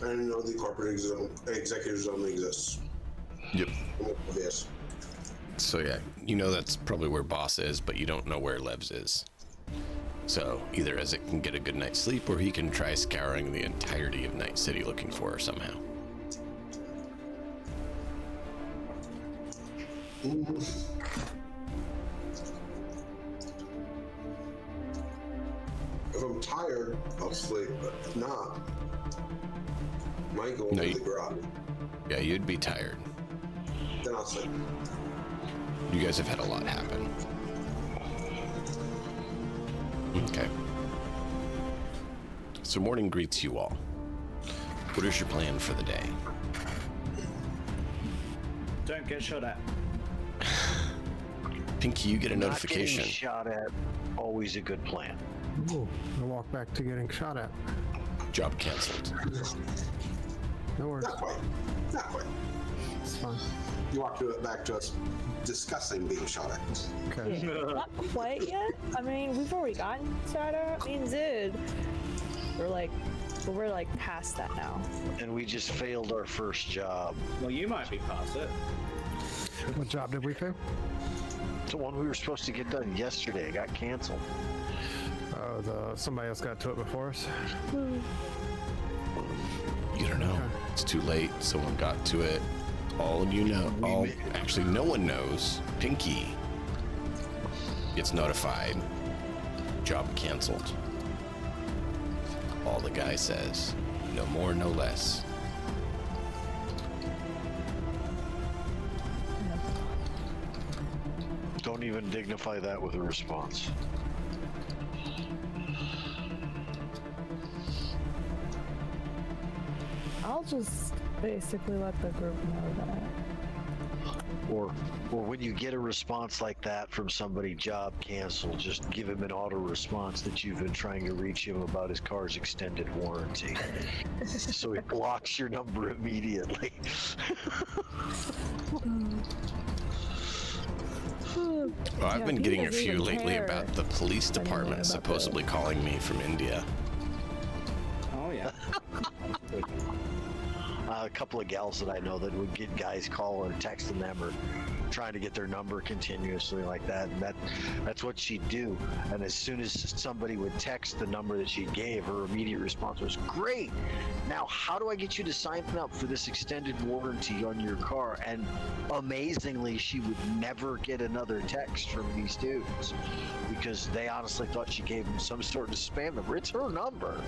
I didn't know the corporate executive zone exists. Yep. Yes. So yeah, you know that's probably where Boss is, but you don't know where Levs is. So either Ezek can get a good night's sleep, or he can try scouring the entirety of Night City looking for her somehow. If I'm tired, I'll sleep, but if not, might go No, into the garage. Yeah, you'd be tired. Then I'll sleep. You guys have had a lot happen. Okay. So morning greets you all. What is your plan for the day? Don't get shot at. Pinky, you get a Not notification. getting shot at, always a good plan. Ooh, I walk back to getting shot at. Job canceled. No worries. Not quite. Not quite. It's fine. You walk back to us discussing being shot at. Okay. Not quite yet. I mean, we've already gotten shot at. I mean, dude, we're like past that now. And we just failed our first job. Well, you might be past it. What job did we fail? The one we were supposed to get done yesterday got canceled. Somebody else got to it before us. You don't know. It's too late. Someone got to it. All you know, actually no one knows. Pinky gets notified. Job canceled. All the guy says, no more, no less. Don't even dignify that with a response. I'll just basically let the group know that. Or when you get a response like that from somebody, job canceled, just give him an auto response that you've been trying to reach him about his car's extended warranty. So he blocks your number immediately. Well, I've Yeah, been he getting a doesn't few even lately care about the police anymore department about supposedly the- calling me from India. Oh yeah. A couple of gals that I know that would get guys calling or texting them or trying to get their number continuously like that, and that's what she'd do. And as soon as somebody would text the number that she gave, her immediate response was, "Great! Now how do I get you to sign up for this extended warranty on your car?" And amazingly, she would never get another text from these dudes because they honestly thought she gave them some sort of spam number. It's her number.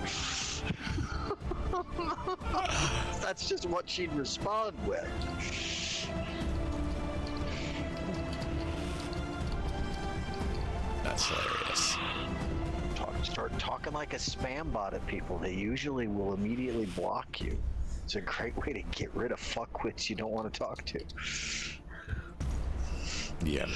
That's just what she'd respond with. That's hilarious. Start talking like a spam bot at people. They usually will immediately block you. It's a great way to get rid of fuckwits you don't want to talk to. Yeah.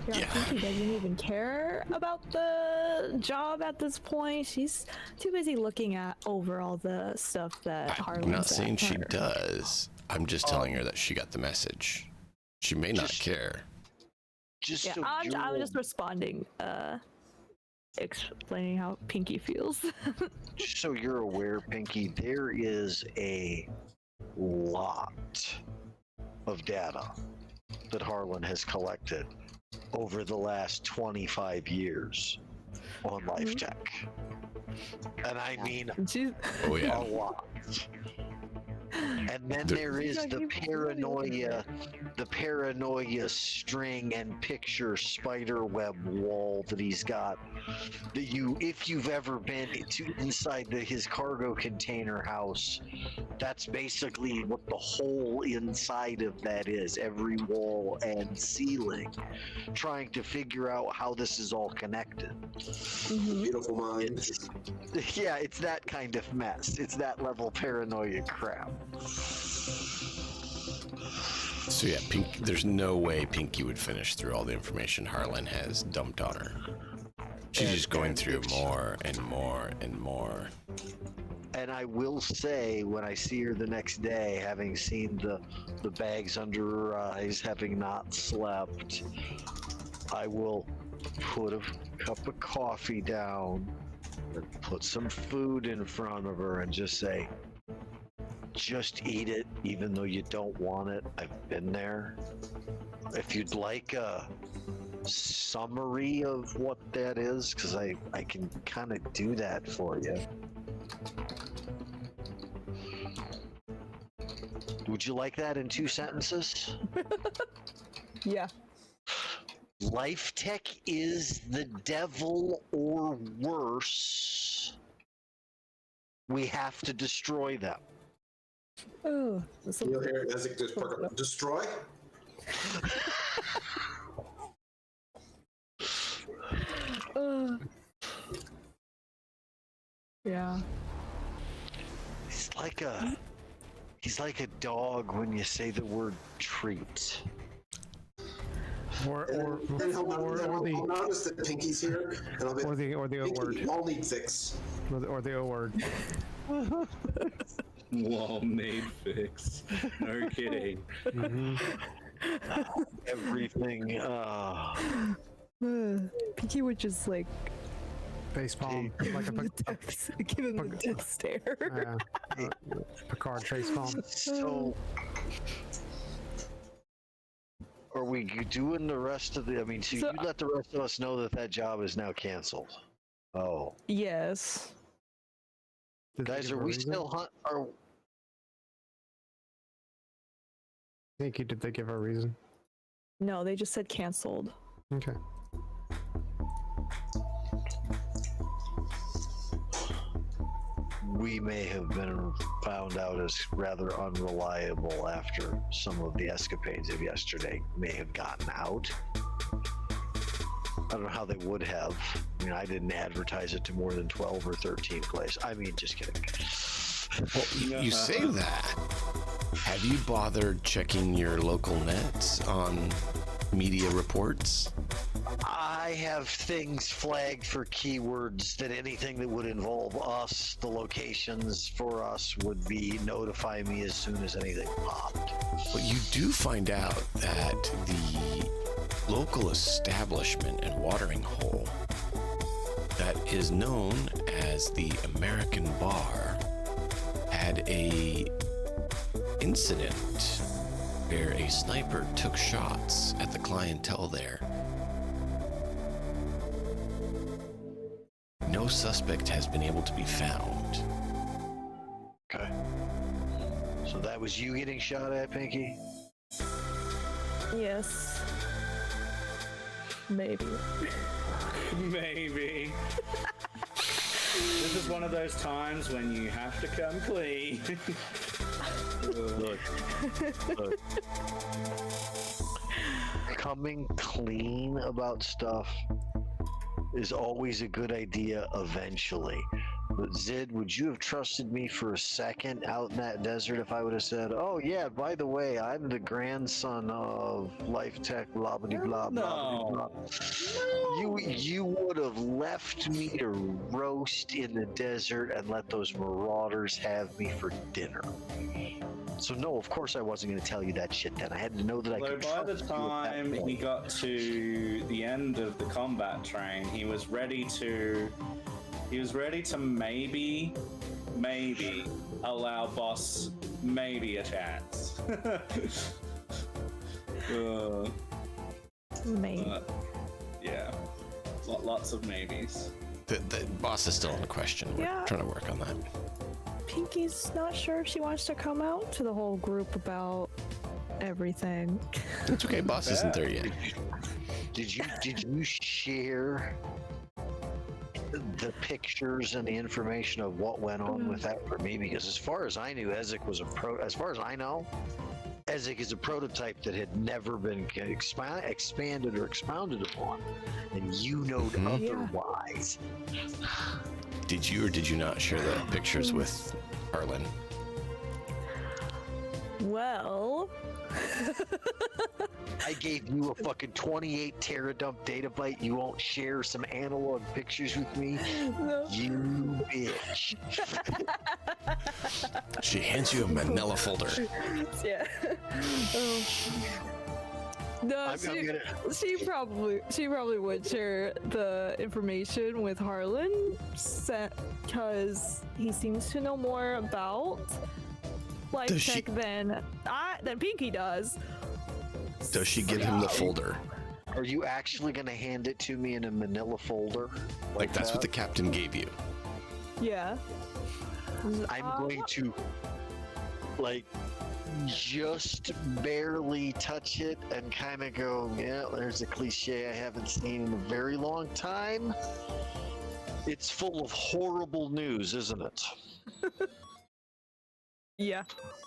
Yeah, I think he doesn't even care about the job at this point. She's too busy looking at over all the stuff that Harlan's I'm not saying she her. does. I'm just telling her that she got the message. She may not Just- care. Just Yeah, so I'm just responding, explaining how Pinky feels. just so you're aware, Pinky, there is a lot of data that Harlan has collected over the last 25 years on Life Tech. And I mean And she's Oh a yeah. lot. And then There- there is the paranoia string and picture spider web wall that he's got. That if you've ever been inside his cargo container house, that's basically what the whole inside of that is. Every wall and ceiling, trying to figure out how this is all connected. Beautiful mind. Yeah, it's that kind of mess. It's that level paranoia crap. So yeah, there's no way Pinky would finish through all the information Harlan has dumped on her. She's just going through more and more and more. And I will say, when I see her the next day, having seen the bags under her eyes, having not slept, I will put a cup of coffee down, and put some food in front of her, and just say, just eat it, even though you don't want it. I've been there. If you'd like a summary of what that is, because I can kind of do that for you. Would you like that in 2 sentences? Yeah. Life tech is the devil or worse. We have to destroy them. Oh, You'll hear Ezek just perk up. Destroy? yeah. He's like a dog when you say the word treat. Or I'll notice that Pinky's here, and I'll be the O Pinky, word. you all need fix. Or the O word. Well made fix. No kidding. Everything. Pinky would just like Facepalm. Like a give him the death stare. Picard facepalm. So, are we doing the rest of the? I mean, so you let the rest of us know that job is now canceled. Oh, Yes. guys, are we still Are Thank you. Did they give a reason? No, they just said canceled. Okay. we may have been found out as rather unreliable after some of the escapades of yesterday may have gotten out. I don't know how they would have. I mean, I didn't advertise it to more than 12 or 13 places. I mean, just kidding. Well, you say that. Have you bothered checking your local nets on media reports? I have things flagged for keywords that anything that would involve us, the locations for us, would be notify me as soon as anything popped. Well, you do find out that the local establishment and watering hole that is known as the American Bar had a incident where a sniper took shots at the clientele there. No suspect has been able to be found. Okay. So that was you getting shot at, Pinky? Yes. Maybe. Maybe. This is one of those times when you have to come clean. Look. Coming clean about stuff is always a good idea eventually. But Zid, would you have trusted me for a second out in that desert if I would have said, oh yeah, by the way, I'm the grandson of Life Tech, blah blah blah blah blah. You would have left me to roast in the desert and let those marauders have me for dinner. So no, of course I wasn't going to tell you that shit then. I had to know that I could By the trust you at that time he point. got to the end of the combat train, he was ready to maybe allow boss maybe a chance. Maybe. Yeah. Lots of maybes. The boss is still in question. We're Yeah. trying to work on that. Pinky's not sure if she wants to come out to the whole group about everything. It's okay, boss isn't there yet. Did you share the pictures and the information of what went on with that for me? Because as far as I knew, Ezek was as far as I know, Ezek is a prototype that had never been expanded or expounded upon, and you know otherwise. Did you or did you not share the pictures with Harlan? Well, I gave you a fucking 28 teradump databyte. You won't share some analog pictures with me? no. You bitch. She hands you a manila folder. Yeah. No, she probably would share the information with Harlan, because he seems to know more about Life Does she- Tech than Pinky does. Does she give him the folder? Are you actually going to hand it to me in a manila folder? Like that's what the that? captain gave you. Yeah. I'm going to, like, just barely touch it and kind of go, yeah, there's a cliche I haven't seen in a very long time. It's full of horrible news, isn't it? Yeah.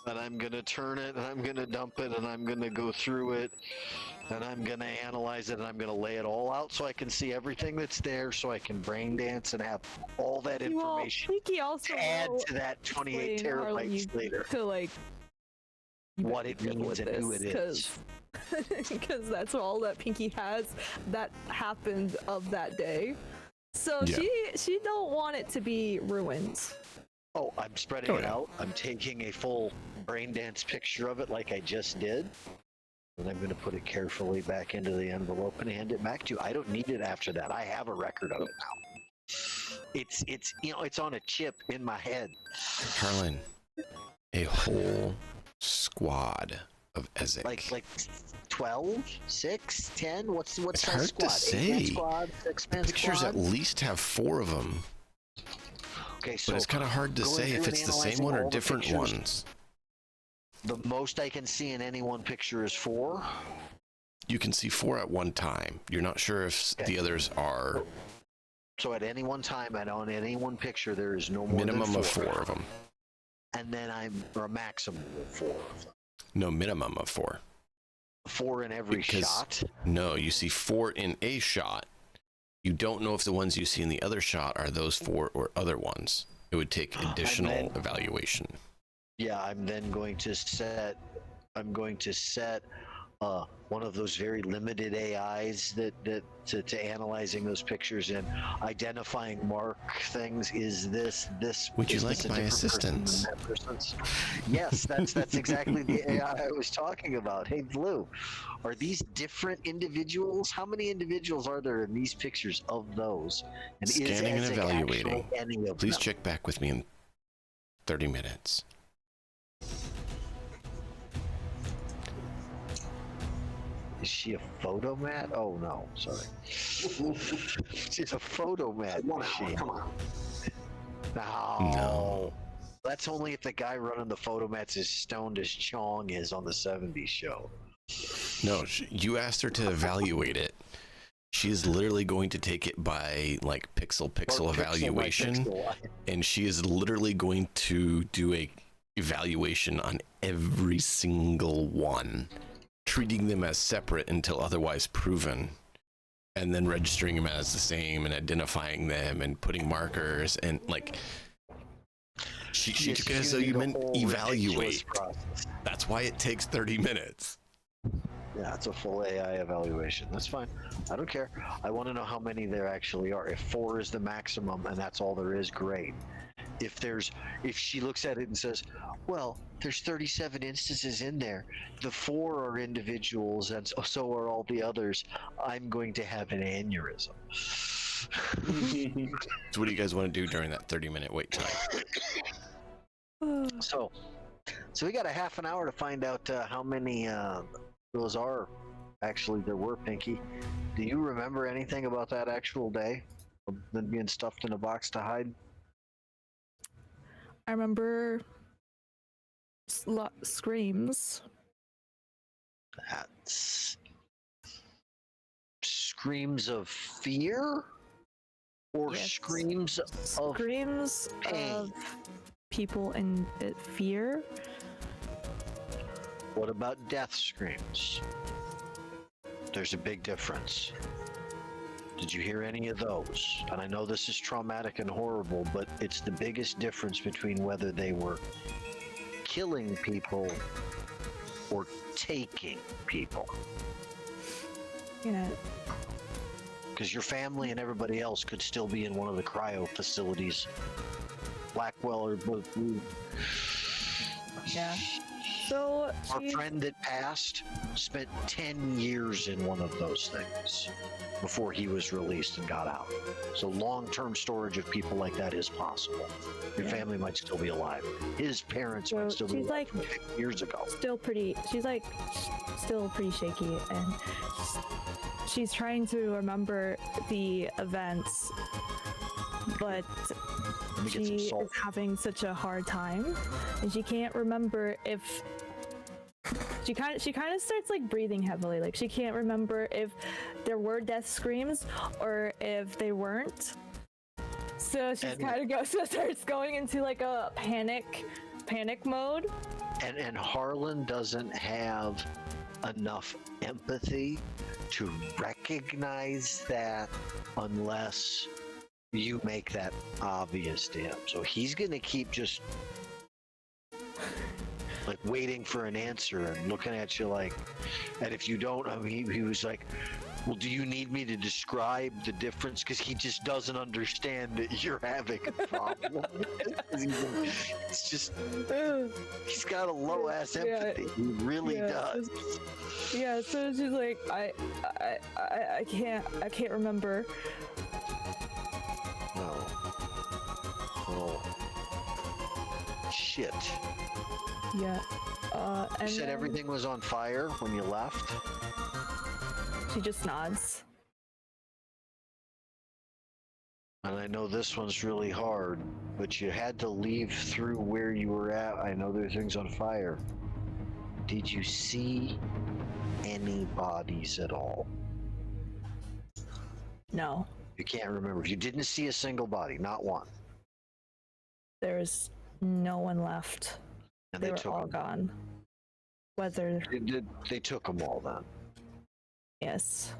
And I'm going to turn it, and I'm going to dump it, and I'm going to go through it, and I'm going to analyze it, and I'm going to lay it all out so I can see everything that's there, so I can brain dance and have all that information Pinky also to add to that 28 explain terabytes later. to like What it means and who it is. Because that's all that Pinky has that happened of that day. So Yeah. she don't want it to be ruined. Oh, I'm spreading it out. I'm taking a full brain dance picture of it like I just did. And I'm going to put it carefully back into the envelope and hand it back to you. I don't need it after that. I have a record of it now. It's it's on a chip in my head. Carlin, a whole squad of Ezek. Like 12, 6, 10? What's It's that hard squad? to say. 8-man squad, 6-man Pictures squad? at least have 4 of them, Okay, so but it's kind of hard to going say if through it's and the same analyzing one or all the different pictures. ones. the most I can see in any one picture is 4. You can see 4 at one time. You're not sure if the others are So at any one time, and on any one picture, there is no more minimum than of 4 of them. And then or a maximum of 4 of them. No, minimum of 4. 4 in every Because- shot. No, you see 4 in a shot. You don't know if the ones you see in the other shot are those 4 or other ones. It would take additional evaluation. Yeah, I'm then going to set. I'm going to set one of those very limited AIs that to analyzing those pictures and identifying mark things. Is this? Would you is like this a my different person than assistance? that person's? Yes, that's exactly the AI I was talking about. Hey, Blue, are these different individuals? How many individuals are there in these pictures of those? And Scanning and Ezek evaluating. actual any of Please them? check back with me in 30 minutes. Is she a photomat? Oh no, sorry. She's a photomat 1 hour, machine. come on. No. That's only if the guy running the photomats is stoned as Chong is on the 70s show. No, you asked her to evaluate it. She is literally going to take it by like pixel Or pixel evaluation, pixel. and she is literally going to do a evaluation on every single one, treating them as separate until otherwise proven, and then registering them as the same and identifying them and putting markers and like she took it as though you meant evaluate. That's why it takes 30 minutes. Yeah, it's a full AI evaluation. That's fine. I don't care. I want to know how many there actually are. If 4 is the maximum and that's all there is, great. If she looks at it and says, well, there's 37 instances in there, the 4 are individuals and so are all the others, I'm going to have an aneurysm. So what do you guys want to do during that 30-minute wait time? So we got a half an hour to find out how many those are actually there were, Pinky. Do you remember anything about that actual day of them being stuffed in a box to hide? I remember screams. That's screams of fear or Yes. screams of Screams pain. of people in fear. What about death screams? There's a big difference. Did you hear any of those? And I know this is traumatic and horrible, but it's the biggest difference between whether they were killing people or taking people. You know, Because your family and everybody else could still be in one of the cryo facilities. Blackwell or Blue. yeah. So Our friend that passed spent 10 years in one of those things before he was released and got out. So long-term storage of people like that is possible. Your family might still be alive. His parents might still be she's alive like from 50 years ago. still pretty. She's like still pretty shaky, and she's trying to remember the events, but Let me get some she salt. is having such a hard time, and she can't remember if She kind of starts like breathing heavily. Like she can't remember if there were death screams or if they weren't. So she's starts going into like a panic mode. And Harlan doesn't have enough empathy to recognize that unless you make that obvious to him. So he's gonna keep just like waiting for an answer and looking at you like, and if you don't, I mean, he was like, well, do you need me to describe the difference? Because he just doesn't understand that you're having a problem. It's just, he's got a low ass empathy. He really does. Yeah, so she's like, I can't remember. Oh. Shit. Yeah. You said everything was on fire when you left? She just nods. And I know this one's really hard, but you had to leave through where you were at. I know there are things on fire. Did you see any bodies at all? No. You can't remember. You didn't see a single body, not one. There's no one left. And they were all gone. Whether they took them all then. Yes.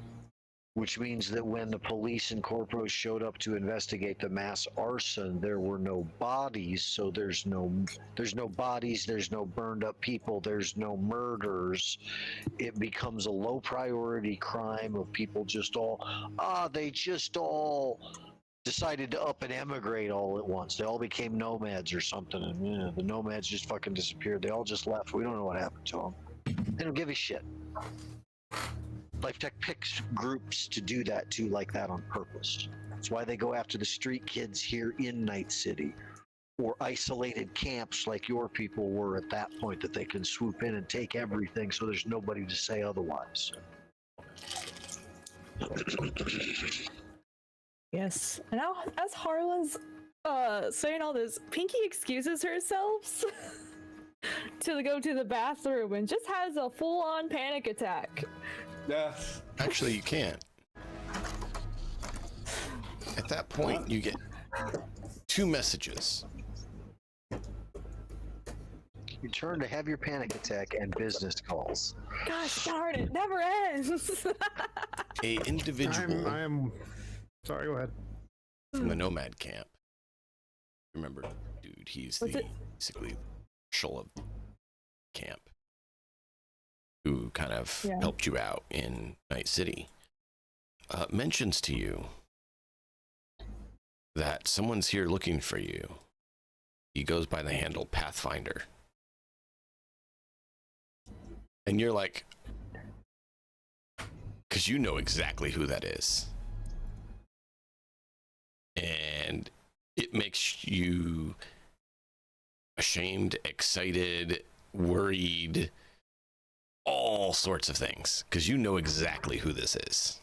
Which means that when the police and corporos showed up to investigate the mass arson, there were no bodies. So there's no bodies. There's no burned up people. There's no murders. It becomes a low priority crime of people they just all decided to up and emigrate all at once. They all became nomads or something, and the nomads just fucking disappeared. They all just left. We don't know what happened to them. They don't give a shit. Life Tech picks groups to do that too, like that on purpose. That's why they go after the street kids here in Night City, or isolated camps like your people were at that point, that they can swoop in and take everything so there's nobody to say otherwise. Yes. And now, as Harlan's saying all this, Pinky excuses herself to go to the bathroom and just has a full-on panic attack. Yeah. Actually, you can't. At that point, you get 2 messages. You turn to have your panic attack and business calls. Gosh darn it, never ends. A individual I'm sorry, go ahead. from the Nomad camp. Remember, dude, he's basically marshal of camp, who kind of helped you out in Night City, mentions to you that someone's here looking for you. He goes by the handle Pathfinder. And you're like, because you know exactly who that is. And it makes you ashamed, excited, worried, all sorts of things, because you know exactly who this is.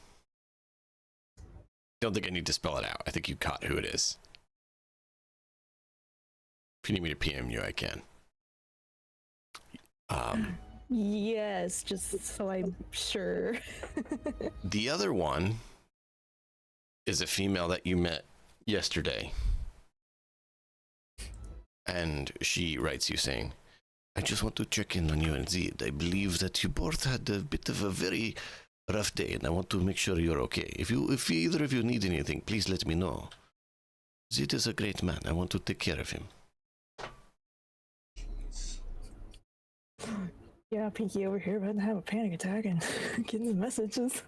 Don't think I need to spell it out. I think you caught who it is. If you need me to PM you, I can. Yes, just so I'm sure. The other one is a female that you met yesterday. And she writes you saying, I just want to check in on you and Zed. I believe that you both had a bit of a very rough day, and I want to make sure you're okay. If either of you need anything, please let me know. Zed is a great man. I want to take care of him. Yeah, Pinky over here about to have a panic attack and getting the messages.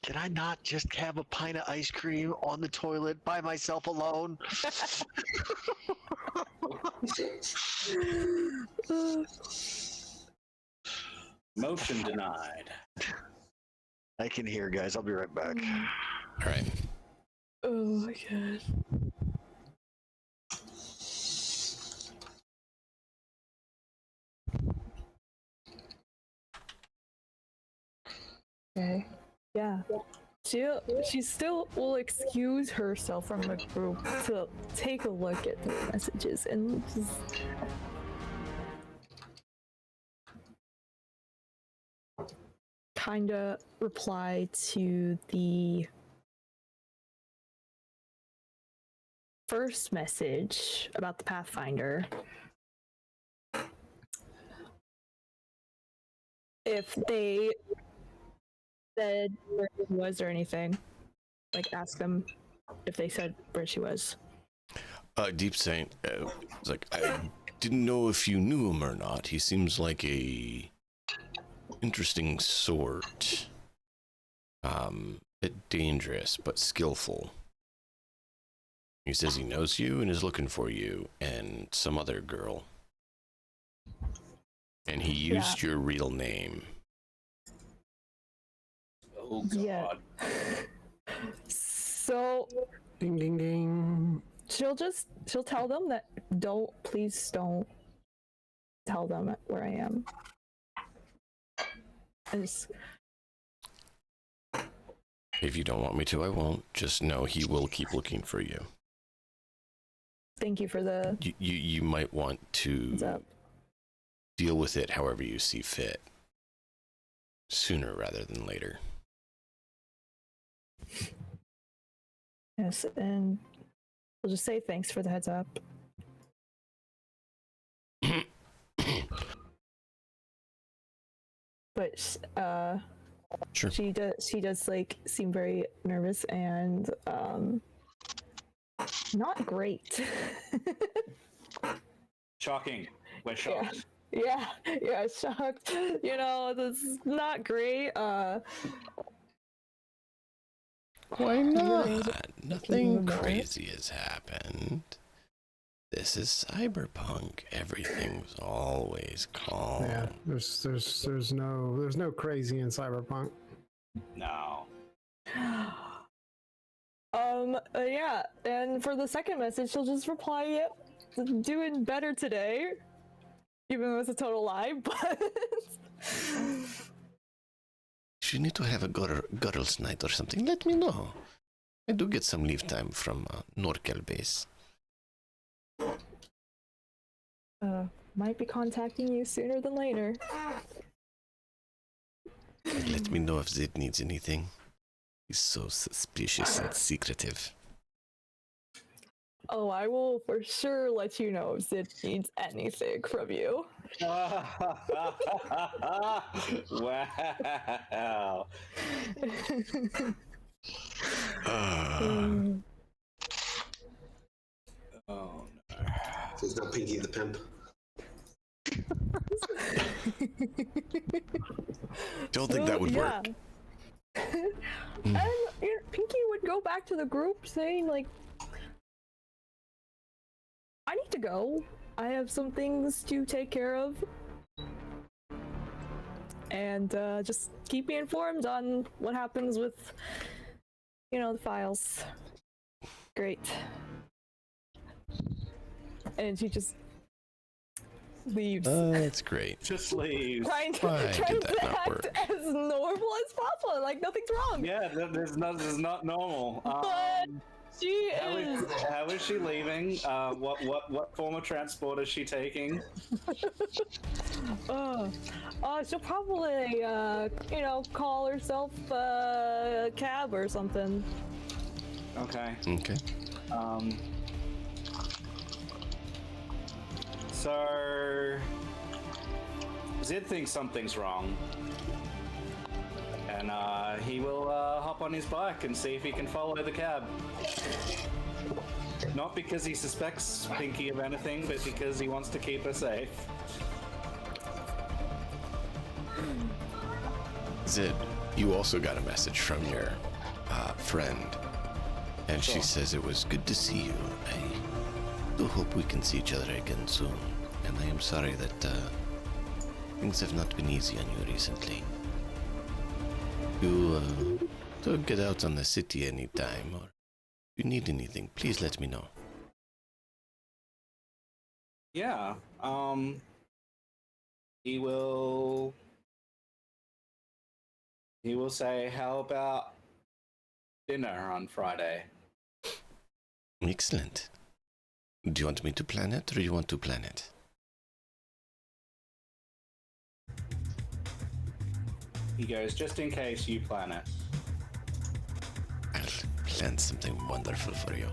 Can I not just have a pint of ice cream on the toilet by myself alone? Motion denied. I can hear, guys. I'll be right back. All right. Oh my god. Okay. Yeah. She still will excuse herself from the group to take a look at the messages and just kind of reply to the first message about the Pathfinder. If they said where she was or anything, like ask them if they said where she was. Deep Saint, it's like, I didn't know if you knew him or not. He seems like a interesting sort. Bit dangerous, but skillful. He says he knows you and is looking for you and some other girl. And he used your real name. Oh God. Yeah. So Ding ding ding. she'll tell them that please don't tell them where I am. If you don't want me to, I won't. Just know he will keep looking for you. Thank you for the You might want to heads up. deal with it however you see fit. Sooner rather than later. Yes, and we'll just say thanks for the heads up. But Sure. she does like seem very nervous and not great. Shocking. We're shocked. Yeah, shocked. You know, this is not great. Why not? Keep Nothing moving. crazy has happened. This is Cyberpunk. Everything's always calm. Yeah, there's no crazy in Cyberpunk. No. Yeah, and for the second message, she'll just reply, "Yep, doing better today," even though it's a total lie. But If you need to have a girls' night or something, let me know. I do get some leave time from Norcal base. might be contacting you sooner than later. Let me know if Zid needs anything. He's so suspicious and secretive. Oh, I will for sure let you know if Zid needs anything from you. Wow. Oh no. So it's not Pinky the Pimp. Don't think that would work. And Pinky would go back to the group saying, like, I need to go. I have some things to take care of. And just keep me informed on what happens with, the files. Great. And she just leaves. That's great. Just leave. Trying Why to did that not act work? as normal as possible, like nothing's wrong. Yeah, this is not normal. But she is. How is she leaving? What form of transport is she taking? She'll probably, call herself a cab or something. Okay. Okay. So Zid thinks something's wrong, and he will hop on his bike and see if he can follow the cab. Not because he suspects Pinky of anything, but because he wants to keep her safe. Zid, you also got a message from your friend, and she says it was good to see you. I do hope we can see each other again soon, and I am sorry that things have not been easy on you recently. You don't get out on the city anytime, or if you need anything, please let me know. Yeah. He will say, how about dinner on Friday? Excellent. Do you want me to plan it, or do you want to plan it? He goes, just in case you plan it. I'll plan something wonderful for you.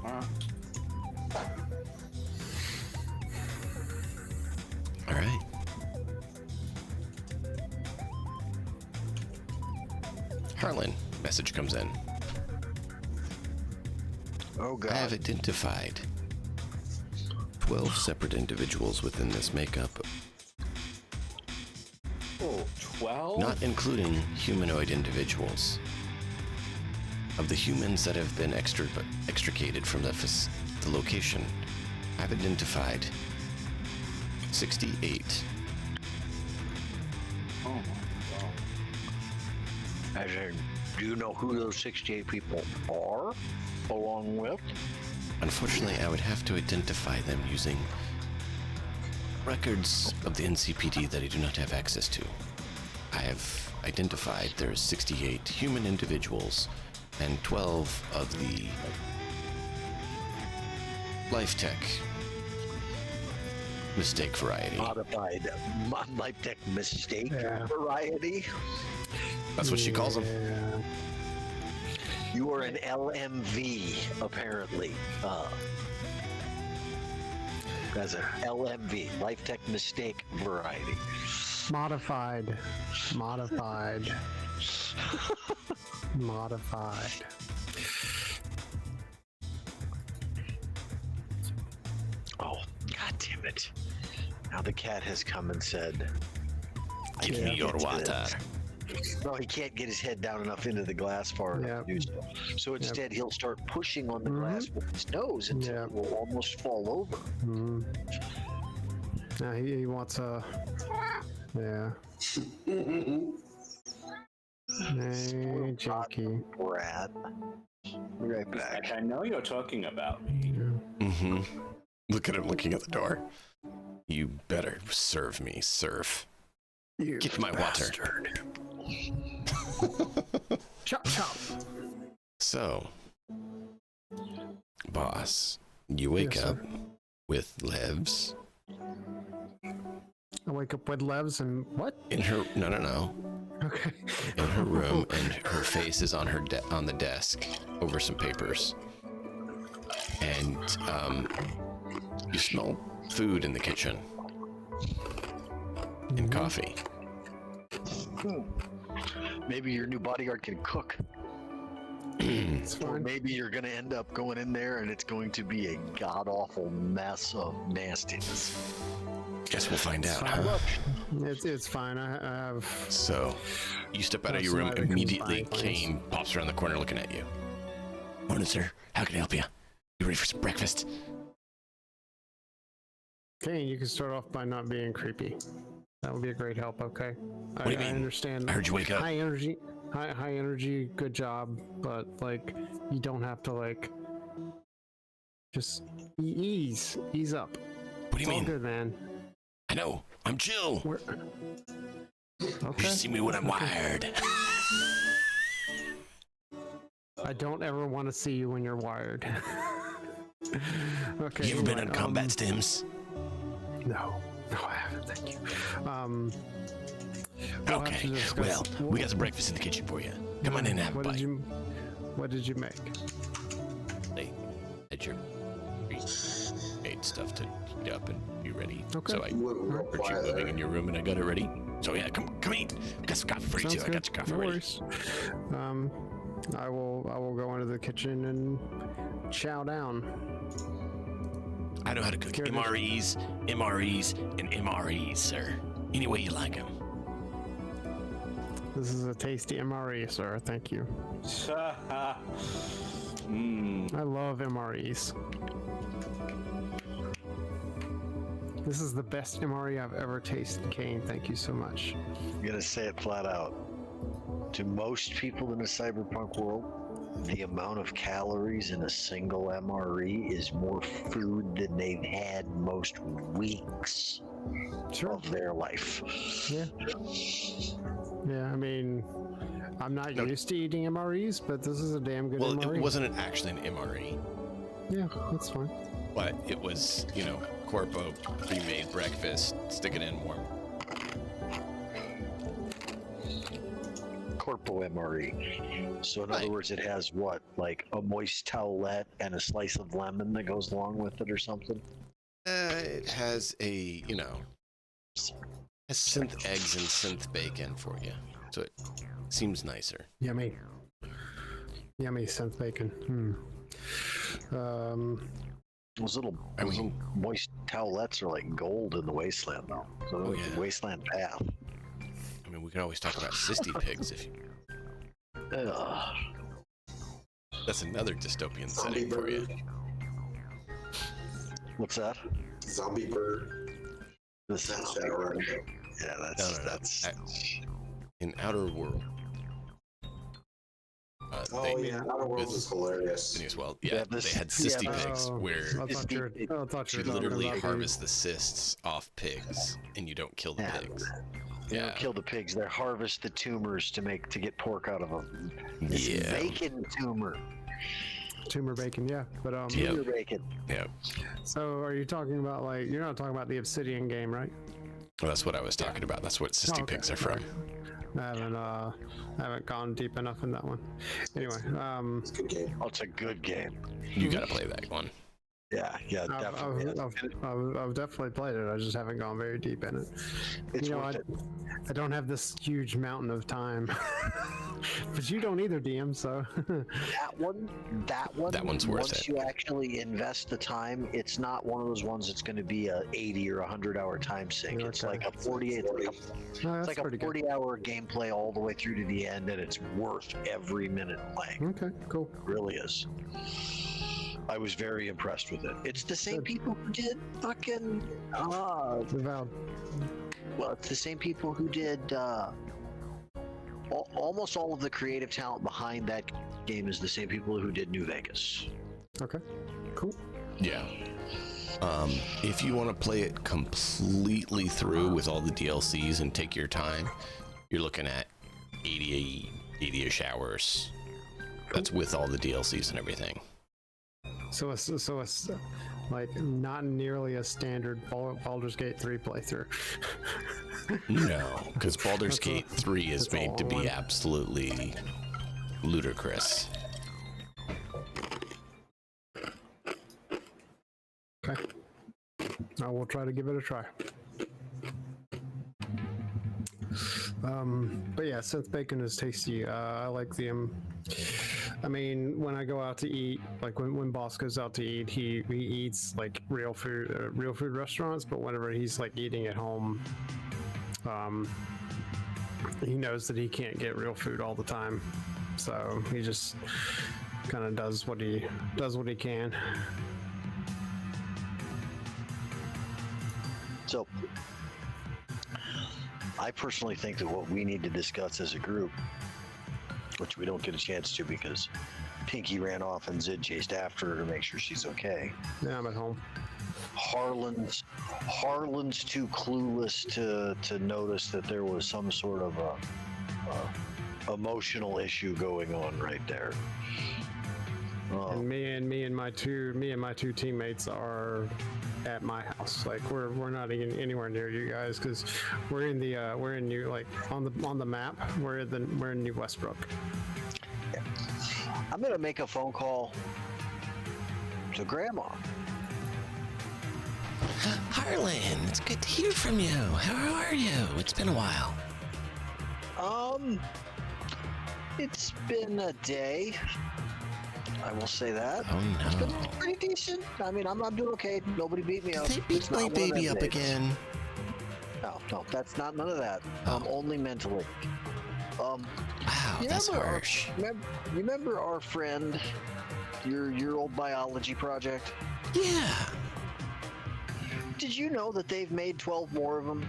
All right. Harlan, message comes in. Oh I have God. identified 12 separate individuals within this makeup, Oh, 12? not including humanoid individuals. Of the humans that have been extricated from the location, I've identified 68. Oh my god. As in, do you know who those 68 people are? Along with? Unfortunately, I would have to identify them using records of the NCPD that I do not have access to. I have identified there's 68 human individuals and 12 of the life tech mistake variety. Modified life tech mistake Yeah. variety. That's what she calls them. Yeah. You are an LMV, apparently. As a LMV, life tech mistake variety. Modified. Modified. Modified. Oh, God damn it. Now the cat has come and said, Give me your water. no, he can't get his head down enough into the glass far enough to do so. So instead, he'll start pushing on the glass with his nose until it will almost fall over. Mm. Now he wants a. Yeah. Hey, Jackie. Brat. Be right back. Like, I know you're talking about me. Mm-hmm. Look at him looking at the door. You better serve me, serf. You Get my bastard. Chop chop. So, boss, you wake Yes, up sir. with Levs I wake up with Levs and what? in her. No. Okay. In her room, and her face is on her on the desk over some papers, and you smell food in the kitchen and coffee. Maybe your new bodyguard can cook. It's Or fine. maybe you're going to end up going in there and it's going to be a god-awful mess of nastiness. Guess we'll find out. fine. Huh? It's fine. I have. So, you step out of Well, your room somebody comes immediately. by, please. Kane pops around the corner looking at you. Morning, sir. How can I help you? You ready for some breakfast? Kane, you can start off by not being creepy. That would be a great help. Okay. What do you I mean? understand. I heard you wake up. High energy. High energy. Good job. But like, you don't have to like. Just ease up. What do you It's all mean? good, man. I know. I'm chill. We're... You Okay. should see me when I'm wired. I don't ever want to see you when you're wired. Okay. You ever been anyway, on combat stims? No, I haven't. Thank you. We'll have Okay. to discuss- Well, we got some breakfast in the kitchen for you. Come on in and have a What bite. What did you make? Hey, at your made stuff to heat up and be ready. Okay. So I heard you moving in your room and I got it ready. So yeah, come eat. I got some coffee for you Sounds too. I good. got your coffee No ready. worries. I will go into the kitchen and chow down. I know how to cook Here it is. MREs, and MREs, sir. Any way you like them. This is a tasty MRE, sir. Thank you. I love MREs. This is the best MRE I've ever tasted, Kane. Thank you so much. I'm going to say it flat out. To most people in the cyberpunk world, the amount of calories in a single MRE is more food than they've had most weeks Sure. of their life. Yeah. Yeah, I mean, I'm not used to eating MREs, but this is a damn good Well, MRE. it wasn't actually an MRE, Yeah, that's fine. but it was, Corpo pre-made breakfast. Stick it in warm. Corpo MRE. So in other Right. words, it has what, like a moist towelette and a slice of lemon that goes along with it or something? It has a, has synth eggs and synth bacon for you. So it seems nicer. Yummy. Yummy synth bacon. Those little moist towelettes are like gold in the wasteland, though. So they're like the wasteland path. I mean, we can always talk about cysty pigs if you... Ugh. That's another dystopian Zombie setting for you. bird. What's that? Zombie bird. This That's sounds Shadowrun. Yeah, No. that's In Outer World. Oh yeah, Outer Worlds is hilarious. As well, Yeah, they this- had cysty yeah, pigs where I thought you were you talking literally about harvest the cysts off pigs and you don't kill the Yeah. pigs. they don't kill the pigs. They harvest the tumors to get pork out of them. It's Yeah. bacon tumor. tumor bacon, yeah. But Yep. Tumor bacon. Yeah. so are you talking about like you're not talking about the Obsidian game, right? Well, that's what I was talking about. That's what cysty okay. pigs are from. I haven't gone deep enough in that one. Anyway, It's a good game. Oh, it's a good game. You gotta play that one. Yeah, definitely. I've definitely played it. I just haven't gone very deep in it. It's worth I, it. I don't have this huge mountain of time, but you don't either, DM. So That one's worth once it. you actually invest the time, it's not one of those ones that's going to be a 80 or 100-hour time sink. It's Okay. like a 48. no, It's that's like a pretty good. 40-hour gameplay all the way through to the end, and it's worth every minute playing. Okay, cool. It really is. I was very impressed with it. It's the same Good. people who did fucking. Avowed. Well, it's the same people who did. Almost all of the creative talent behind that game is the same people who did New Vegas. Okay, cool. Yeah. If you want to play it completely through with all the DLCs and take your time, you're looking at 80-ish hours. That's with all the DLCs and everything. So it's like not nearly a standard Baldur's Gate 3 playthrough. No, because Baldur's That's all- Gate 3 is that's made all to be one. absolutely ludicrous. Okay. I will try to give it a try. But yeah, synth bacon is tasty. I like the. I mean, when I go out to eat, like when Boss goes out to eat, he eats like real food restaurants. But whenever he's like eating at home, he knows that he can't get real food all the time, so he just kind of does what he can. So, I personally think that what we need to discuss as a group, which we don't get a chance to because Pinky ran off and Zid chased after her to make sure she's okay. Yeah, I'm at home. Harlan's too clueless to notice that there was some sort of a emotional issue going on right there. And me and my two teammates are at my house. Like we're not even anywhere near you guys because we're in New, like on the map. We're in New Westbrook. I'm gonna make a phone call to Grandma. Harlan, it's good to hear from you. How are you? It's been a while. It's been a day. I will say that. Oh It's been no. pretty decent. I mean, I'm doing okay. Nobody beat me up. They beat It's not my one of baby them up days. again. No, that's not none of that. Oh. Only mentally. Wow, You that's remember our- harsh. Remember our friend, your old biology project? Yeah. Did you know that they've made 12 more of them?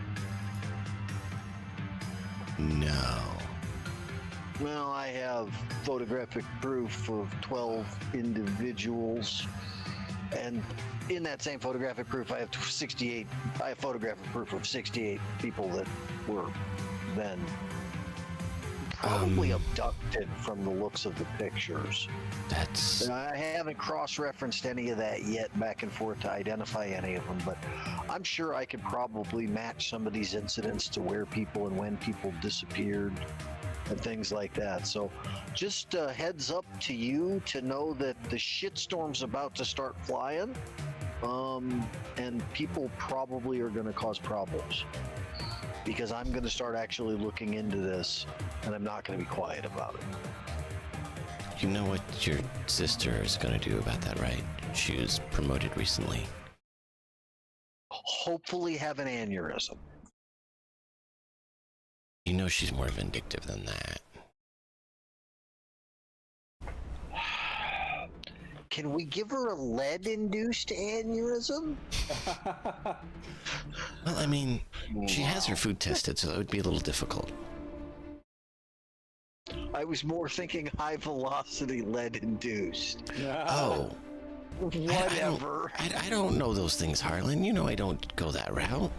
No. Well, I have photographic proof of 12 individuals, and in that same photographic proof, I have 68. I have photographic proof of 68 people that were then probably abducted from the looks of the pictures. That's And I haven't cross-referenced any of that yet back and forth to identify any of them, but I'm sure I could probably match some of these incidents to where people and when people disappeared. and things like that. So just a heads up to you to know that the shitstorm's about to start flying, and people probably are going to cause problems, because I'm going to start actually looking into this, and I'm not going to be quiet about it. You know what your sister is going to do about that, right? She was promoted recently. Hopefully have an aneurysm. You know she's more vindictive than that. Can we give her a lead-induced aneurysm? Well, I mean, she has her food tested, so that would be a little difficult. I was more thinking high-velocity lead-induced. Oh. Whatever. I don't know those things, Harlan. You know I don't go that route.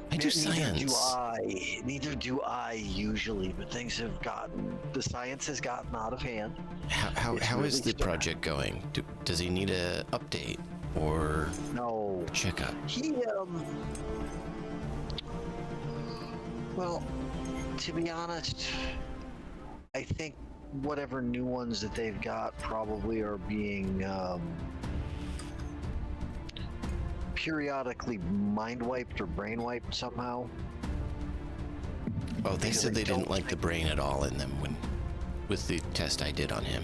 I do science. Neither do I usually, but the science has gotten out of hand. How really is the bad. project going? Does he need a update or No. checkup? Well, to be honest, I think whatever new ones that they've got probably are being periodically mind wiped or brain wiped somehow. Oh, they Because said I they didn't don't like the brain at all in them with the test I did on him.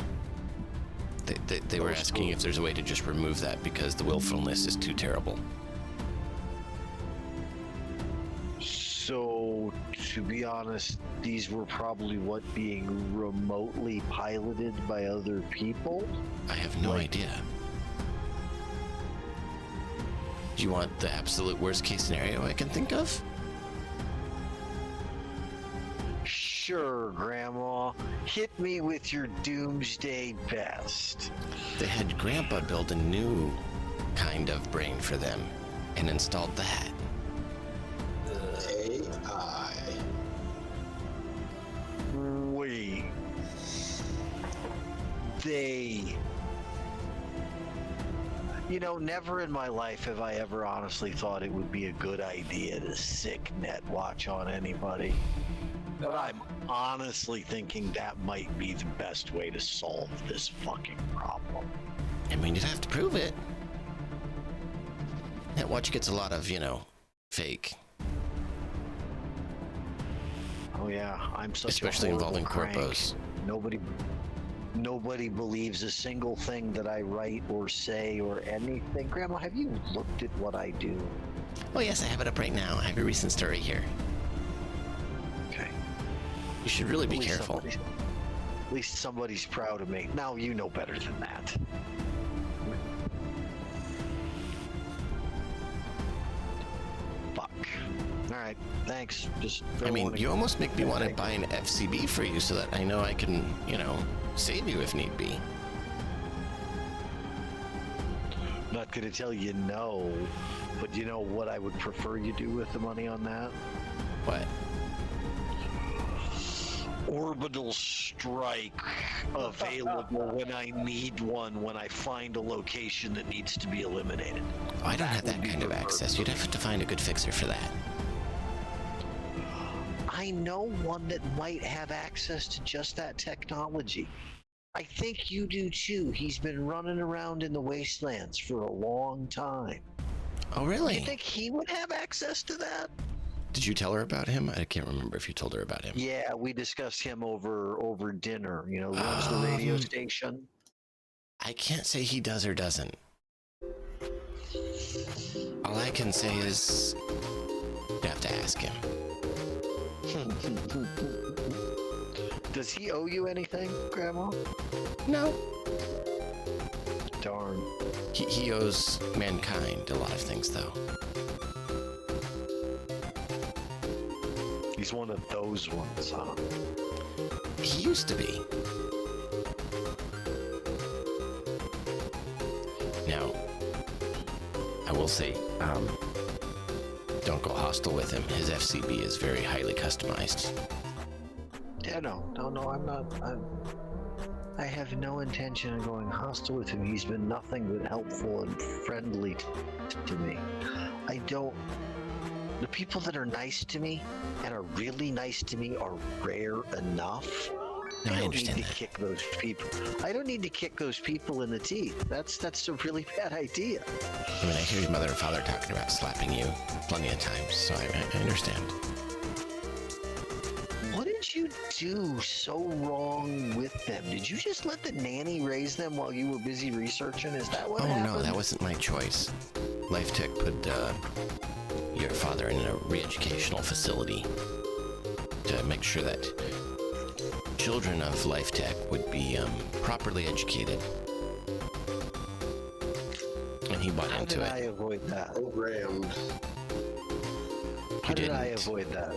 They were asking if there's a way to just remove that because the willfulness is too terrible. So, to be honest, these were probably being remotely piloted by other people. I have no idea. Do you want the absolute worst case scenario I can think of? Sure, Grandma. Hit me with your doomsday best. They had Grandpa build a new kind of brain for them and installed that. AI. Wait. Never in my life have I ever honestly thought it would be a good idea to sick net watch on anybody. But I'm honestly thinking that might be the best way to solve this fucking problem. I mean, you'd have to prove it. That watch gets a lot of, fake. Oh yeah, I'm such Especially a horrible involving crank. corpos. Nobody believes a single thing that I write or say or anything. Grandma, have you looked at what I do? Oh yes, I have it up right now. I have a recent story here. Okay. You should really be At least careful. At least somebody's proud of me. Now you know better than that. Fuck. Alright, thanks. I mean, you almost make me want to buy an FCB for you so that I know I can, save you if need be. Not gonna tell you no, but you know what I would prefer you do with the money on that? What? Orbital strike available when I need one, when I find a location that needs to be eliminated. Oh, I don't have that kind of access. You'd have to find a good fixer for that. I know one that might have access to just that technology. I think you do too. He's been running around in the wastelands for a long time. Oh, really? You think he would have access to that? Did you tell her about him? I can't remember if you told her about him. Yeah, we discussed him over dinner. Runs the radio station. I can't say he does or doesn't. All I can say is you have to ask him. Does he owe you anything, Grandma? No. Darn. He owes mankind a lot of things, though. He's one of those ones, huh? He used to be. Now, I will say, don't go hostile with him. His FCB is very highly customized. Yeah, no, I'm not. I have no intention of going hostile with him. He's been nothing but helpful and friendly to me. I don't The people that are nice to me and are really nice to me are rare enough. No, I don't understand need to that. kick those people. I don't need to kick those people in the teeth. That's a really bad idea. I mean, I hear your mother and father talking about slapping you plenty of times, so I understand. What did you do so wrong with them? Did you just let the nanny raise them while you were busy researching? Is that what Oh happened? no, that wasn't my choice. Life Tech put your father in a re-educational facility to make sure that children of Life Tech would be properly educated. And he bought How into did it. I avoid that? Programmed. How did I didn't. avoid that?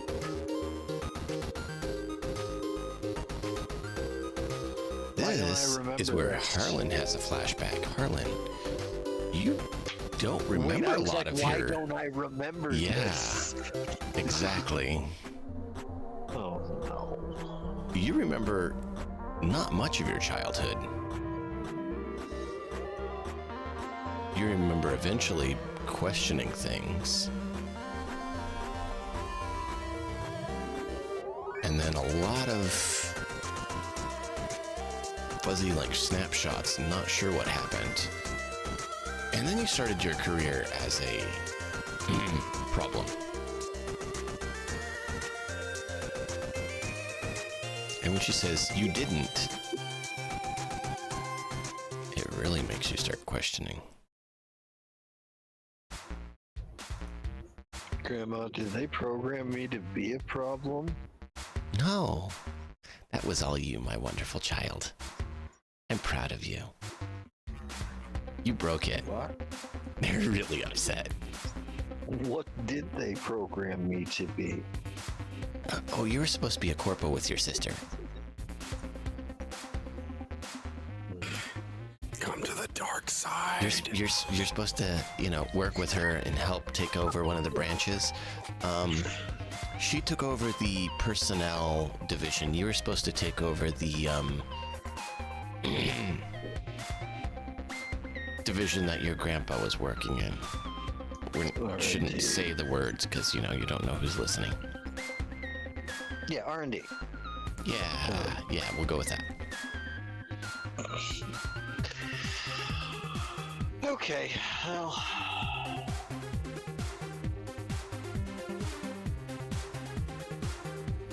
Why don't I This remember is where this? Harlan has a flashback. Harlan, you don't remember a lot of why your... don't I remember Yeah, this? exactly. Oh no. You remember not much of your childhood. You remember eventually questioning things. And then a lot of fuzzy like snapshots, not sure what happened. And then you started your career as a problem. And when she says you didn't, it really makes you start questioning. Grandma, did they program me to be a problem? No, that was all you, my wonderful child. I'm proud of you. You broke it. What? They're really upset. What did they program me to be? Oh, you were supposed to be a corpo with your sister. Come to the dark side. You're supposed to, work with her and help take over one of the branches. She took over the personnel division. You were supposed to take over the division that your grandpa was working in. We shouldn't say the words because you don't know who's listening. Yeah, R&D. Yeah, we'll go with that. Okay, well...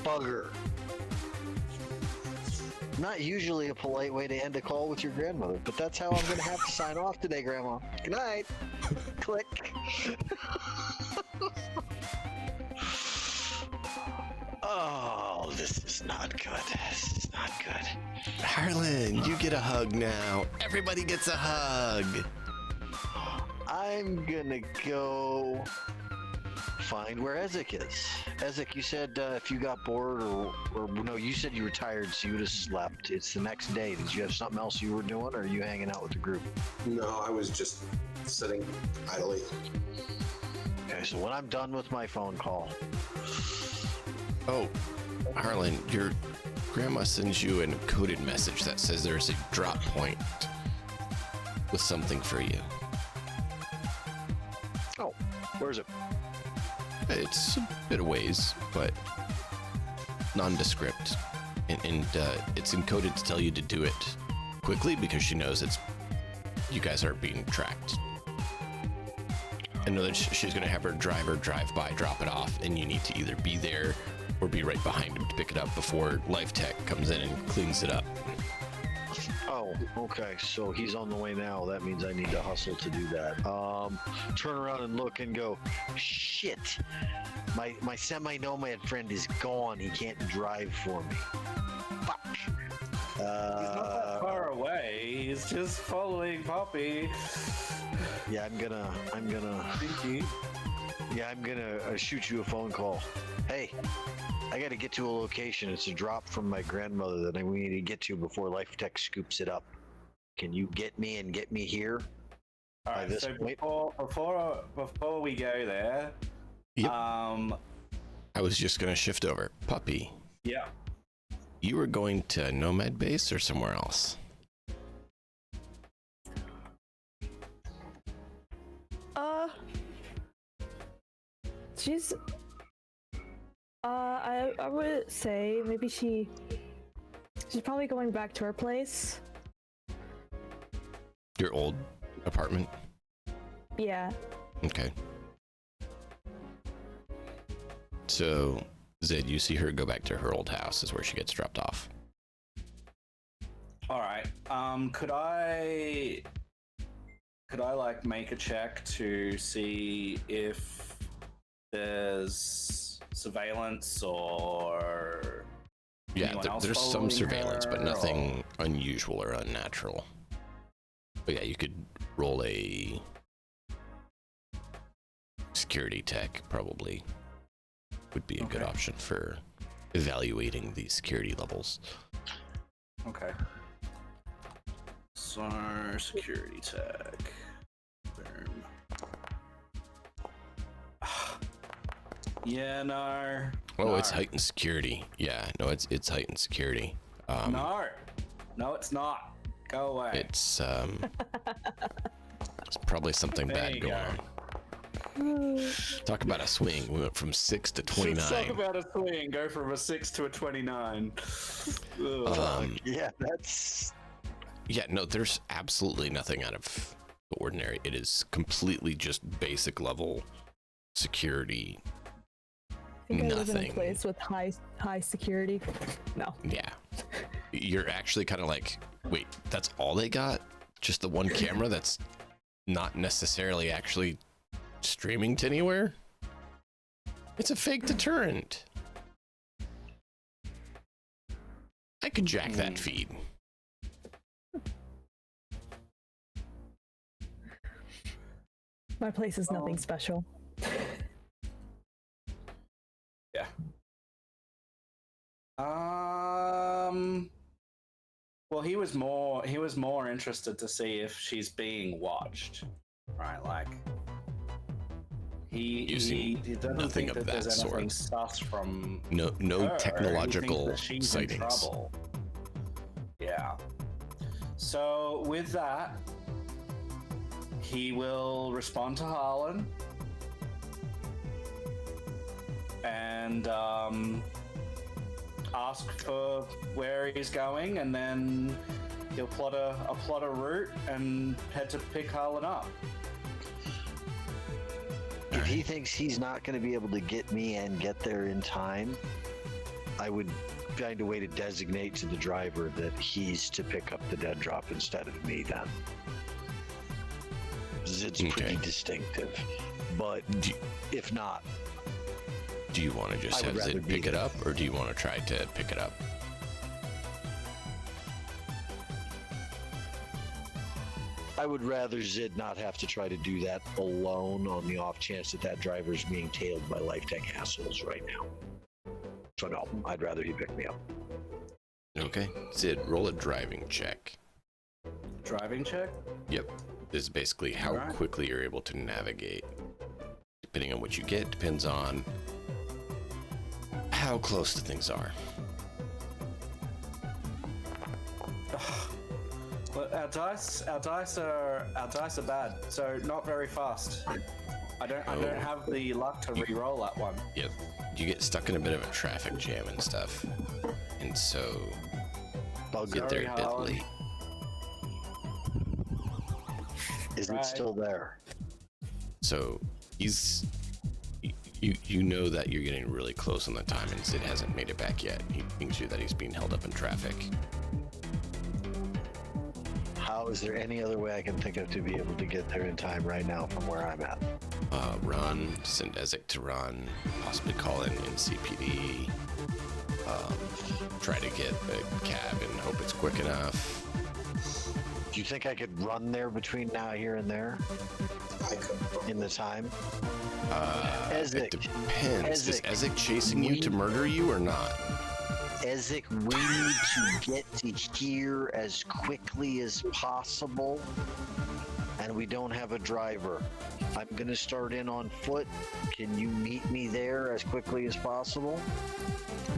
Bugger. Not usually a polite way to end a call with your grandmother, but that's how I'm gonna have to sign off today, Grandma. Good night. Click. Oh, this is not good. This is not good. Harlan, you get a hug now. Everybody gets a hug. I'm gonna go find where Ezek is. Ezek, you said if you got bored or no, you said you were tired, so you would have slept. It's the next day. Did you have something else you were doing, or are you hanging out with the group? No, I was just sitting idly. Okay, so when I'm done with my phone call, Oh, Harlan, your grandma sends you an encoded message that says there's a drop point with something for you. oh, where is it? It's a bit of ways, but nondescript. And it's encoded to tell you to do it quickly because she knows you guys are being tracked. I know that she's going to have her driver drive by, drop it off, and you need to either be there or be right behind him to pick it up before Life Tech comes in and cleans it up. Oh, okay, so he's on the way now. That means I need to hustle to do that. Turn around and look and go, shit, my semi-nomad friend is gone. He can't drive for me. Fuck. He's not that far away. He's just following Poppy. Yeah, I'm gonna Pinky. shoot you a phone call. Hey, I gotta get to a location. It's a drop from my grandmother that we need to get to before Life Tech scoops it up. Can you get me here? All By right. this So point? before we go there, Yep. I was just going to shift over. Puppy, yeah. you were going to Nomad Base or somewhere else? She's. I would say maybe she's probably going back to her place. Your old apartment? Yeah. Okay. So, Zed, you see her go back to her old house is where she gets dropped off. All right. Could I like make a check to see if there's surveillance or Yeah, anyone else there's some following surveillance, but her, nothing unusual or unnatural. But yeah, you could roll a security tech, probably would be a good Okay. option for evaluating the security levels. Okay. So security tech. Boom. Yeah, no. Oh, it's heightened security. Yeah, no, it's heightened security. No, it's not. Go away. It's probably something There bad you going go. on. Talk about a swing. We went from 6 to 29. Let's talk about a swing. Go from a 6 to a 29. Yeah, that's. Yeah, no, there's absolutely nothing out of the ordinary. It is completely just basic level security. I think I live in Nothing. a place with high security. No. Yeah. You're actually kind of like, wait, that's all they got? Just the one camera that's not necessarily actually streaming to anywhere? It's a fake deterrent. I could jack that feed. My place is nothing special. Yeah. Well, he was more interested to see if she's being watched, right? Like, he doesn't nothing think of that there's that anything sort. sus from No her. He thinks technological that she's in sightings. trouble. Yeah. So with that, he will respond to Harlan and ask for where he's going, and then he'll plot a route and head to pick Harlan up. If he thinks he's not going to be able to get me and get there in time, I would find a way to designate to the driver that he's to pick up the dead drop instead of me then. It's pretty Okay. distinctive. But if not, Do you want to just I would have rather Zid be pick it there. up, or do you want to try to pick it up? I would rather Zid not have to try to do that alone on the off chance that that driver's being tailed by Life Tech assholes right now. So no, I'd rather he pick me up. Okay. Zid, roll a driving check. Driving check? Yep. This is basically how Alright. quickly you're able to navigate. Depending on what you get, depends on how close the things are. Well, our dice are bad, so not very fast. I don't have the luck to re-roll that one. Yep. You get stuck in a bit of a traffic jam and stuff. And so I'll get get there Sorry, a bit Howard. late. Is Right. it still there? So he's you know that you're getting really close on the time, and Zid hasn't made it back yet. He thinks you that he's being held up in traffic. How is there any other way I can think of to be able to get there in time right now from where I'm at? Run, send Ezek to run, possibly call in NCPD, try to get a cab and hope it's quick enough. Do you think I could run there between now, here, and there I could. in the time? It Ezek. depends. Is Ezek, Ezek chasing you to murder you or not? Ezek, we need to get to here as quickly as possible, and we don't have a driver. I'm gonna start in on foot. Can you meet me there as quickly as possible?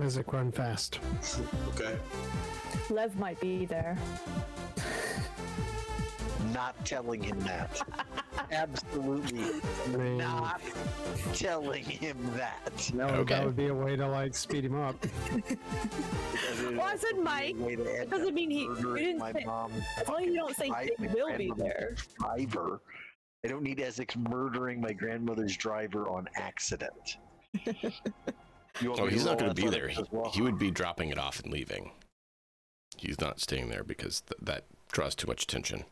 Isaac, run fast. Okay. Lev might be there. Not telling him that. absolutely not telling him that. No, Okay. that would be a way to like speed him up. Well, I said Mike. That doesn't mean he. You didn't My say. mom. As long as you don't say he will be there. Driver. I don't need Essex murdering my grandmother's driver on accident. Oh, he's not going to be there. As well? He would be dropping it off and leaving. He's not staying there because that draws too much attention.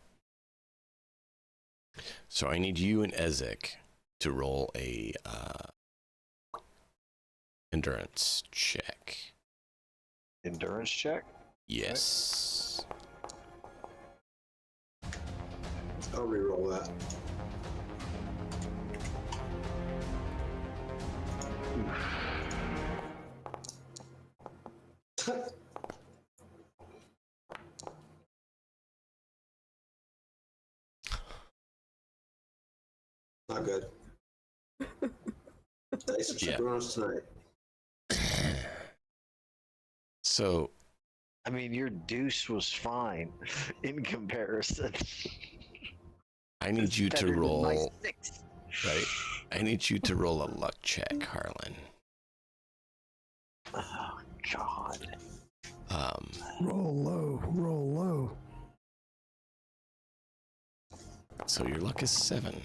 So I need you and Ezek to roll a endurance check. Endurance check. Yes. I'll re-roll that. Not good. Dice are super on us tonight. So I mean, your deuce was fine in comparison. I need you to Better than my roll. 6. Right. I need you to roll a luck check, Harlan. Oh God. Roll low, roll low. So your luck is 7.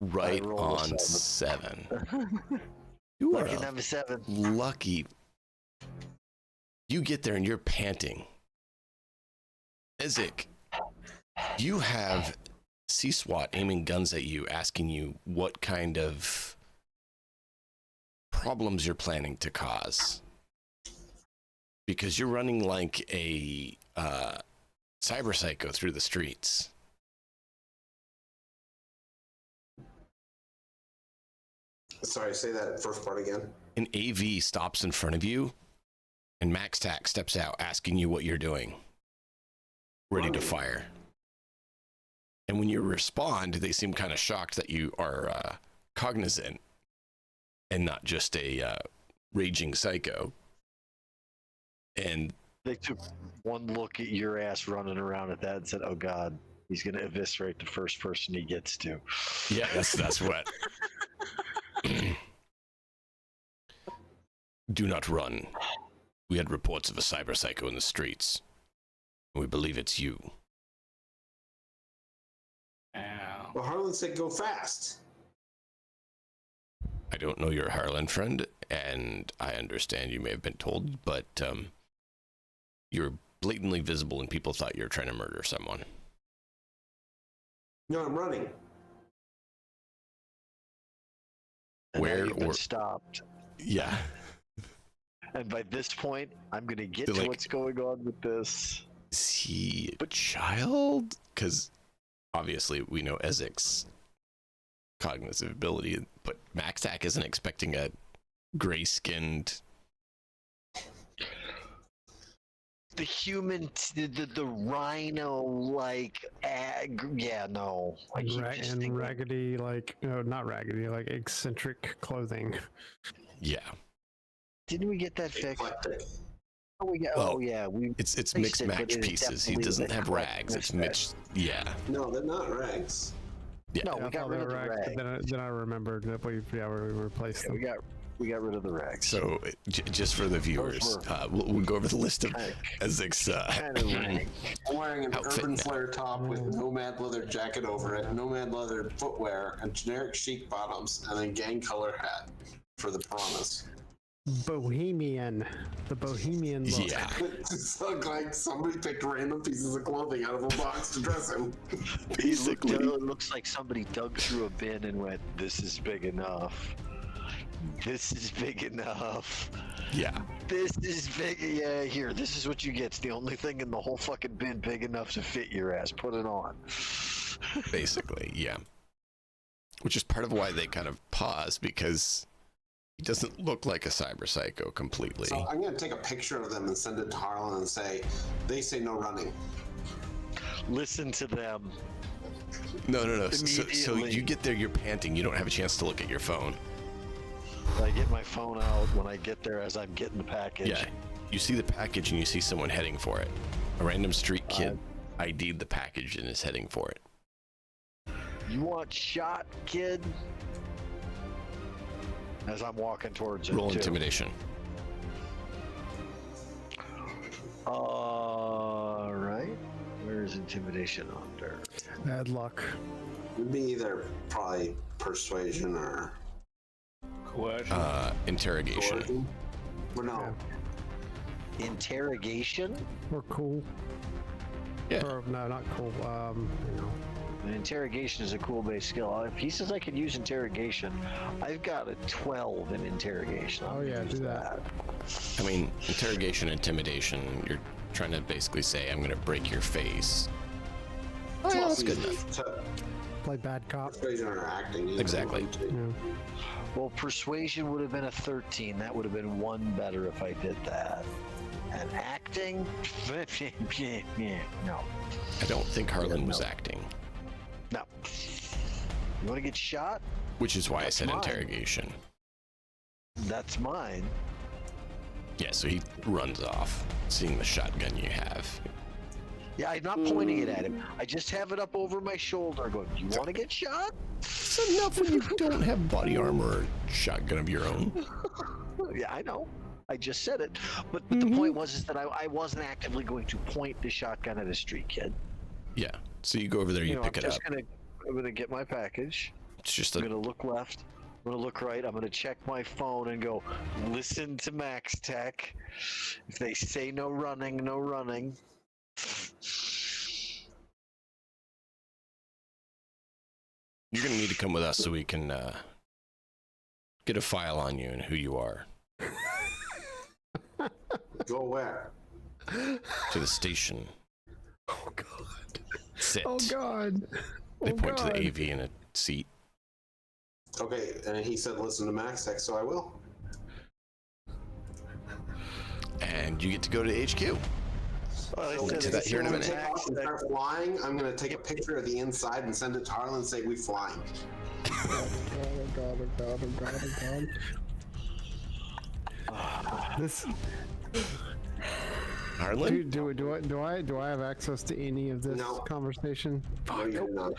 Right roll a on 7. 7. You are Lucky a number 7. lucky. You get there and you're panting. Ezek, you have C-SWAT aiming guns at you, asking you what kind of problems you're planning to cause. Because you're running like a cyber psycho through the streets. Sorry, say that first part again. An AV stops in front of you, and Max Tack steps out asking you what you're doing. Ready to fire. And when you respond, they seem kind of shocked that you are cognizant and not just a raging psycho. And They took one look at your ass running around at that and said, "Oh God, he's gonna eviscerate the first person he gets to." yeah, that's what. Do not run. We had reports of a cyber psycho in the streets. We believe it's you. Ow. Well, Harlan said go fast. I don't know your Harlan friend, and I understand you may have been told, but you're blatantly visible and people thought you were trying to murder someone. No, I'm running. And now Where you've been or- stopped. Yeah. And by this point, I'm gonna get They're to like- what's going on with this. Is he a child? Because obviously we know Ezek's cognitive ability, but Maxac isn't expecting a gray-skinned. The human, the rhino, like, yeah, no. I keep just And thinking- raggedy, like, no, not raggedy, like eccentric clothing. Yeah. Didn't we get that fixed? Eclectic. Oh, we got, Well, oh yeah, we. It's Fixed mixed it, but match it is pieces. He definitely doesn't the have rags. It's correct mixed. Yeah. No, they're not rags. Yeah. No, Yeah, we I got thought rid they of the were rags, rag. but then I remembered that we replaced Yeah, them. we got rid of the rags. So just for the viewers, we'll go over the list of Ezek's. Kind of rag. I'm wearing an Outfit urban now. flare top with nomad leather jacket over it, nomad leather footwear, and generic chic bottoms, and then gang color hat for the piranhas. Bohemian, the bohemian look. Yeah. It just looked like somebody picked random pieces of clothing out of a box to dress him. Basically. It looks like somebody dug through a bin and went, "This is big enough. This is big enough. Yeah. This is big. Yeah, here. This is what you get. It's the only thing in the whole fucking bin big enough to fit your ass. Put it on." Basically, yeah. Which is part of why they kind of pause, because he doesn't look like a cyber psycho completely. So I'm going to take a picture of them and send it to Harlan and say, they say no running. Listen to them. No. So Immediately. you get there, you're panting. You don't have a chance to look at your phone. I get my phone out when I get there as I'm getting the package. Yeah. You see the package and you see someone heading for it. A random street kid ID'd the package and is heading for it. You want shot, kid? As I'm walking towards it. Roll too. intimidation. All right. Where's intimidation under? Bad luck. It'd be either probably persuasion or Coercion. Interrogation. coercion. Well, no. Interrogation? Or cool. Yeah. Or, no, not cool. You know. An interrogation is a cool base skill. If he says I can use interrogation, I've got a 12 in interrogation. Oh, yeah, do that. I mean, interrogation, intimidation, you're trying to basically say, I'm going to break your face. Oh, yeah, that's good enough. Play bad cop. Persuasion or acting. either Exactly. one, too. Yeah. Well, persuasion would have been a 13. That would have been one better if I did that. And acting? No. I don't think Harlan was acting, No. You want to get shot? which is why That's I said mine. interrogation. That's mine. Yeah, so he runs off, seeing the shotgun you have. Yeah, I'm not pointing it at him. I just have it up over my shoulder going, you want to get shot? It's enough when you don't have body armor or shotgun of your own. Yeah, I know. I just said it. But the point was is that I wasn't actively going to point the shotgun at a street kid. Yeah, so you go over there, you know, pick I'm it up. just I'm gonna get my package. It's just I'm a, gonna look left. I'm gonna look right. I'm gonna check my phone and go, listen to Max Tech. If they say no running, no running. you're going to need to come with us so we can get a file on you and who you are. Go where? To the station. Oh, God. Sit. Oh, God. They Oh, point God. to the AV in a seat. Okay, and he said listen to Max Tech, so I will. And you get to go to HQ. Well, We'll get to that here in a When we minute. take off and start flying, I'm going to take a picture of the inside and send it to Harlan and say we flying. Oh, God, oh, God, oh, God, oh, God. This... Harlan? Do I have access to any of this No. conversation? No, you do not.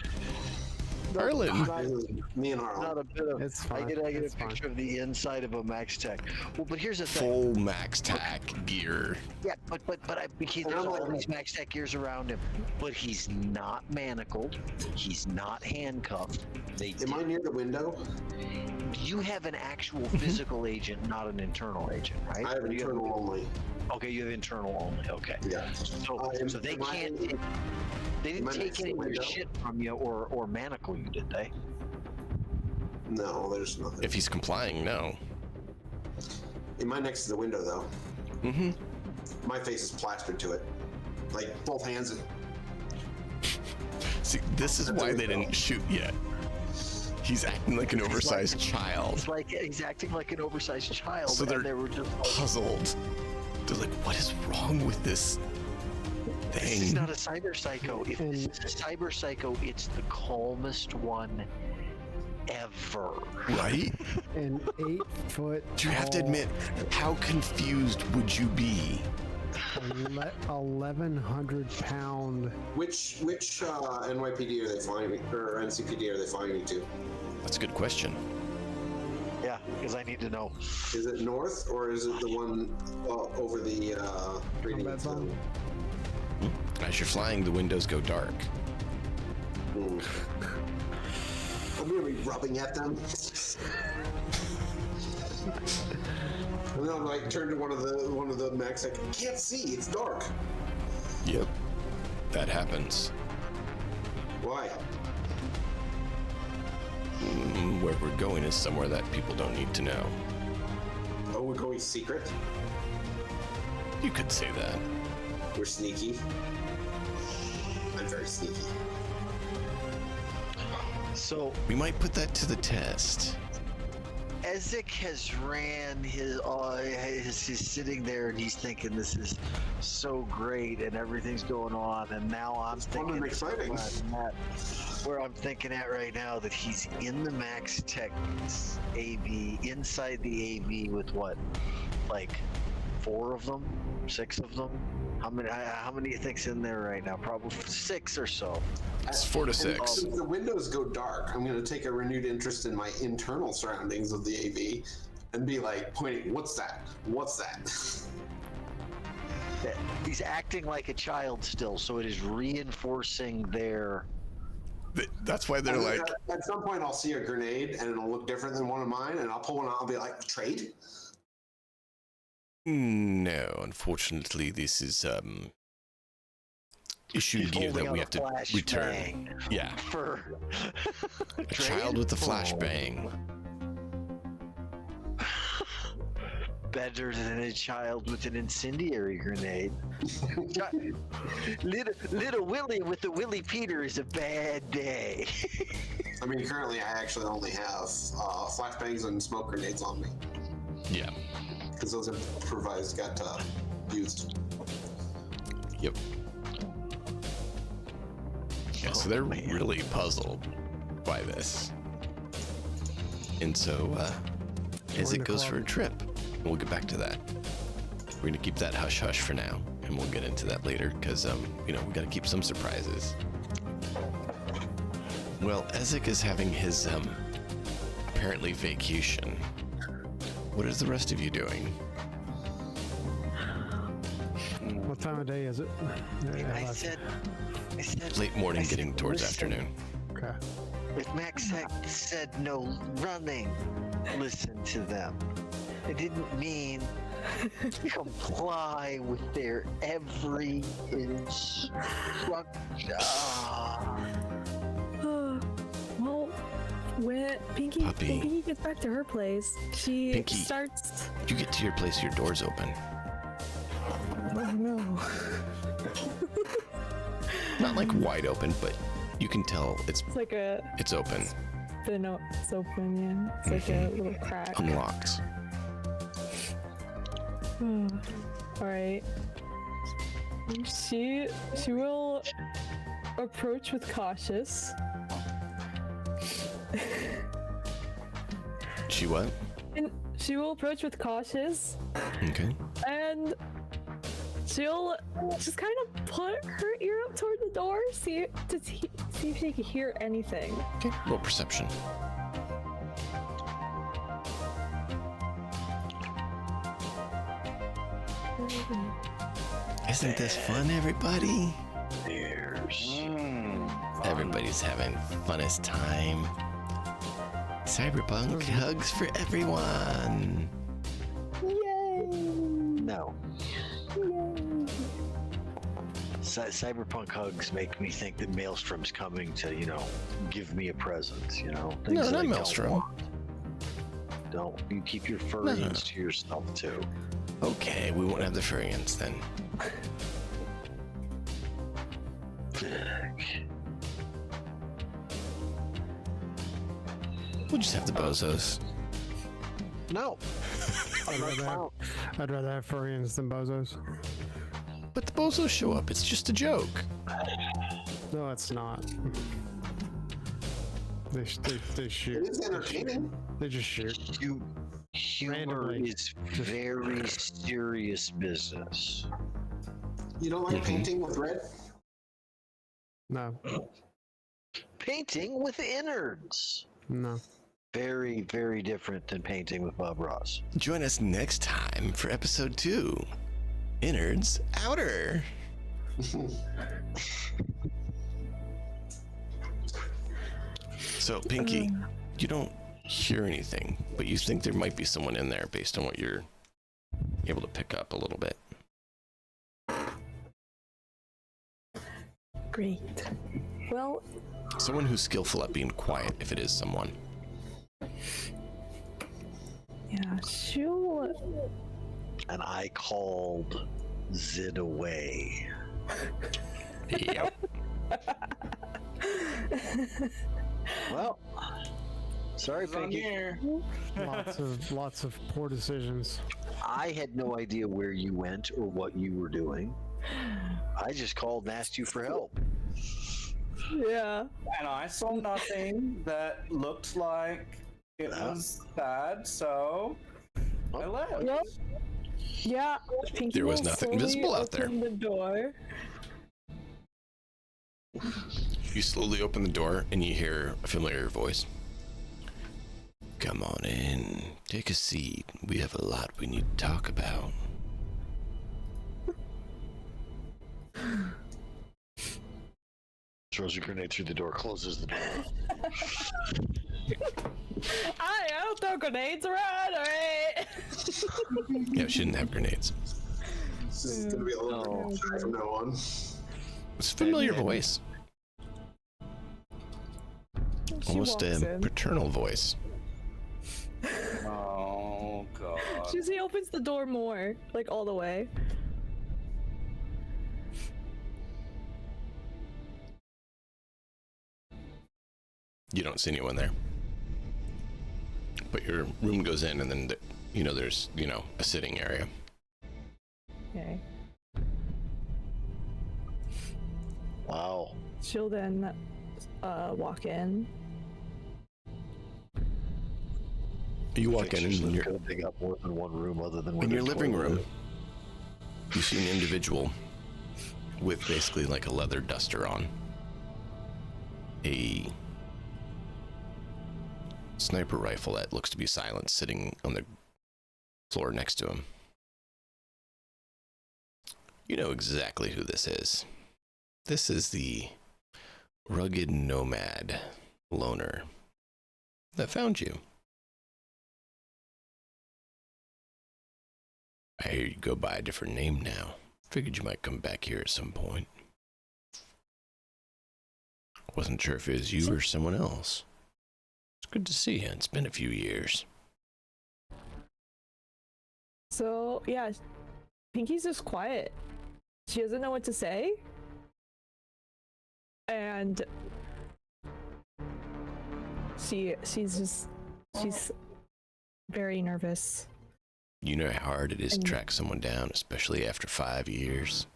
Harlan! This is me and Harlan. Not a bit of. It's I fine. get It's a fine. picture of the inside of a Max Tech. Well, but here's the thing. Full max tack gear. Yeah, but because there's all these Max Tech gears around him, but he's not manacled. He's not handcuffed. Am I near the window? You have an actual physical agent, not an internal agent, right? I have Or you internal only. Okay, you have internal only. Okay. Yeah. So they am I- can't. They am didn't I take next to any the of your window? shit from you or manacle you, did they? No, there's nothing. If he's complying, no. Am I next to the window though? Mm-hmm. My face is plastered to it. Like both hands. See, this is why they didn't shoot yet. He's acting like an oversized child. It's like he's acting like an oversized child. So and they were just Puzzled. They're like, what is wrong with this He's thing? not a cyber psycho. If this is a cyber psycho, it's the calmest one ever. Right? An 8-foot. You have to admit, how confused would you be? 1,100-pound. Which NYPD are they flying me, or NCPD are they flying me to? That's a good question. Yeah, because I need to know. Is it north or is it the one over the reading? Combat zone? As you're flying, the windows go dark. I'm gonna be rubbing at them. And then I'm like turn to one of the mechs like, I can't see, it's dark. Yep. That happens. Why? Where we're going is somewhere that people don't need to know. Oh, we're going secret? You could say that. We're sneaky. I'm very sneaky. So We might put that to the test. Ezek has ran he's sitting there and he's thinking this is so great and everything's going on, and now I'm fun thinking and exciting. where I'm thinking at right now that he's in the Max Tech AV, inside the AV with what, like 4 of them, 6 of them. How many do you think's in there right now? Probably 6 or so. It's 4 to 6. Since the windows go dark, I'm going to take a renewed interest in my internal surroundings of the AV and be like pointing, what's that? What's that? He's acting like a child still, so it is reinforcing their... That's why they're like... At some point I'll see a grenade and it'll look different than one of mine, and I'll pull one out and be like, trade? No, unfortunately, this is issue gear that we have to return. Yeah. For A child with a flashbang. Better than a child with an incendiary grenade. little Willie with the Willie Peter is a bad day. I mean, currently I actually only have flashbangs and smoke grenades on me. Yeah. Because those improvised got used. Yep. Yeah, so they're really puzzled by this. And so, as it goes for a trip, we'll get back to that. We're gonna keep that hush-hush for now, and we'll get into that later, because, we gotta keep some surprises. Well, Ezek is having his, apparently vacation. What is the rest of you doing? What time of day is it? I said, Late morning, getting towards listen. afternoon. Okay. If Max said no running, listen to them. It didn't mean comply with their every instruction. Well, when Pinky gets back to her place, she Pinky. starts. You get to your place, your door's open. Oh no. Not like wide open, but you can tell it's It's open, yeah. It's like a little crack. unlocked. All right. She will approach with cautious. She what? And she will approach with cautious, Okay. and she'll just kind of put her ear up toward the door, see if she can hear anything. Okay. Roll perception. Isn't this fun, everybody? Everybody's having funnest time. Cyberpunk hugs for everyone. Yay! No. Cyberpunk hugs make me think that Maelstrom's coming to, give me a present, Things No, that not I don't Maelstrom. want. Don't. You keep your furries to yourself, too. Okay, we won't have the furrians then. We'll just have the bozos. No. I'd rather have furrians than bozos. But the bozos show up. It's just a joke. No, it's not. They shoot. It is entertaining. They just shoot. Humor Randomly. is very serious business. You don't like painting with red? No. Painting with innards. No. Very, very different than painting with Bob Ross. Join us next time for episode 2. Innards Outer. So, Pinky, you don't hear anything, but you think there might be someone in there based on what you're able to pick up a little bit. Great. Well, Someone who's skillful at being quiet, if it is someone. yeah, she'll. And I called Zid away. Yep. Well, sorry, Pinky. Lots of poor decisions. I had no idea where you went or what you were doing. I just called and asked you for help. Yeah. And I saw nothing that looked like it was bad, so I left. Yep. Yeah, Pinky There was will nothing slowly visible out there. open the door. You slowly open the door and you hear a familiar voice. Come on in. Take a seat. We have a lot we need to talk about. Throws a grenade through the door, closes the door. I don't throw grenades around, alright? Yeah, she didn't have grenades. This is gonna be a little bit from now on. It's a familiar voice. She Almost walks a in. paternal voice. Oh god. She opens the door more, like all the way. You don't see anyone there. But your room goes in and then, there's, a sitting area. Okay. Wow. She'll then walk in. You walk in and They got more than one room other than in your their living toilet room, is. you see an individual with basically like a leather duster on. A sniper rifle that looks to be silent sitting on the floor next to him. You know exactly who this is. This is the rugged nomad loner that found you. I hear you go by a different name now. Figured you might come back here at some point. Wasn't sure if it was you or someone else. It's good to see you. It's been a few years. So, yeah, Pinky's just quiet. She doesn't know what to say. And she's very nervous. You know how hard it is to track someone down, especially after 5 years.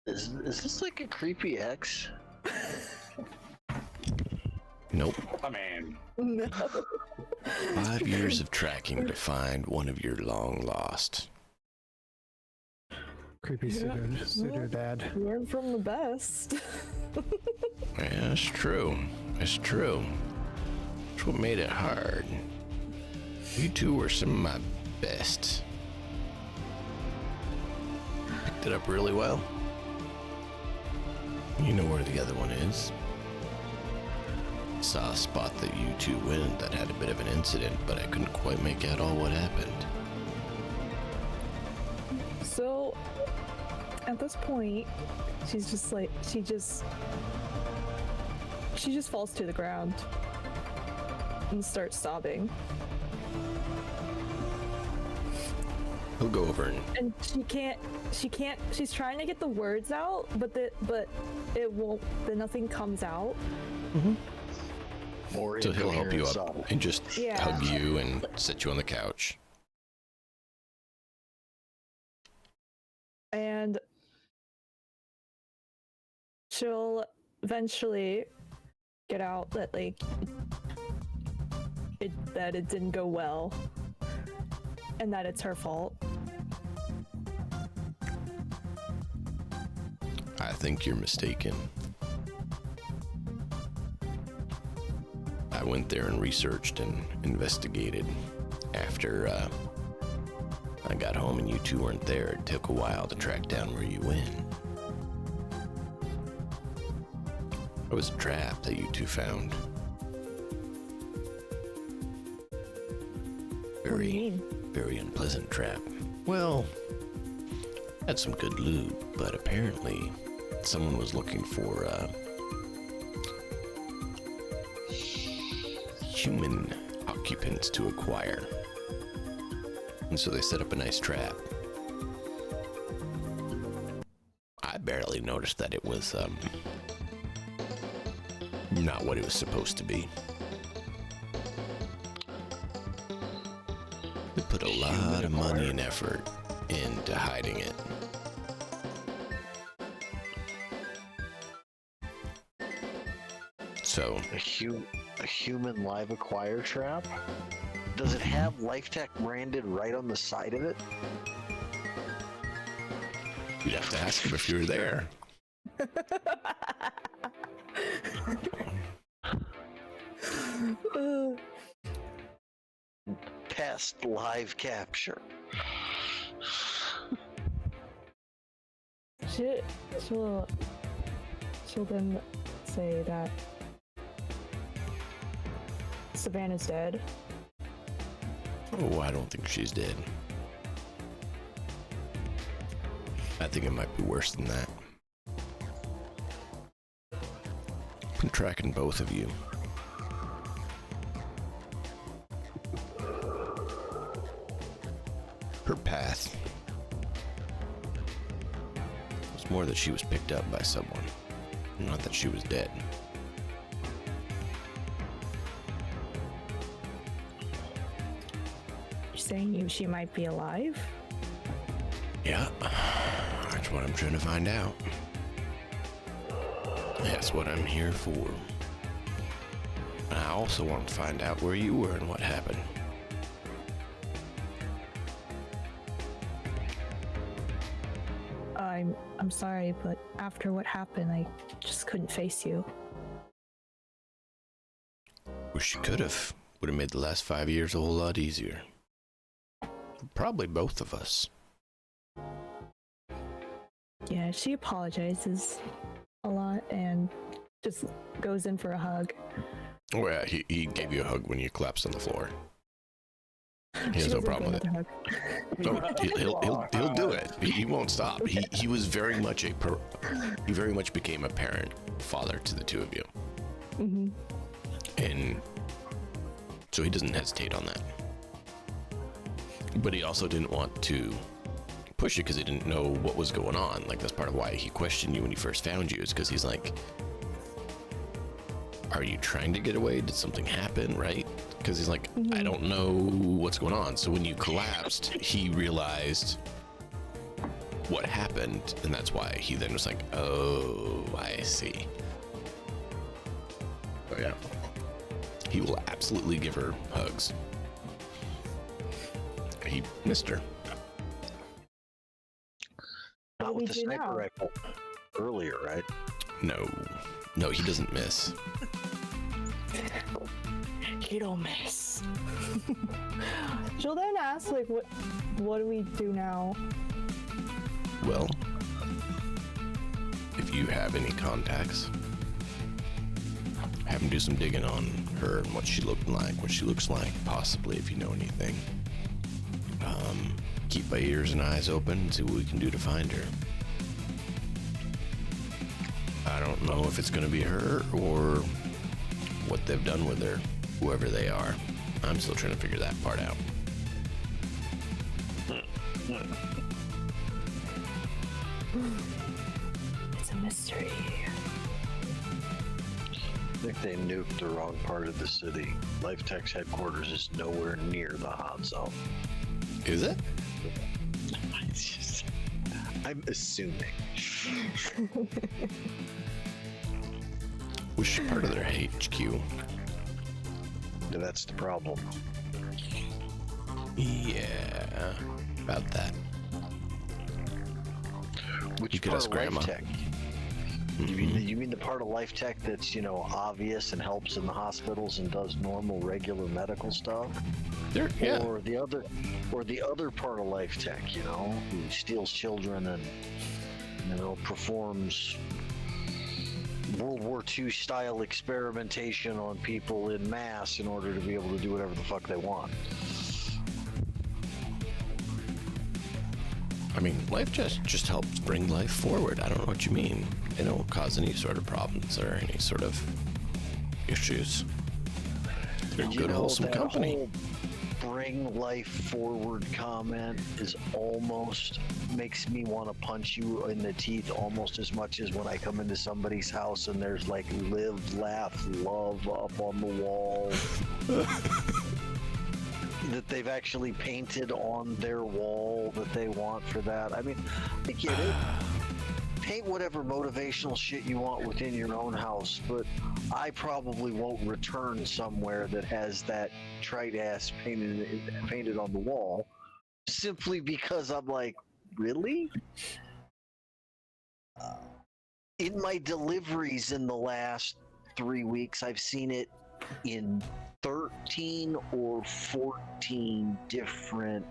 Is this like a creepy ex? Nope. I mean, No. 5 years of tracking to find one of your long lost. Creepy pseudo dad. Learn from the best. Yeah, it's true. It's true. That's what made it hard. You two were some of my best. Picked it up really well. You know where the other one is. Saw a spot that you two went that had a bit of an incident, but I couldn't quite make out all what happened. So, at this point, she's just like, she just falls to the ground and starts sobbing. He'll go over and she's trying to get the words out, but it won't, nothing comes out. Or so he'll help you incoherent up sob. and just Yeah. hug you and sit you on the couch. And she'll eventually get out that like that it didn't go well and that it's her fault. I think you're mistaken. I went there and researched and investigated. After I got home and you two weren't there, it took a while to track down where you went. It was a trap that you two found. What do you mean? Very unpleasant trap. Well, had some good loot, but apparently someone was looking for human occupants to acquire. And so they set up a nice trap. I barely noticed that it was not what it was supposed to be. They put a lot of money and effort into hiding it. So A A human live acquire trap? Does it have Life Tech branded right on the side of it? You'd have to ask him if you were there. Pest live capture. She'll then say that Savannah's dead. Oh, I don't think she's dead. I think it might be worse than that. Been tracking both of you. Her path was more that she was picked up by someone, not that she was dead. You're saying she might be alive? Yeah, that's what I'm trying to find out. That's what I'm here for. I also want to find out where you were and what happened. I'm sorry, but after what happened, I just couldn't face you. Wish you could have. Would have made the last 5 years a whole lot easier. Probably both of us. Yeah, she apologizes a lot and just goes in for a hug. Oh yeah, he gave you a hug when you collapsed on the floor. He has She no goes in for problem with it. another hug. He'll do it. He won't stop. He was very much he very much became a parent, father to the two of you. Mm-hmm. And so he doesn't hesitate on that. But he also didn't want to push you because he didn't know what was going on. Like, that's part of why he questioned you when he first found you, is because he's like, are you trying to get away? Did something happen, right? Because he's like, I don't know what's going on. So when you collapsed, he realized what happened, and that's why he then was like, oh, I see. Oh yeah. He will absolutely give her hugs. He missed her. Not with the sniper rifle earlier, right? No, he doesn't miss. You don't miss. She'll then ask, like, what do we do now? Well, if you have any contacts, have him do some digging on her and what she looked like, what she looks like, possibly if you know anything. Keep my ears and eyes open and see what we can do to find her. I don't know if it's gonna be her or what they've done with her, whoever they are. I'm still trying to figure that part out. It's a mystery. I think they nuked the wrong part of the city. Life Tech's headquarters is nowhere near the hot zone. Is it? I'm assuming. Which part of their HQ? That's the problem. Yeah, about that. Which You could part ask of Grandma. Life Tech? You mean the part of Life Tech that's, obvious and helps in the hospitals and does normal, regular medical stuff? Yeah. Or the other part of Life Tech, who steals children and, performs World War II style experimentation on people in mass in order to be able to do whatever the fuck they want. I mean, life just helps bring life forward. I don't know what you mean. They don't cause any sort of problems or any sort of issues. They're good, wholesome that company. whole bring life forward comment is almost makes me want to punch you in the teeth almost as much as when I come into somebody's house and there's like live, laugh, love up on the wall. That they've actually painted on their wall that they want for that. I mean, I get it. paint whatever motivational shit you want within your own house, but I probably won't return somewhere that has that trite ass painted on the wall, simply because I'm like, really? In my deliveries in the last 3 weeks, I've seen it in 13 or 14 different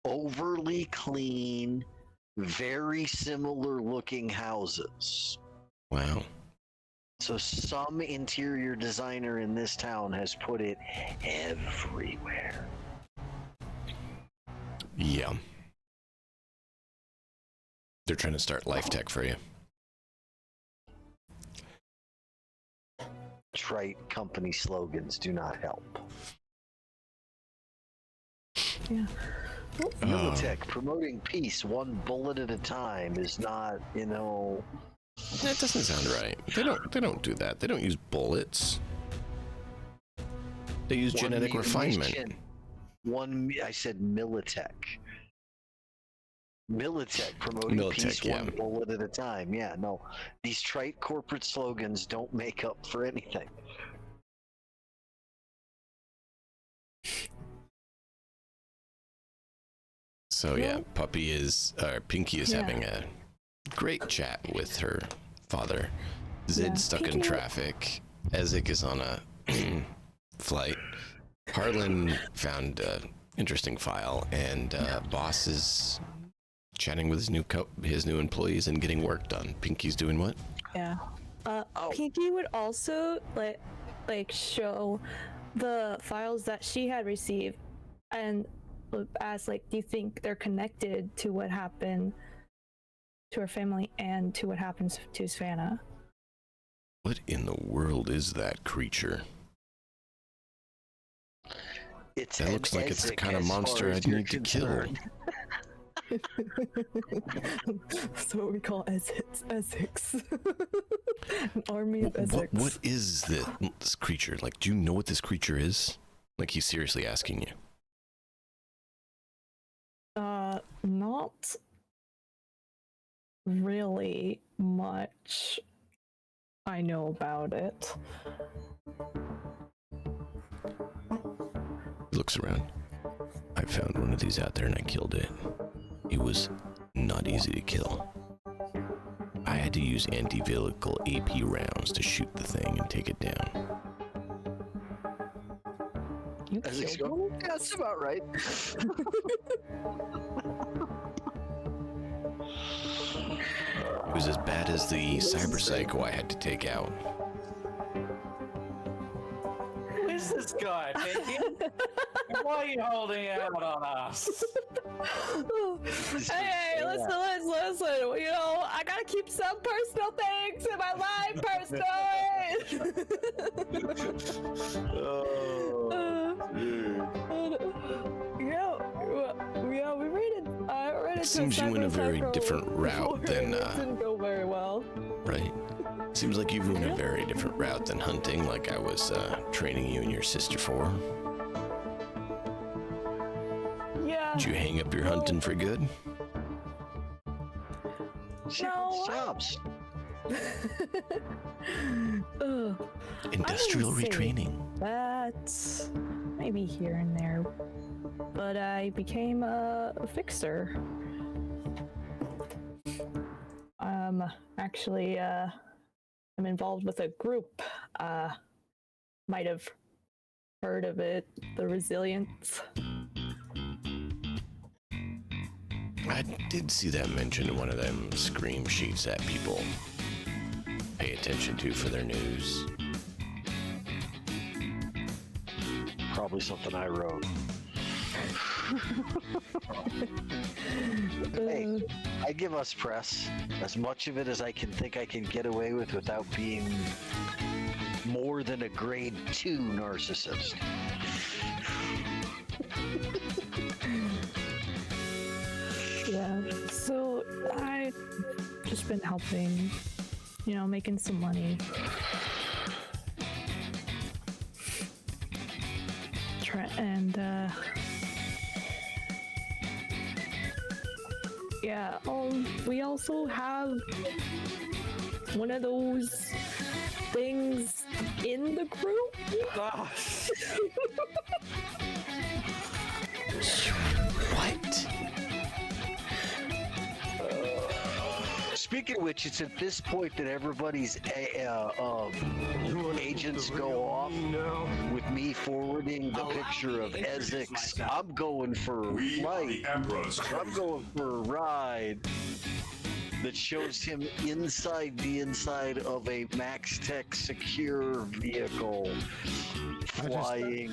overly clean, very similar looking houses. Wow. So some interior designer in this town has put it everywhere. Yeah. They're trying to start Life Tech for you. Trite company slogans do not help. Yeah. Militech promoting peace one bullet at a time is not, you know. That doesn't sound right. They don't do that. They don't use bullets. They use genetic refinement. I said Militech. Militech promoting peace one bullet at a time. Yeah, no. These trite corporate slogans don't make up for anything. So yeah, Pinky is having a great chat with her father. Zid's stuck in traffic. Ezek is on a flight. Harlan found an interesting file, and Boss is chatting with his new employees and getting work done. Pinky's doing what? Yeah. Pinky would also like show the files that she had received and ask, like, do you think they're connected to what happened to her family and to what happens to Savannah? What in the world is that creature? That looks like it's the kind of monster I'd need to kill. That's what we call Essex. An army of Essex. What is this creature? Like, do you know what this creature is? Like, he's seriously asking you. Not really much I know about it. He looks around. I found one of these out there and I killed it. It was not easy to kill. I had to use anti-vehicle AP rounds to shoot the thing and take it down. You killed one? That's about right. It was as bad as the cyber psycho I had to take out. Who is this guy, Pinky? Why are you holding out on us? Hey, listen. You know, I gotta keep some personal things in my life Yeah, we raided. It seems you went a very different route than. It didn't go very well. Right. Seems like you went a very different route than hunting, like I was training you and your sister for. Yeah. Did you hang up your hunting for good? No. Jobs. Industrial retraining. That's maybe here and there, but I became a fixer. Actually, I'm involved with a group. Might have heard of it, the Resilience. I did see that mentioned in one of them scream sheets that people pay attention to for their news. Probably something I wrote. Hey, I give us press as much of it as I can think I can get away with without being more than a grade 2 narcissist. Yeah, so I've just been helping, you know, making some money. Yeah. We also have one of those things in the group. What? Speaking of which, it's at this point that everybody's agents go off with me forwarding the picture of Ezek's. I'm going for a flight. I'm going for a ride that shows him inside the inside of a Max Tech secure vehicle flying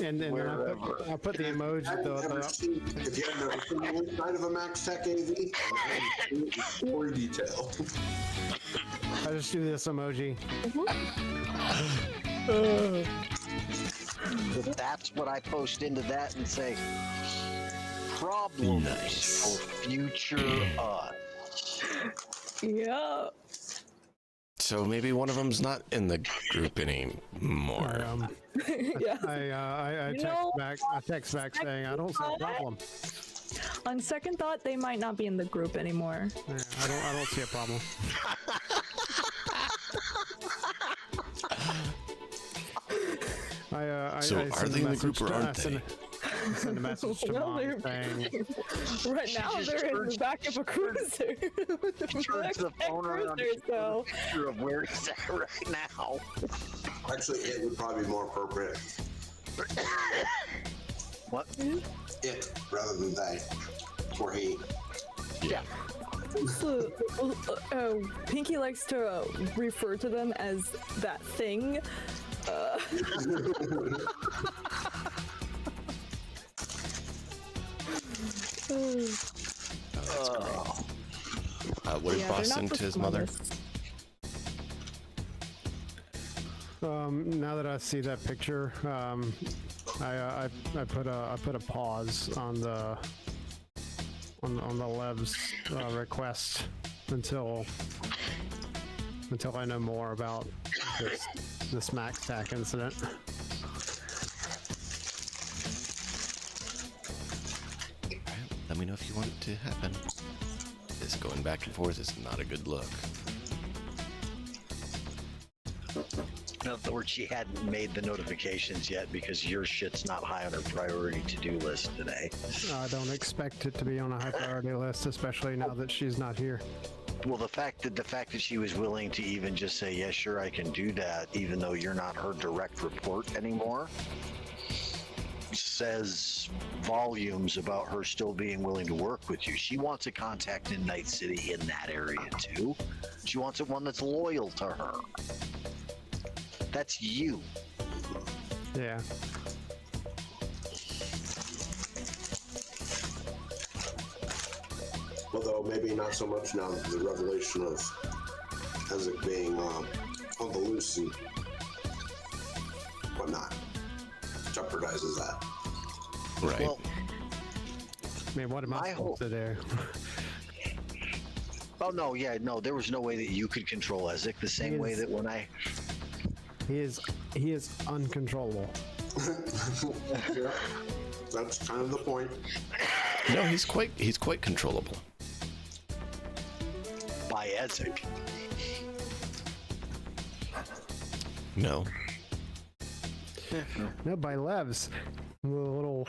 And then wherever. I put the emoji. If you have never seen the inside of a Max Tech AV, more detail. I just do this emoji. That's what I post into that and say, problems Nice. for future us. Yeah. So maybe one of them's not in the group anymore. Yeah. I You text know, back. I text back saying I don't see a problem. On second thought, they might not be in the group anymore. Yeah, I don't see a problem. So I are send they a in the group message or to- aren't I send a message to Well, mom they're- saying, Right now, just they're in the turns- back of a cruiser. Turns the phone around Cruiser, and so shows a picture of where he's at right now. Actually, it would probably be more appropriate. What? It rather than they or he. Yeah. So, Pinky likes to refer to them as that thing. What did Yeah, Boss they're not send the to his mother? smallest. now that I see that picture, I put a pause on the Lev's request until I know more about this Max Tack incident. Let me know if you want it to happen. This going back and forth is not a good look. In other words, she hadn't made the notifications yet because your shit's not high on her priority to-do list today. I don't expect it to be on a high priority list, especially now that she's not here. Well, the fact that she was willing to even just say, yeah, sure, I can do that, even though you're not her direct report anymore, says volumes about her still being willing to work with you. She wants a contact in Night City in that area too. She wants one that's loyal to her. That's you. Yeah. Although maybe not so much now that the revelation of Ezek being on the loose and whatnot jeopardizes that. Right. Well, I mean, what am I My supposed to do? oh no, yeah, no, there was no way that you could control Ezek the same way Yes. that when I He is uncontrollable. Yeah, that's kind of the point. No, he's quite controllable. by Ezek. No. No, by Levs. A little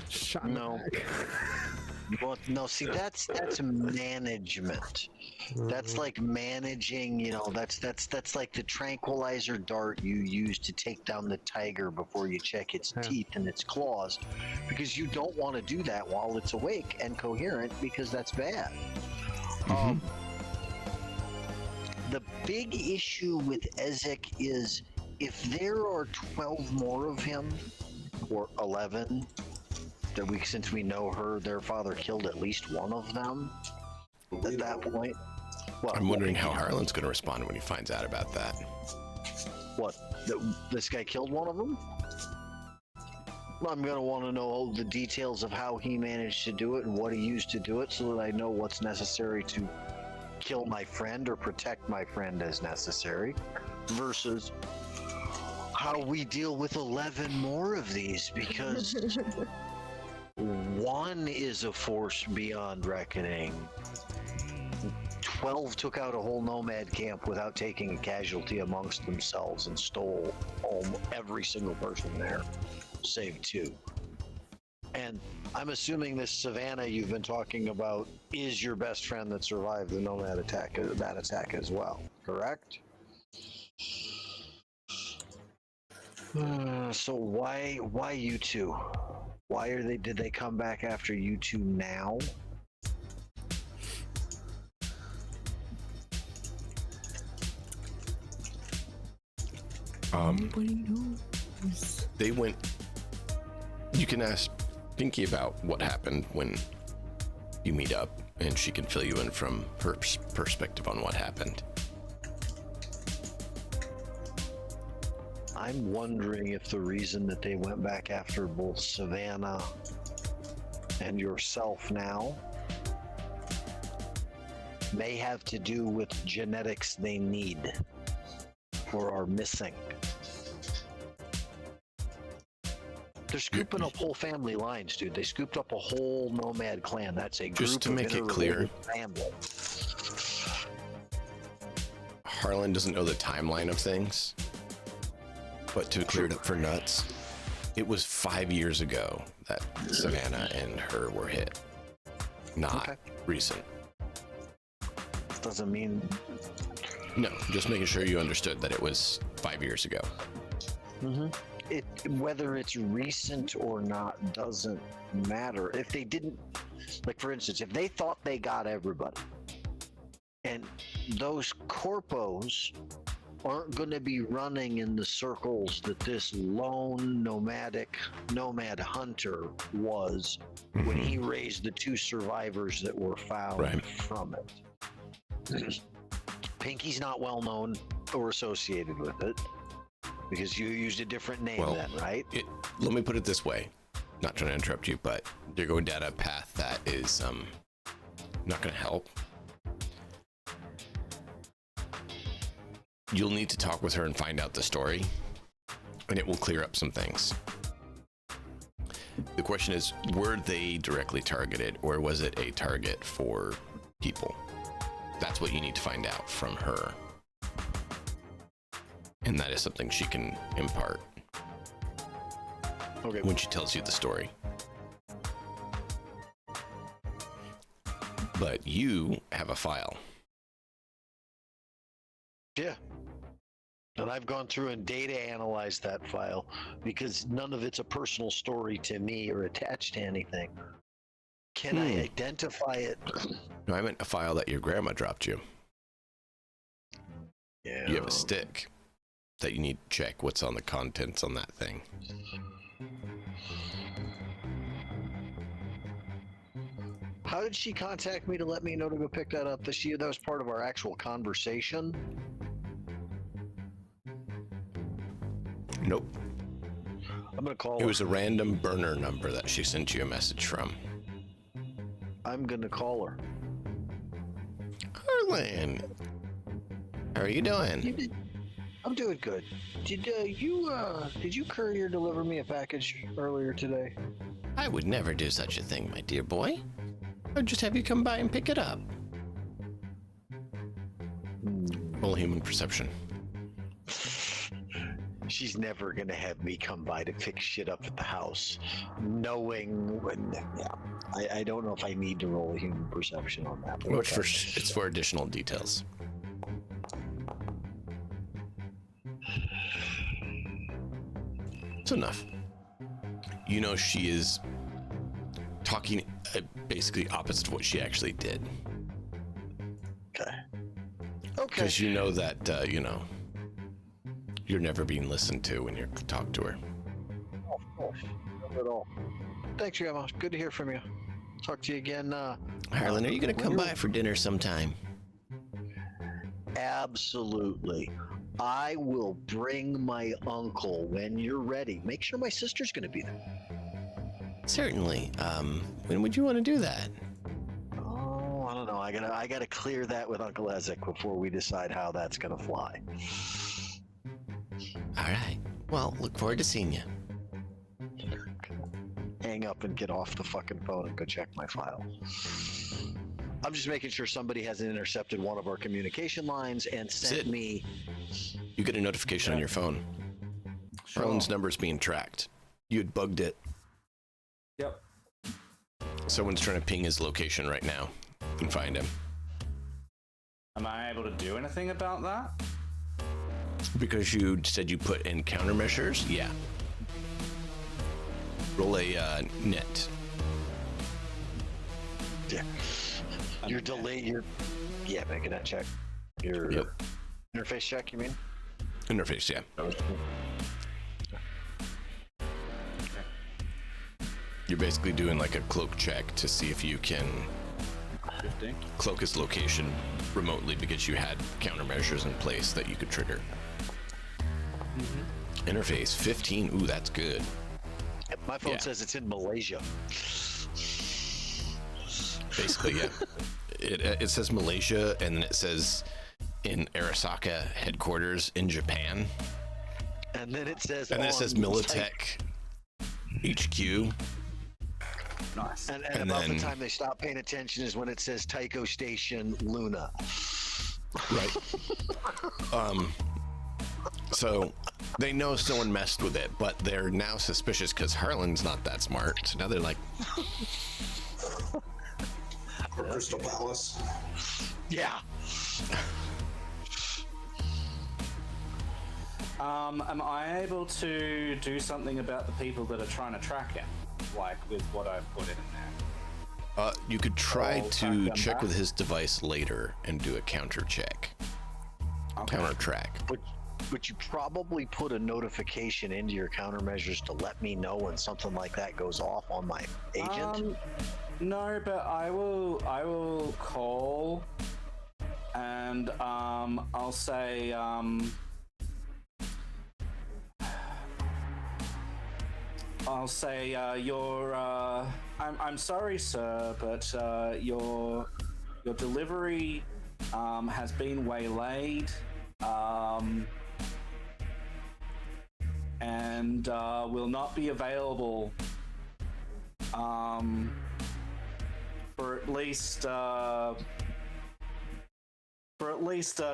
shot in the No. back. Well, no, see, that's management. That's like managing, you know, that's like the tranquilizer dart you use to take down the tiger before you check its Yeah. teeth and its claws, because you don't want to do that while it's awake and coherent, because that's bad. The big issue with Ezek is if there are 12 more of him, or 11, since we know their father killed at least one of them at that point. Well, I'm wondering how Harlan's going to respond when he finds out about that. What? This guy killed one of them? Well, I'm gonna want to know all the details of how he managed to do it and what he used to do it, so that I know what's necessary to kill my friend or protect my friend as necessary, versus how we deal with 11 more of these, because 1 is a force beyond reckoning. 12 took out a whole nomad camp without taking a casualty amongst themselves and stole every single person there, save 2. And I'm assuming this Savannah you've been talking about is your best friend that survived the nomad attack, that attack as well, correct? So why you two? Did they come back after you two now? Nobody knows. They went. You can ask Pinky about what happened when you meet up, and she can fill you in from her perspective on what happened. I'm wondering if the reason that they went back after both Savannah and yourself now may have to do with genetics they need or are missing. They're scooping up whole family lines, dude. They scooped up a whole nomad clan. That's a group Just to make it clear, family. Harlan doesn't know the timeline of things, but to clear it up for Nuts, it was 5 years ago that Savannah and her were hit, not recent. Doesn't mean... No, just making sure you understood that it was 5 years ago. Whether it's recent or not doesn't matter. If they didn't, like for instance, if they thought they got everybody, and those corpos aren't going to be running in the circles that this lone nomad hunter was when he raised the 2 survivors that were found from it. Pinky's not well known or associated with it because you used a different name then, right? Let me put it this way, not trying to interrupt you, but you're going down a path that is not going to help. You'll need to talk with her and find out the story, and it will clear up some things. The question is, were they directly targeted, or was it a target for people? That's what you need to find out from her. And that is something she can impart when she tells you the story. But you have a file. Yeah. And I've gone through and data analyzed that file because none of it's a personal story to me or attached to anything. Can I identify it? No, I meant a file that your grandma dropped you. Yeah. You have a stick that you need to check what's on the contents on that thing. How did she contact me to let me know to go pick that up? That was part of our actual conversation? Nope. I'm gonna call her. It was a random burner number that she sent you a message from. I'm gonna call her. Harlan, how are you doing? I'm doing good. Did you courier deliver me a package earlier today? I would never do such a thing, my dear boy. I'd just have you come by and pick it up. Full human perception. She's never gonna have me come by to pick shit up at the house, knowing when. Yeah, I don't know if I need to roll a human perception on that. Well, it's for additional details. It's enough. You know she is talking basically opposite of what she actually did. Okay. Because you know that you're never being listened to when you talk to her. Of course, not at all. Thanks, Grandma. Good to hear from you. Talk to you again. Harlan, are you going to come by for dinner sometime? Absolutely. I will bring my uncle when you're ready. Make sure my sister's going to be there. Certainly. When would you want to do that? Oh, I don't know. I gotta clear that with Uncle Ezek before we decide how that's gonna fly. All right. Well, look forward to seeing you. hang up and get off the fucking phone and go check my file. I'm just making sure somebody hasn't intercepted one of our communication lines and sent Sid. me. You get a notification on your phone. Harlan's number's being tracked. You had bugged it. Yep. Someone's trying to ping his location right now and find him. Am I able to do anything about that? Because you said you put in countermeasures? Yeah. Roll a net. Yeah. Your delay. Yeah, making that check. Your Yep. interface check. You mean? Interface, yeah. You're basically doing like a cloak check to see if you can 15. cloak his location remotely because you had countermeasures in place that you could trigger. Interface 15. Ooh, that's good. My phone Yeah. says it's in Malaysia. Basically, yeah. It says Malaysia, and then it says in Arasaka headquarters in Japan, And then it says. and then it on says Militech HQ. Nice. And and about then- the time they stop paying attention is when it says Tycho Station Luna. Right. So they know someone messed with it, but they're now suspicious because Harlan's not that smart. So now they're like, Or Crystal Palace. Yeah. Am I able to do something about the people that are trying to track him, like with what I've put in there? you could try I'll to track them check back. with his device later and do a counter check, counter track. But you probably put a notification into your countermeasures to let me know when something like that goes off on my agent. No, but I will call, and I'll say I'm sorry, sir, but your delivery has been waylaid, and will not be available for at least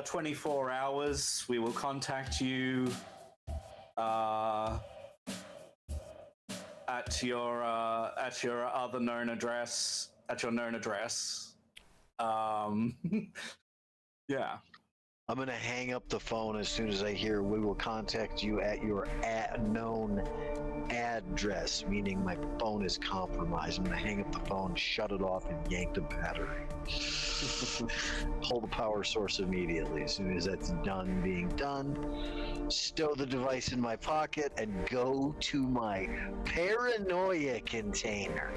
24 hours. We will contact you at your other known address, yeah. I'm going to hang up the phone as soon as I hear we will contact you at your known address, meaning my phone is compromised. I'm going to hang up the phone, shut it off, and yank the battery. Pull the power source immediately. As soon as that's being done, stow the device in my pocket and go to my paranoia container.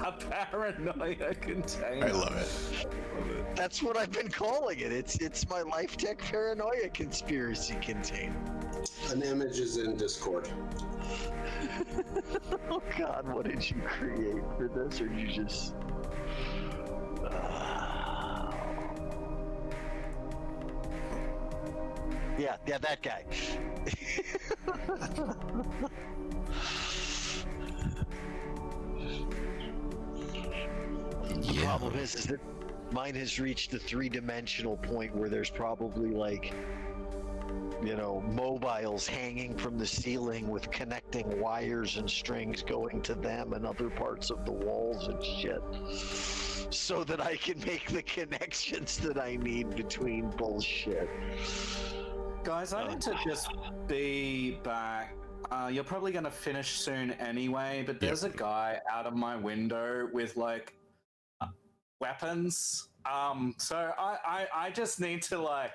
A paranoia container. I love it. That's what I've been calling it. It's my Life Tech paranoia conspiracy container. An image is in Discord. Oh God, what did you create for this, or did you just? Yeah, that guy. The Yeah. problem is that mine has reached the three-dimensional point where there's probably like, mobiles hanging from the ceiling with connecting wires and strings going to them and other parts of the walls and shit, so that I can make the connections that I need between bullshit. Guys, I need to just be back. You're probably going to finish soon anyway, but there's a guy out of my window with like weapons. So I just need to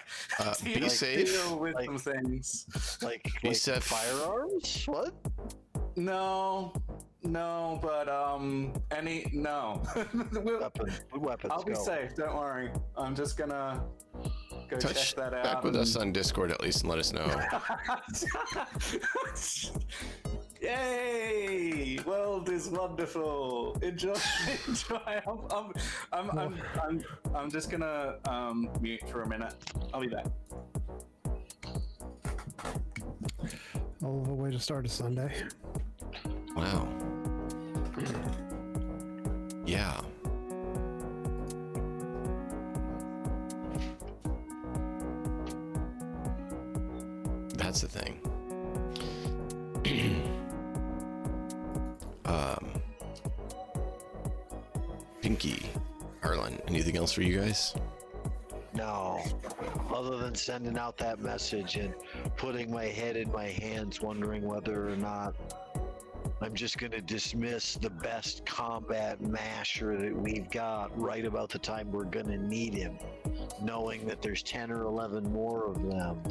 Be safe. deal with some things. Like safe. firearms? What? No, but no. Weapons. I'll be go. safe. Don't worry. I'm just gonna go Touch check that out. back with and- us on Discord at least and let us know. Yay! World is wonderful. Enjoy. I'm just gonna mute for a minute. I'll be back. Hell of a way to start a Sunday. Wow. Pinky, Arlen, anything else for you guys? No, other than sending out that message and putting my head in my hands, wondering whether or not I'm just going to dismiss the best combat masher that we've got right about the time we're going to need him, knowing that there's 10 or 11 more of them.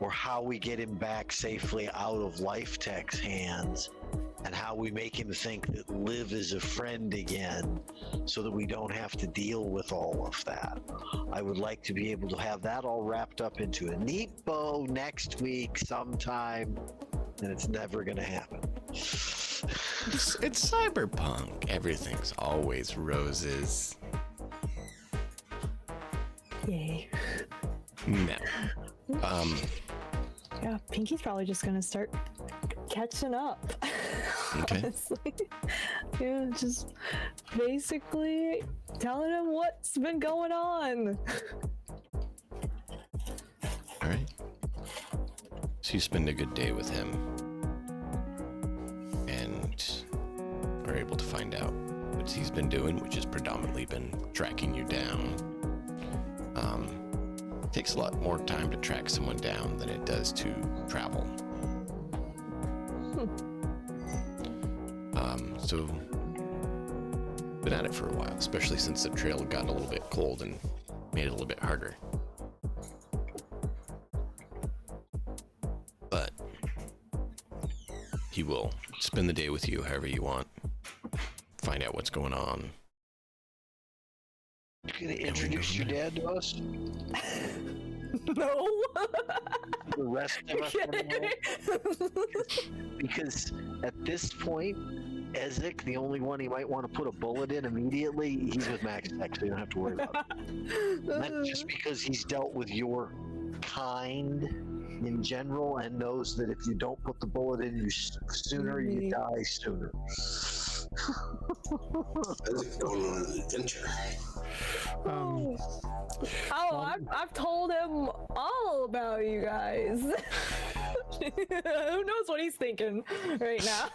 Or how we get him back safely out of Life Tech's hands, and how we make him think that Liv is a friend again, so that we don't have to deal with all of that. I would like to be able to have that all wrapped up into a neat bow next week sometime, and it's never going to happen. It's Cyberpunk. Everything's always roses. Yay. No. Yeah, Pinky's probably just gonna start catching up. Okay. Honestly. Yeah, just basically telling him what's been going on. All right. So you spend a good day with him and are able to find out what he's been doing, which has predominantly been tracking you down. Takes a lot more time to track someone down than it does to travel. So been at it for a while, especially since the trail had gotten a little bit cold and made it a little bit harder. But he will spend the day with you however you want, find out what's going on. You gonna introduce your dad to us? No. The rest of us? Because at this point, Ezek, the only one he might want to put a bullet in immediately, he's with Max Tech, so you don't have to worry about it. Not just because he's dealt with your kind in general and knows that if you don't put the bullet in you sooner, you die sooner. Isaac's going on an adventure. I've told him all about you guys. Who knows what he's thinking right now?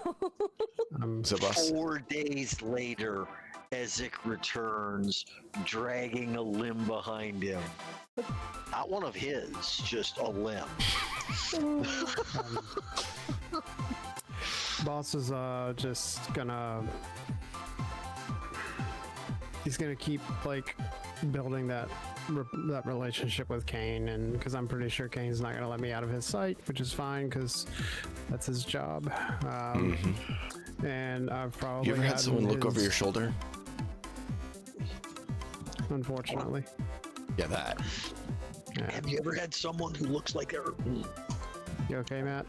So, boss. 4 days later, Ezek returns, dragging a limb behind him. Not one of his, just a limb. Boss is just gonna. He's gonna keep like building that relationship with Kane, and because I'm pretty sure Kane's not gonna let me out of his sight, which is fine because that's his job. And I've probably You ever had someone look over your shoulder? Unfortunately. Yeah, that. Yeah. Have you ever had someone who looks like they're... You okay, Matt?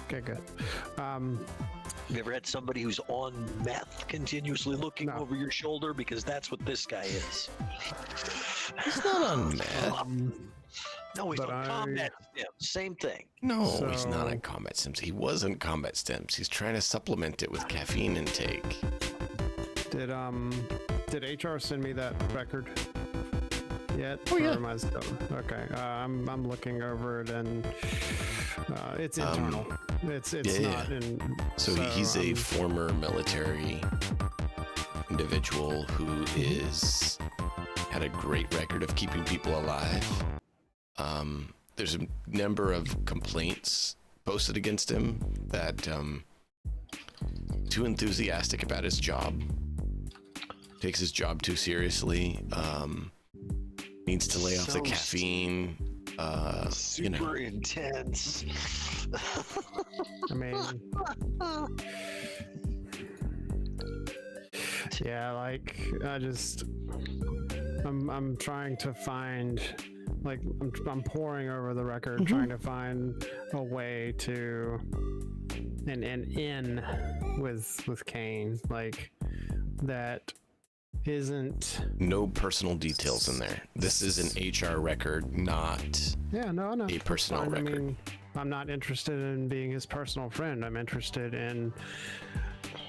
Okay, good. You ever had somebody who's on meth continuously looking No. over your shoulder? Because that's what this guy is. He's not on meth. No, he's But on combat stim. Same thing. No, he's not So- on combat stems. He was on combat stems. He's trying to supplement it with caffeine intake. Did HR send me that record yet? Oh, yeah. Or am I still... Okay. I'm looking over it, and it's internal. It's yeah. not in. So he's a former military individual who is had a great record of keeping people alive. There's a number of complaints posted against him that too enthusiastic about his job, takes his job too seriously, needs to lay off the Sounds caffeine. Super intense. I mean, yeah, like I'm trying to find, like, I'm poring over the record, trying to find a way to an in with Kane, like that isn't. No personal details in there. This is an HR record, not Yeah, no, a personal fine. record. I mean, I'm not interested in being his personal friend. I'm interested in,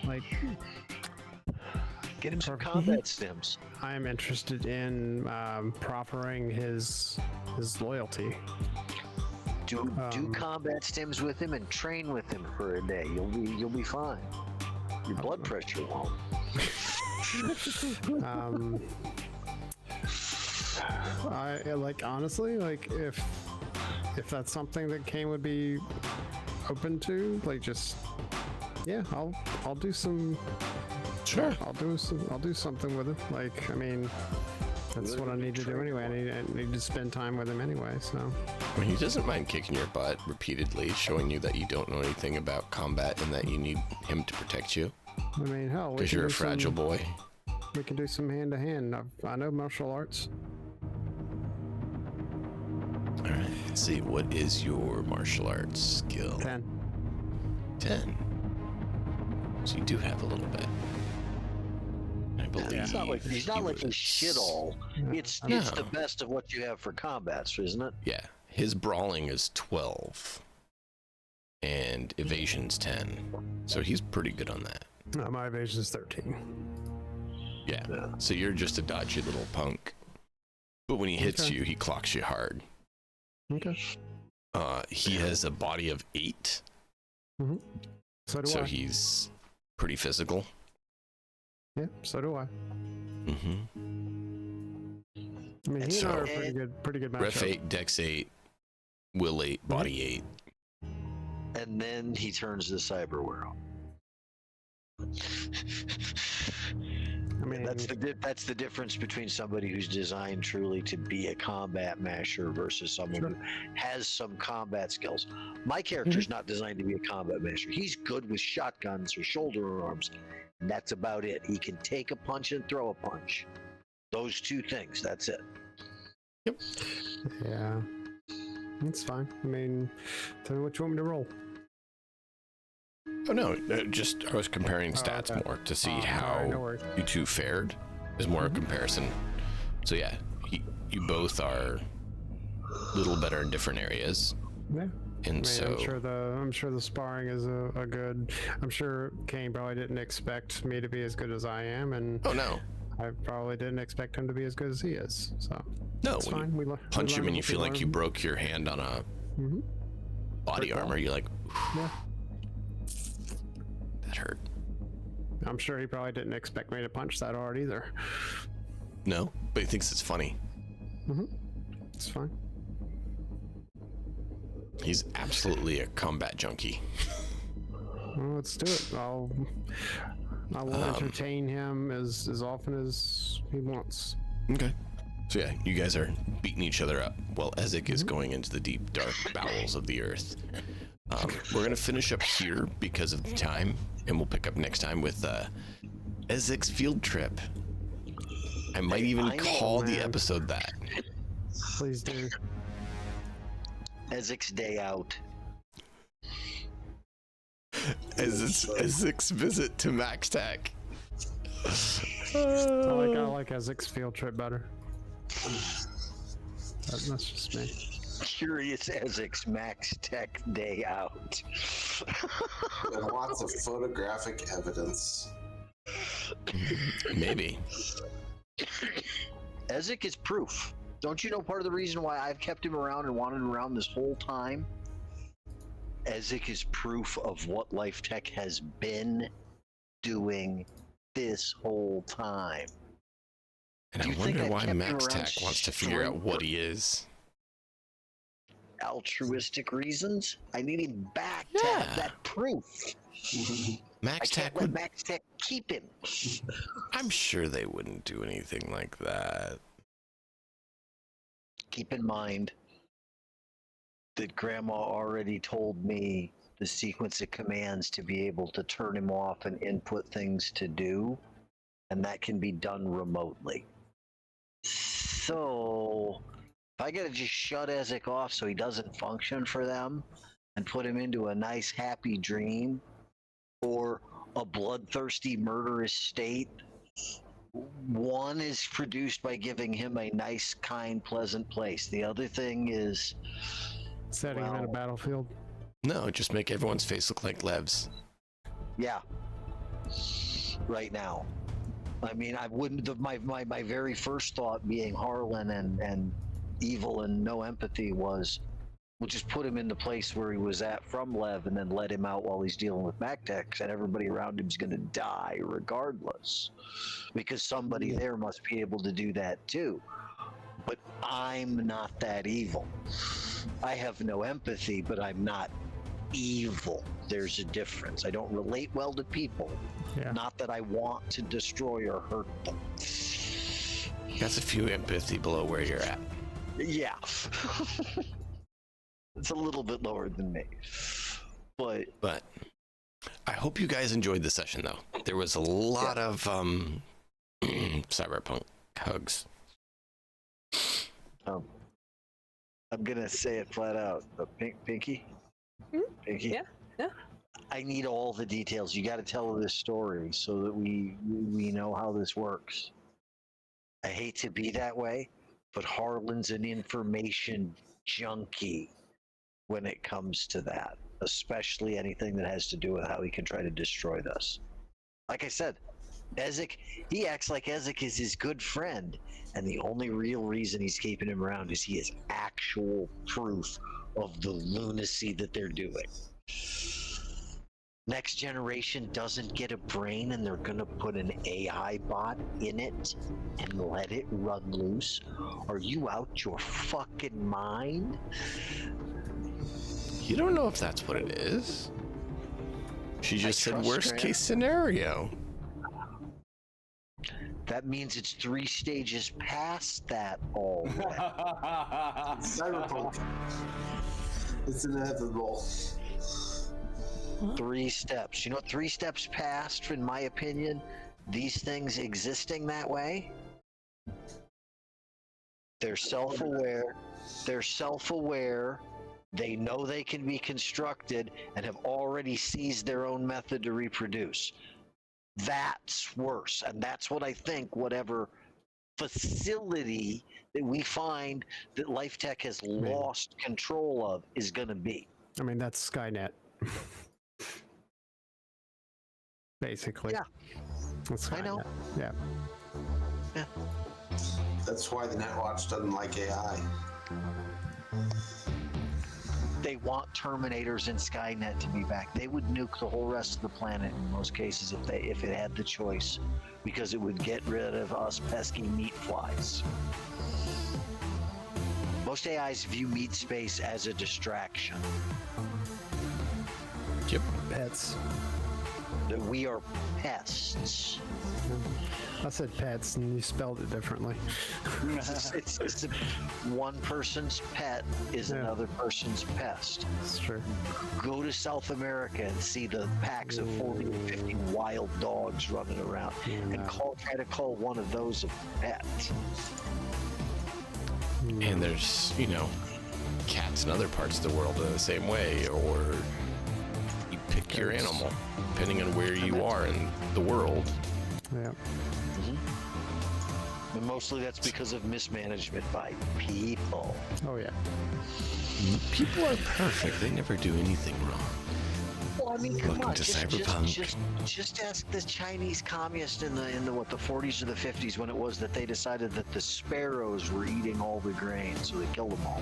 like, Get him some combat stims. I'm interested in proffering his loyalty. Do combat stims with him and train with him for a day. You'll be fine. Your blood pressure won't. I like honestly, like if that's something that Kane would be open to, like just yeah, I'll do some. Sure. I'll do something with him. Like I mean, that's what I need to do anyway. I need to spend time with him anyway. So. I mean, he doesn't mind kicking your butt repeatedly, showing you that you don't know anything about combat and that you need him to protect you. I mean, hell, Because you're a fragile boy. We can do some hand to hand. I know martial arts. All right. Let's see. What is your martial arts skill? 10. 10. So you do have a little bit. I believe. He's not like he a shit all. It's the best of what you have for combats, isn't it? Yeah. His brawling is 12. And evasion's 10. So he's pretty good on that. No, my evasion is 13. Yeah. So you're just a dodgy little punk. But when he hits you, he clocks you hard. Okay. He has a body of 8. Mm-hmm. So he's pretty physical. Yeah, so do I. Mm-hmm. I mean, he and I are pretty good matchup. Ref 8, Dex 8, Will 8, Body 8. And then he turns the cyber world. I mean, that's the difference between somebody who's designed truly to be a combat masher versus someone who has some combat skills. My character's not designed to be a combat masher. He's good with shotguns or shoulder arms, and that's about it. He can take a punch and throw a punch. Those two things. That's it. Yep. Yeah. That's fine. I mean, tell me what you want me to roll. Oh no, just I was comparing stats more to see how you two fared. Is more a comparison. So yeah, you both are a little better in different areas. Yeah. And so I'm sure the sparring is a good. I'm sure Kane probably didn't expect me to be as good as I am, and oh no, I probably didn't expect him to be as good as he is. So no, it's when fine. you punch him and you feel like you broke your hand on a body armor, you're like, yeah. That hurt. I'm sure he probably didn't expect me to punch that hard either. No, but he thinks it's funny. It's fine. He's absolutely a combat junkie. Well, let's do it. I will entertain him as often as he wants. Okay. So yeah, you guys are beating each other up while Ezek is going into the deep, dark bowels of the earth. We're gonna finish up here because of the time, and we'll pick up next time with Ezek's field trip. I might even call the episode that. Please do. Ezek's day out. Ezek's visit to Max Tech. I like Ezek's field trip better. That's just me. Curious Ezek's Max Tech day out. And lots of photographic evidence. Maybe. Ezek is proof. Don't you know part of the reason why I've kept him around and wanted him around this whole time? Ezek is proof of what Life Tech has been doing this whole time. And I wonder why Max Tech wants to figure out what he is. Altruistic reasons? I need him back to have that proof. Max Tech would. Max Tech keep him. I'm sure they wouldn't do anything like that. Keep in mind that Grandma already told me the sequence of commands to be able to turn him off and input things to do, and that can be done remotely. So, if I gotta just shut Ezek off so he doesn't function for them, and put him into a nice happy dream, or a bloodthirsty murderous state, one is produced by giving him a nice, kind, pleasant place. The other thing is setting him in a battlefield. No, just make everyone's face look like Lev's. Yeah. Right now. I mean, I wouldn't have my very first thought being Harlan and evil and no empathy was We'll just put him in the place where he was at from Lev and then let him out while he's dealing with MacTech, and everybody around him's going to die regardless. Because somebody there must be able to do that too. But I'm not that evil. I have no empathy, but I'm not evil. There's a difference. I don't relate well to people. Yeah. Not that I want to destroy or hurt them. That's a few empathy below where you're at. Yeah. It's a little bit lower than me. But I hope you guys enjoyed the session, though. There was a lot of Cyberpunk hugs. I'm gonna say it flat out. Pinky? Pinky? Yeah. I need all the details. You got to tell this story so that we know how this works. I hate to be that way, but Harlan's an information junkie when it comes to that, especially anything that has to do with how he can try to destroy this. Like I said, Ezek, he acts like Ezek is his good friend, and the only real reason he's keeping him around is he has actual proof of the lunacy that they're doing. Next generation doesn't get a brain, and they're gonna put an AI bot in it and let it run loose. Are you out your fucking mind? You don't know if that's what it is. She just said trust worst her. case scenario. That means it's 3 stages past that already. Cyberpunk. It's inevitable. 3 steps. You know what 3 steps past, in my opinion, these things existing that way? They're self-aware. They know they can be constructed and have already seized their own method to reproduce. That's worse. And that's what I think whatever facility that we find that Life Tech has lost control of is going to be. I mean, that's Skynet. Basically. Yeah. That's Skynet. I know. Yeah. That's why the Netwatch doesn't like AI. They want Terminators and Skynet to be back. They would nuke the whole rest of the planet in most cases if it had the choice, because it would get rid of us pesky meat flies. Most AIs view meat space as a distraction. Yep. Pets. That we are pests. I said pets, and you spelled it differently. It's one person's pet is another person's pest. It's true. Go to South America and see the packs of 40 or 50 wild dogs running around, and try to call one of those a pet. And there's, cats in other parts of the world in the same way, or you pick your animal, depending on where you are in the world. Yeah. And mostly that's because of mismanagement by people. Oh yeah. People are perfect. They never do anything wrong. Well, I mean, come Welcome on, to just Cyberpunk. just ask the Chinese communists in the 40s or the 50s when it was that they decided that the sparrows were eating all the grain, so they killed them all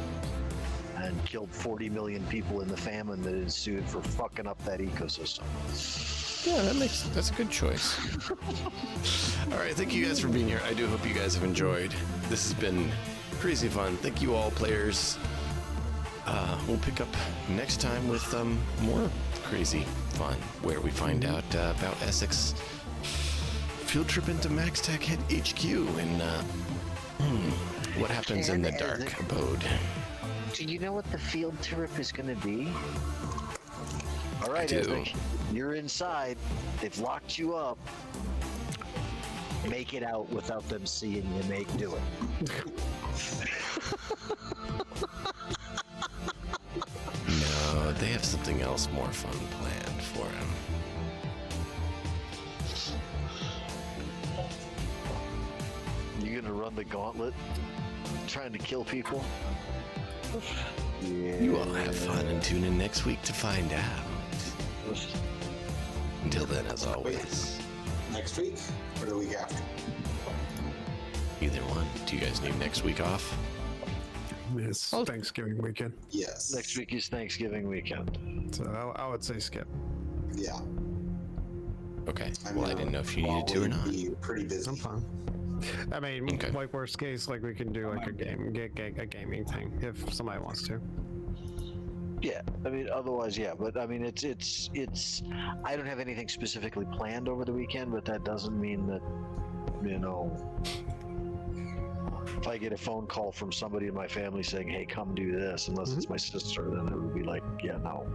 and killed 40 million people in the famine that ensued for fucking up that ecosystem. Yeah, that's a good choice. All right, thank you guys for being here. I do hope you guys have enjoyed. This has been crazy fun. Thank you all, players. We'll pick up next time with more crazy fun, where we find out about Essex field trip into Max Tech HQ and what happens in the dark abode. Do you know what the field trip is going to be? All right, I do. Ezek, you're inside. They've locked you up. Make it out without them seeing you. Do it. No, they have something else more fun planned for him. You gonna run the gauntlet, trying to kill people? Yeah. You all have fun and tune in next week to find out. Until then, as always, Next week or the week after? either one. Do you guys need next week off? It's Thanksgiving weekend, Yes. Next week is Thanksgiving weekend. so I would say skip. Yeah. Okay. I Well, I mean, didn't know if you needed to or not. Be pretty busy. I'm fine. I mean, Okay. like worst case, like we can do like a gaming thing if somebody wants to. Yeah, I mean, otherwise, yeah. But I mean, it's. I don't have anything specifically planned over the weekend, but that doesn't mean that, you know, if I get a phone call from somebody in my family saying, "Hey, come do this," unless it's my sister, then it would be like, yeah, no.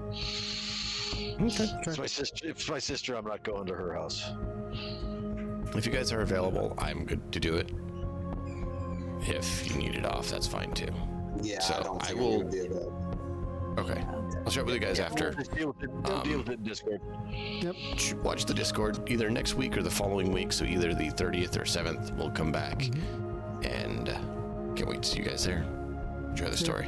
Okay. If it's my sister, I'm not going to her house. If you guys are available, I'm good to do it. If you need it off, that's fine too. Yeah, So I don't I think will- I'm gonna be able Okay. I'll chat with you guys after. Just deal with it. They'll deal with it in Discord. Watch the Discord either next week or the following week. So either the 30th or 7th, we'll come back. And can't wait to see you guys there. Enjoy the story.